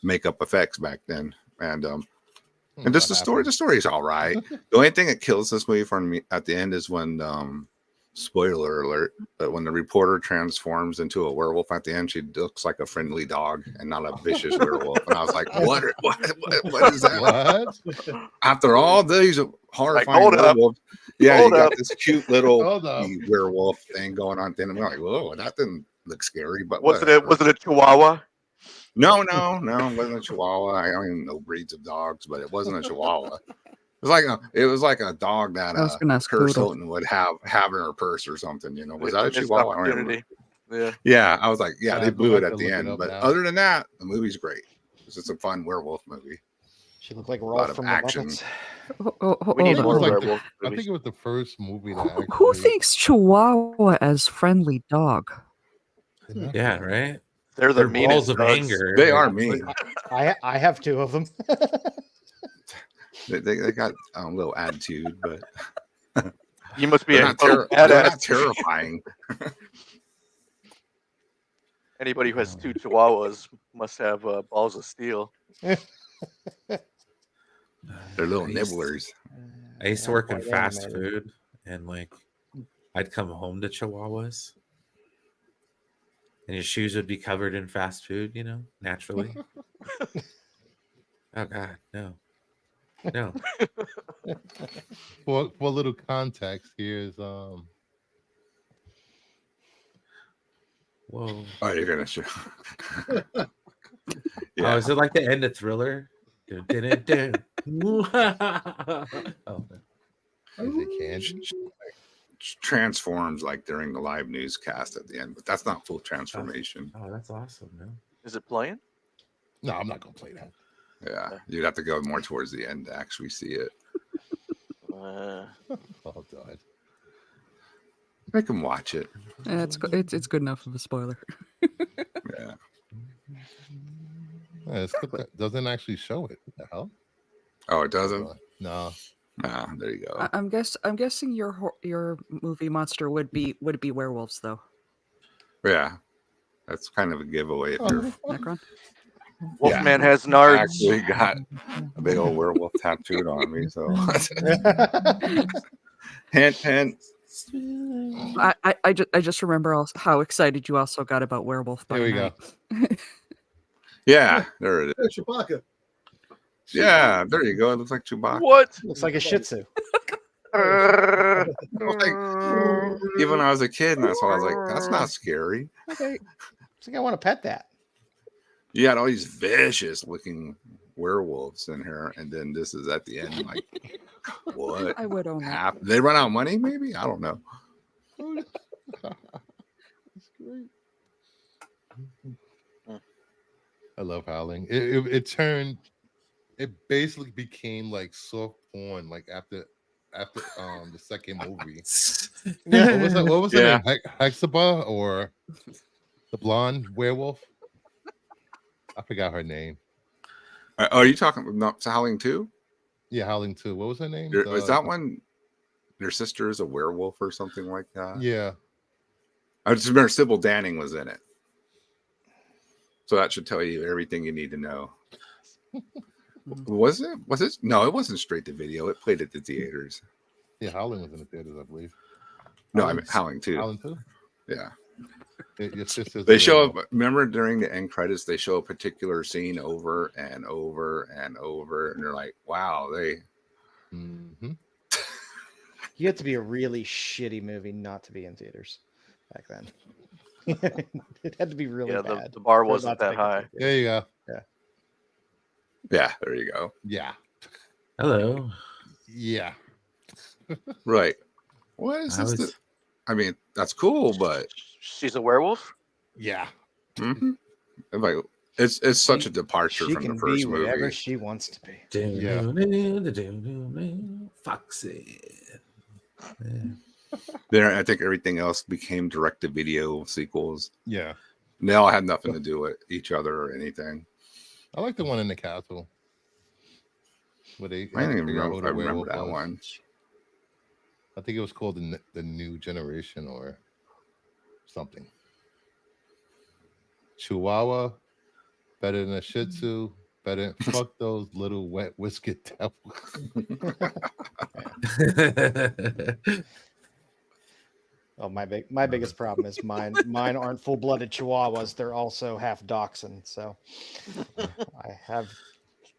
makeup effects back then. And just the story. The story is all right. The only thing that kills this movie for me at the end is when spoiler alert, but when the reporter transforms into a werewolf at the end, she looks like a friendly dog and not a vicious werewolf. And I was like, what is that? What? After all these horrifying hold up. werewolves, you got this cute little Hold up. werewolf thing going on. Then I'm like, whoa, that didn't look scary. But Was it a Chihuahua? No, it wasn't a Chihuahua. I don't even know breeds of dogs, but it wasn't a Chihuahua. It was like a dog that Kurt Hilton would have in her purse or something. Was that a Chihuahua? I don't remember. Yeah. I was like, they blew it at the end. But other than that, the movie's great. It's just a fun werewolf movie. She looked like A lot Rolf of from action. the We need more Like werewolf I movies. think it was the first movie that Who actually. thinks Chihuahua as friendly dog? Yeah, right. They're the They're meanest balls of dogs. anger. They are mean. I have two of them. They got a little attitude, but You must be they're a not, total they're not badass. terrifying. Anybody who has two Chihuahuas must have balls of steel. They're little I used- nibblers. I used to work in Quite fast animated. food, and like I'd come home to Chihuahuas, and your shoes would be covered in fast food, naturally. Oh God, no. For a little context, here's Whoa. Oh, you're gonna show. Oh, is it like the end of Thriller? Dun, dun, dun, dun. Oh, is it candy? Transforms like during the live newscast at the end, but that's not full transformation. oh, that's awesome, man. Is it playing? No, I'm not gonna play that. Yeah, you'd have to go more towards the end to actually see it. Uh, Oh god. Make them watch it. It's good enough of a spoiler. Yeah. Yeah, it's good that doesn't actually show it. What the hell? Oh, it doesn't. No. Ah, there you go. I'm guessing your movie monster would be werewolves though. Yeah, that's kind of a giveaway if you're Necron. Wolfman has I nards. actually got a big old werewolf tattooed on me. So hint, hint. I just remember how excited you also got about Werewolf by Here we Night. go. Yeah, there it is. Chewbacca. Yeah, there you go. It looks like Chewbacca. What? Looks like a Shih Tzu. Even when I was a kid, and that's why I was like, that's not scary. Okay. It's like I want to pet that. You had all these vicious looking werewolves in here, and then this is at the end. Like, what I would own that. happened? They run out of money? Maybe, I don't know. That's great. I love Howling. It turned. It basically became like soft porn. Like after the second movie. What was that? What was her Yeah. name? Hexaba or the blonde werewolf? I forgot her name. Are you talking about Howling 2? Yeah, Howling 2. What was her name? Was that one? Their sister is a werewolf or something like that. Yeah. I just remember Sybil Danning was in it. So that should tell you everything you need to know. Was it? No, it wasn't straight to video. It played at the theaters. Yeah, Howling was in the theaters, I believe. No, I mean Howling 2. Howling 2? Yeah. Your sister's They a show werewolf. up. Remember during the end credits, they show a particular scene over and over and over, and they're like, "Wow, they." Mm-hmm. You have to be a really shitty movie not to be in theaters back then. It had to be really bad. The bar for it wasn't not to that make it to high. theaters. There you go. Yeah, there you go. Yeah. Hello. Yeah. Right. What is I this? was- I mean, that's cool, but She's a werewolf. Yeah. like, it's such a departure She from can the first be whatever movie. she wants to be. Yeah. Foxy. There, I think everything else became direct-to-video sequels. Yeah. And they all had nothing to do with each other or anything. I like the one in the castle. Where they I don't even figure out remember. who I the remember werewolf that was. one. I think it was called the New Generation or something. Chihuahua, better than a Shih Tzu. Better fuck those little wet whiskered devils. Oh, my biggest problem is mine aren't full-blooded Chihuahuas. They're also half Dachshund. So I have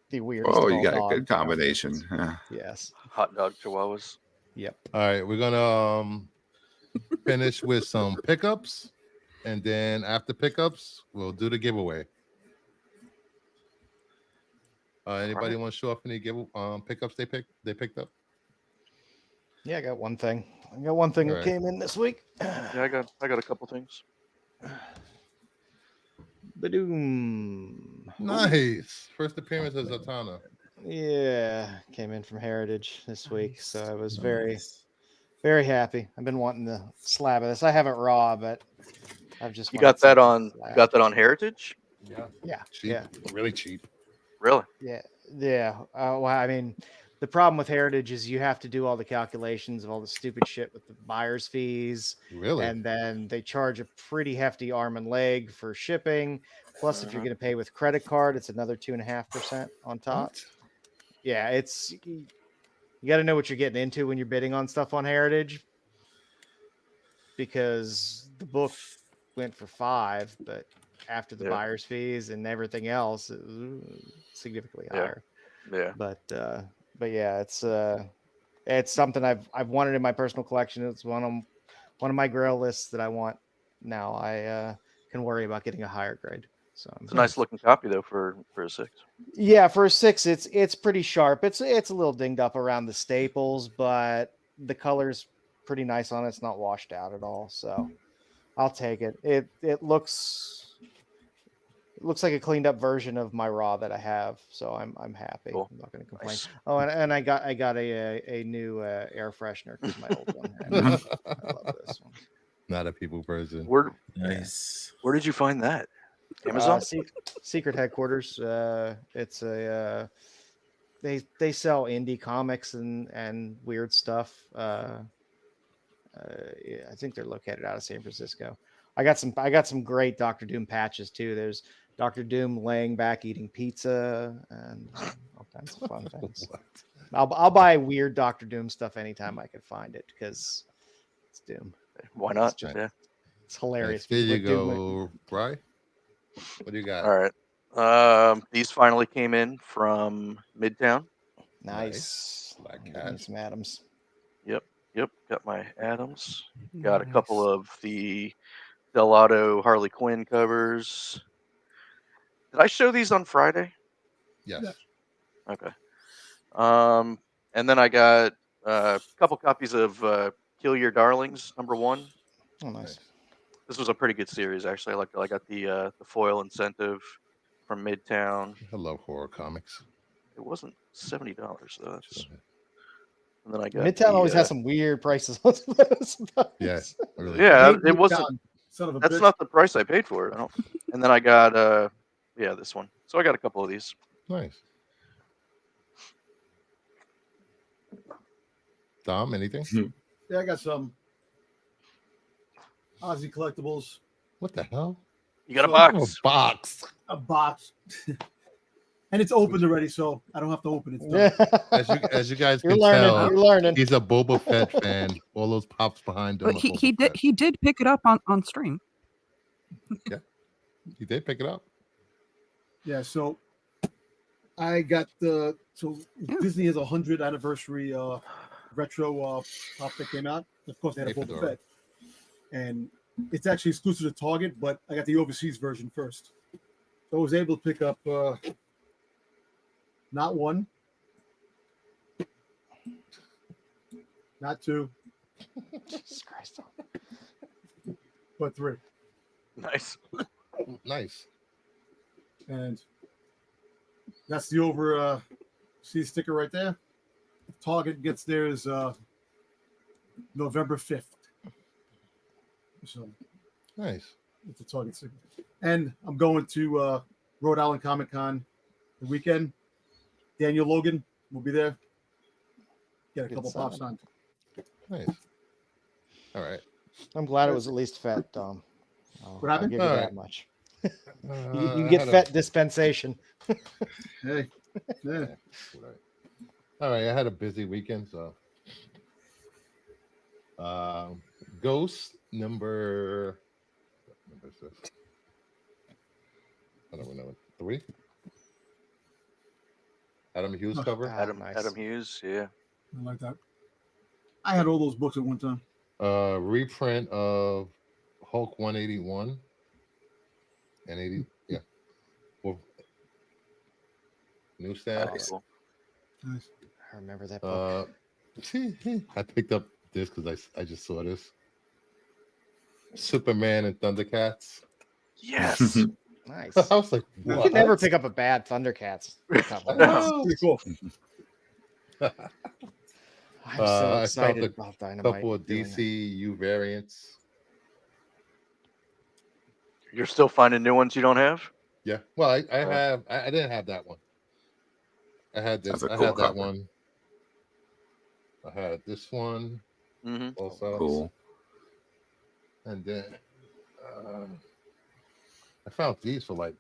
the weirdest. Oh, of you all got a dog good combination. outfits. Yes. Hot dog chihuahuas. Yep. All right, we're gonna finish with some pickups, and then after pickups, we'll do the giveaway. Anybody want to show off any pickups they picked up? Yeah, I got one thing. That Alright. came in this week. Yeah, I got a couple things. Badoom. Nice. First appearance of Zatanna. Yeah, came in from Heritage this week, so I was very, very happy. I've been wanting the slab of this. I have it raw, but I've just You wanted got that something on. slab. You got that on Heritage. Yeah, Cheap. yeah, Really cheap. Really? yeah. Well, I mean, the problem with Heritage is you have to do all the calculations of all the stupid shit with the buyer's fees, Really? and then they charge a pretty hefty arm and leg for shipping. Plus, if you're going to pay with credit card, it's another 2.5% on top. What? Yeah, you got to know what you're getting into when you're bidding on stuff on Heritage, because the book went for $5, but after the buyer's fees and everything else, it was significantly higher. Yeah. But yeah, it's something I've wanted in my personal collection. It's one of my grail lists that I want now. I can worry about getting a higher grade. So It's a nice looking copy though for a 6. yeah, for a 6, it's pretty sharp. It's a little dinged up around the staples, but the color's pretty nice on it. It's not washed out at all. So I'll take it. It looks like a cleaned up version of my raw that I have. So I'm happy. Cool. I'm not going to complain. Nice. Oh, and I got a new air freshener because my old one. I love this one. Not a people person. Nice. Where did you find that? Amazon. Secret headquarters. It's a they sell indie comics and weird stuff. Yeah, I think they're located out of San Francisco. I got some great Doctor Doom patches too. There's Doctor Doom laying back eating pizza and all kinds of fun things. I'll buy weird Doctor Doom stuff anytime I can find it because it's Doom. Why not? It's just, Yeah. It's hilarious. There you What Doom- go, Bri. What do you got? All right. These finally came in from Midtown. Nice. Black Give Cat. me some Adams. Yep. Yep, got my Adams. Got a couple of the Delato Harley Quinn covers. Did I show these on Friday? Yes. Yeah. Okay. And then I got a couple copies of Kill Your Darlings #1. Oh, nice. This was a pretty good series, actually. I liked it. I got the foil incentive from Midtown. I love horror comics. It wasn't $70 though. That's... So, And then I got Midtown always has some weird prices on those. yeah, really. Yeah, Paid it wasn't. Midtown, son of a That's bitch. not the price I paid for it. I don't. And then I got yeah, this one. So I got a couple of these. Nice. Dom, anything? Yeah, I got some Aussie collectibles. What the hell? You got a So- box. A box. A box. And it's opened already, so I don't have to open it. It's done. Yeah. As you guys You're can learning. tell, You're learning. he's a Boba Fett fan. All those pops behind him. But are he Boba did Fett. he did pick it up on stream. He did pick it up. Yeah, so I got the Yeah. Disney has a 100th anniversary retro pop that came out. Of course, they had a Hey, Boba Fedora. Fett, and it's actually exclusive to Target, but I got the overseas version first, so I was able to pick up not one, not two, Jesus Christ. but three. Nice. Nice. And that's the overseas sticker right there. Target gets theirs November 5th. So Nice. it's a Target sticker. And I'm going to Rhode Island Comic Con the weekend. Daniel Logan will be there. Get a Good couple sign. pops on. Nice. All right. I'm glad it was at least Fett, Dom. What happened? I'll give you All that right. much. Uh, You can I get had a- Fett dispensation. Hey, yeah. All right. I had a busy weekend, so Ghost number. What number is this? I don't know. 3. Adam Hughes Oh, cover. Adam nice. Adam Hughes. Yeah. I like that. I had all those books at one time. Reprint of Hulk 181 and 80. Yeah. Well, newsstand. That's cool. Nice. I remember that book. I picked up this because I just saw this. Superman and Thundercats. Yes. Nice. I was like, You what? can never pick up a bad Thundercats cover. No. Pretty cool. I'm so I found excited a about Dynamite. couple of doing that. DCU variants. You're still finding new ones you don't have? Yeah. Well, I have. I didn't have that one. I had this. That's a I cool had that cover. one. I had this one Mm-hmm. also. Cool. And then I found these for like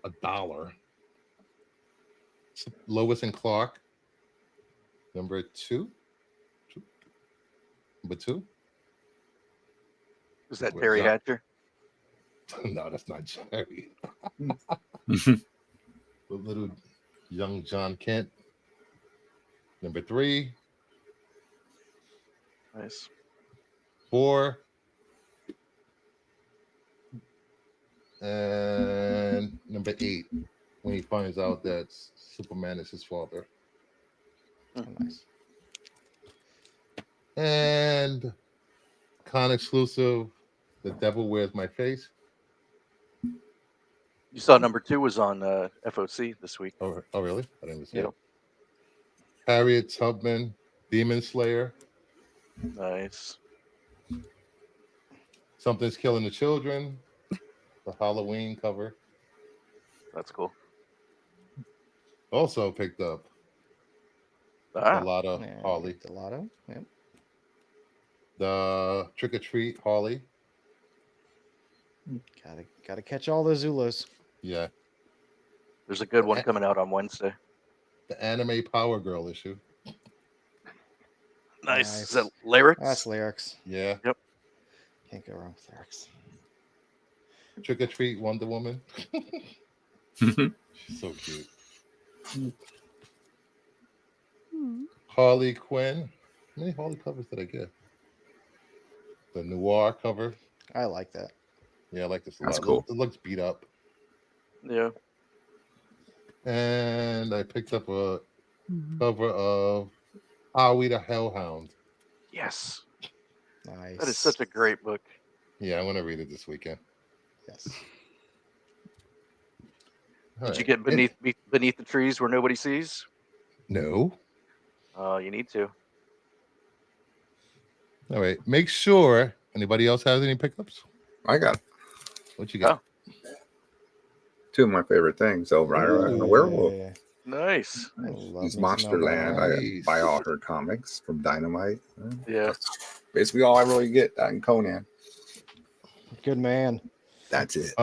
$1. Lois and Clark, number 2. Number 2. Is that What's Terry up? Hatcher? No, that's not Jerry. With little young John Kent. Number 3, Nice. 4, and number 8. When he finds out that Superman is his father. Oh, nice. And con exclusive, The Devil Wears My Face. You saw number 2 was on FOC this week. Oh, really? I didn't see Yep. it. Harriet Tubman, Demon Slayer. Nice. Something's Killing the Children. The Halloween cover. That's cool. Also picked up Ah, a lot of Yeah, Harley. Delato. Yep. The Trick or Treat Harley. Gotta catch all those Zulos. Yeah. there's a good one coming out on Wednesday. The Anime Power Girl issue. Nice. Is Nice. that lyrics? That's lyrics. Yeah. Can't go wrong with lyrics. Trick or Treat Wonder Woman. She's so cute. Harley Quinn. How many Harley covers did I get? The noir cover. I like that. Yeah, I like this a That's lot. cool. It looks beat up. Yeah. And I picked up a Mhm. cover of Howie the Hellhound. Yes. Nice. That is such a great book. Yeah, I want to read it this weekend. Yes. All Did you right. get beneath the trees where nobody sees? No. You need to. All right. Make sure anybody else has any pickups. I got What you got? two of my favorite things: Elvira and the Werewolf. Yeah. Nice. I love He's me some Monsterland. Elvira. Nice. I buy all her comics from Dynamite. Yeah. That's basically all I really get. That and Conan. Good man. That's it.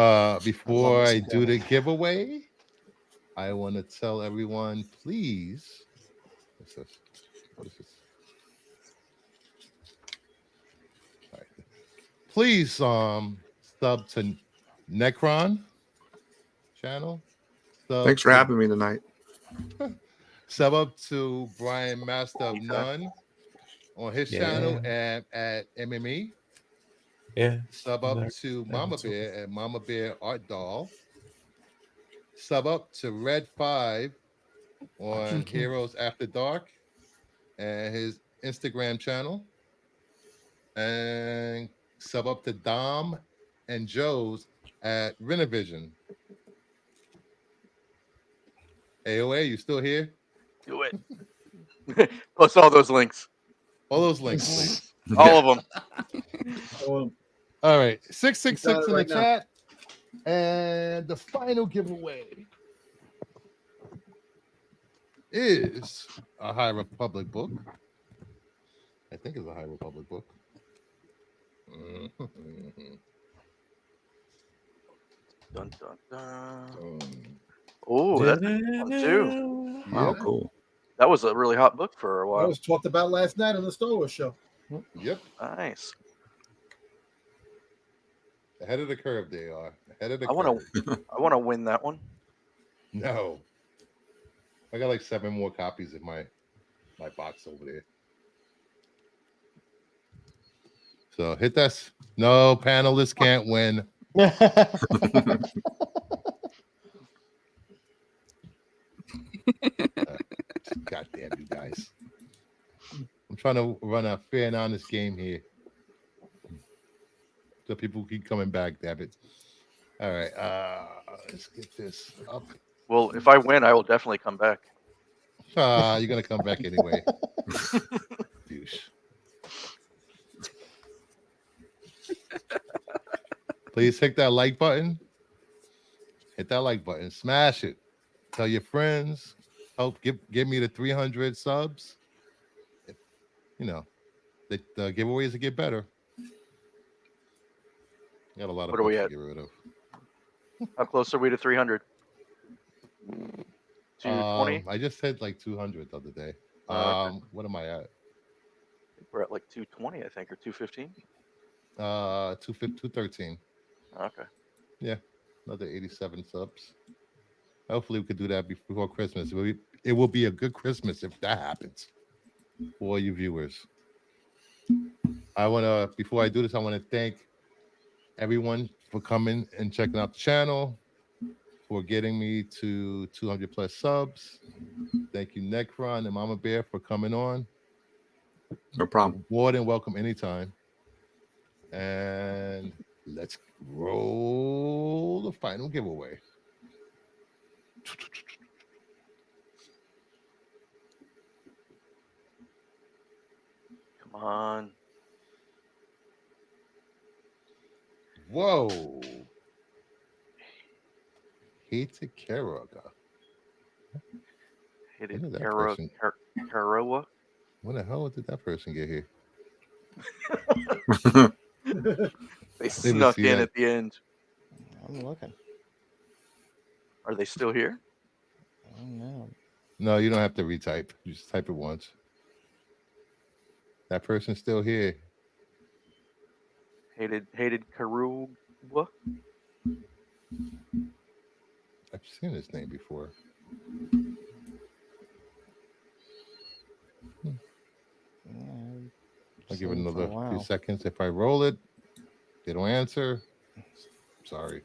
Before me I some do the Conan. giveaway, I want to tell everyone, please. What's this? What is this? All right. Please sub to Necron channel. Thanks for having me tonight. Sub up to Brian Master of Anytime. None on his channel and at MME. Yeah. Sub up That- to that Mama one's okay. Bear at Mama Bear Art Doll. Sub up to Red 5 on Heroes After Dark and his Instagram channel. And sub up to Dom and Joe's at Renovision. AOA, you still here? Do it. Post all those links. All those links, please. All of them. Oh, All right, Got 666 it in right the now. chat. And the final giveaway is a High Republic book. I think it's a High Republic book. Dun, dun, dun. Um, Oh, that's a good one too. Oh, yeah. cool. That was a really hot book for a that while. was talked about last night on the Star Wars show. Yep. Nice. Ahead of the curve, they are. Ahead of the I want curve. to. I want to win that one. No. I got like 7 more copies in my box over there. So hit that. No, panelists can't win. God damn you guys. I'm trying to run a fair and honest game here. So people keep coming back, damn it. All right. Let's get this up. Well, if I win, I will definitely come back. You're gonna come back anyway. Douche. Please hit that like button. Hit that like button. Smash it. Tell your friends. Help give me the 300 subs. You know, the giveaways will get better. Got a lot of What are we books to at? get rid of. How close are we to 300? 220. I just said like 200 the other day. Okay. What am I at? We're at like 220, I think, or 215. 213. Okay. Yeah, another 87 subs. Hopefully, we could do that before Christmas. It will be a good Christmas if that happens for all you viewers. Before I do this, I want to thank everyone for coming and checking out the channel, for getting me to 200 plus subs. Thank you, Necron and Mama Bear, for coming on. No problem. More than welcome anytime. And let's roll the final giveaway. Come on. Whoa. Hated Karaga. Hit When it. did that person? Karawa. When the hell did that person get here? They snuck in at the end. I'm looking. Are they still here? I don't know. No, you don't have to retype. You just type it once. That person's still here. Hated Karuwa. I've seen his name before. Yeah, give it Same for a another few while. seconds. If I roll it, they don't answer. Sorry.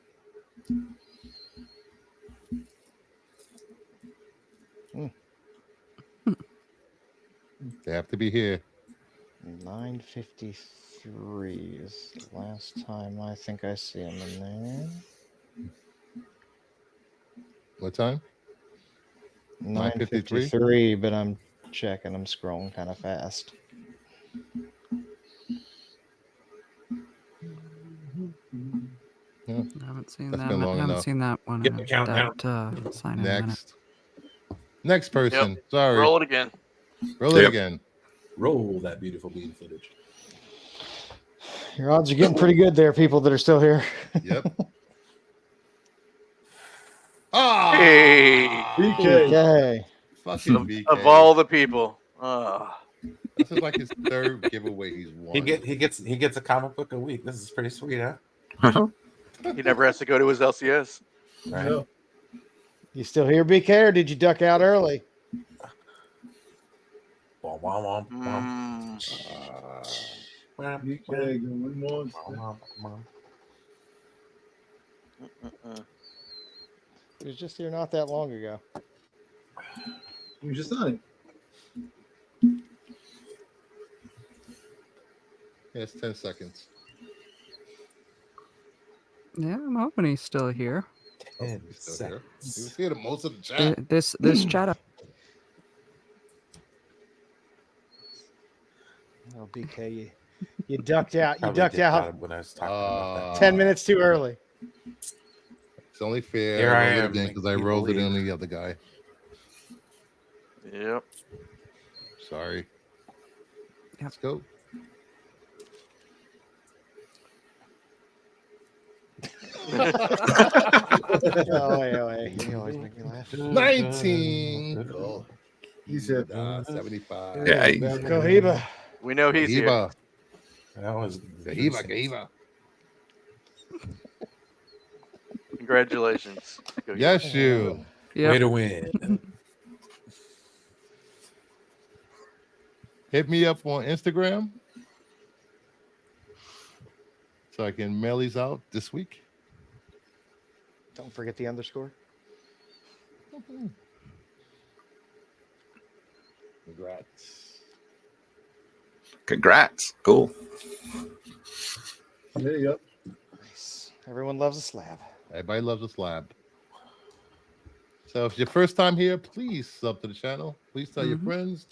They have to be here. 9:53 is the last time I think I see him in there. What time? 9:53? 9:53, but I'm checking. I'm scrolling kind of fast. Yeah. I haven't seen That's that. been long I haven't enough. seen that one. Get the countdown. That sign in a minute. Next person. Sorry. Roll it again. Roll it Yep. again. Roll that beautiful bean footage. Your odds are getting pretty good there, people that are still here. Yep. Ah. Hey. BK. Okay. Fucking BK. Of all the people. This is like his third giveaway he's won. He gets a comic book a week. This is pretty sweet, huh? He never has to go to his LCS. Right. No. You still here, BK, or did you duck out early? Womp, womp, womp, womp. BK going once. Womp, womp. He was just here not that long ago. He was just on it. Yeah, it's 10 seconds. Yeah, I'm hoping he's still here. Oh, he's still here. He was here the most of the chat. This chat. Oh, BK, you ducked out. You Probably ducked dipped out when I was talking about that. 10 minutes too early. It's only fair. Here I rolled it am, again because I making rolled it people on the other guy. Yep. Sorry. Yep. Let's go. You always make me laugh. 19. Oh, He said, 75. Yeah, Go Heba. We know he's here. Gahiba. That was Gahiba. Congratulations. Go Yes, you. Way Yep. to win. Hit me up on Instagram so I can mail these out this week. Don't forget the underscore. Congrats. Congrats. Cool. there you go. Nice. Everyone loves a slab. Everybody loves a slab. So if it's your first time here, please sub to the channel. Please tell your friends.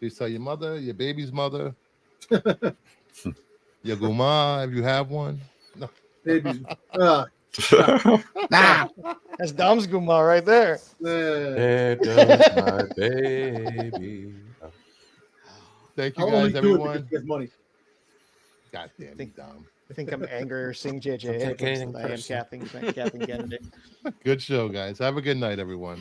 Please tell your mother, your baby's mother, your guma, if you have one. No. Babies. That's Dom's Guma right there. There goes my baby. Thank you I'll only guys, do it everyone. because he has money. God damn it, Dom. I think I'm angrier seeing JJ Don't take Abrams anything than I am personal. Kathleen Kennedy. Good show, guys. Have a good night, everyone.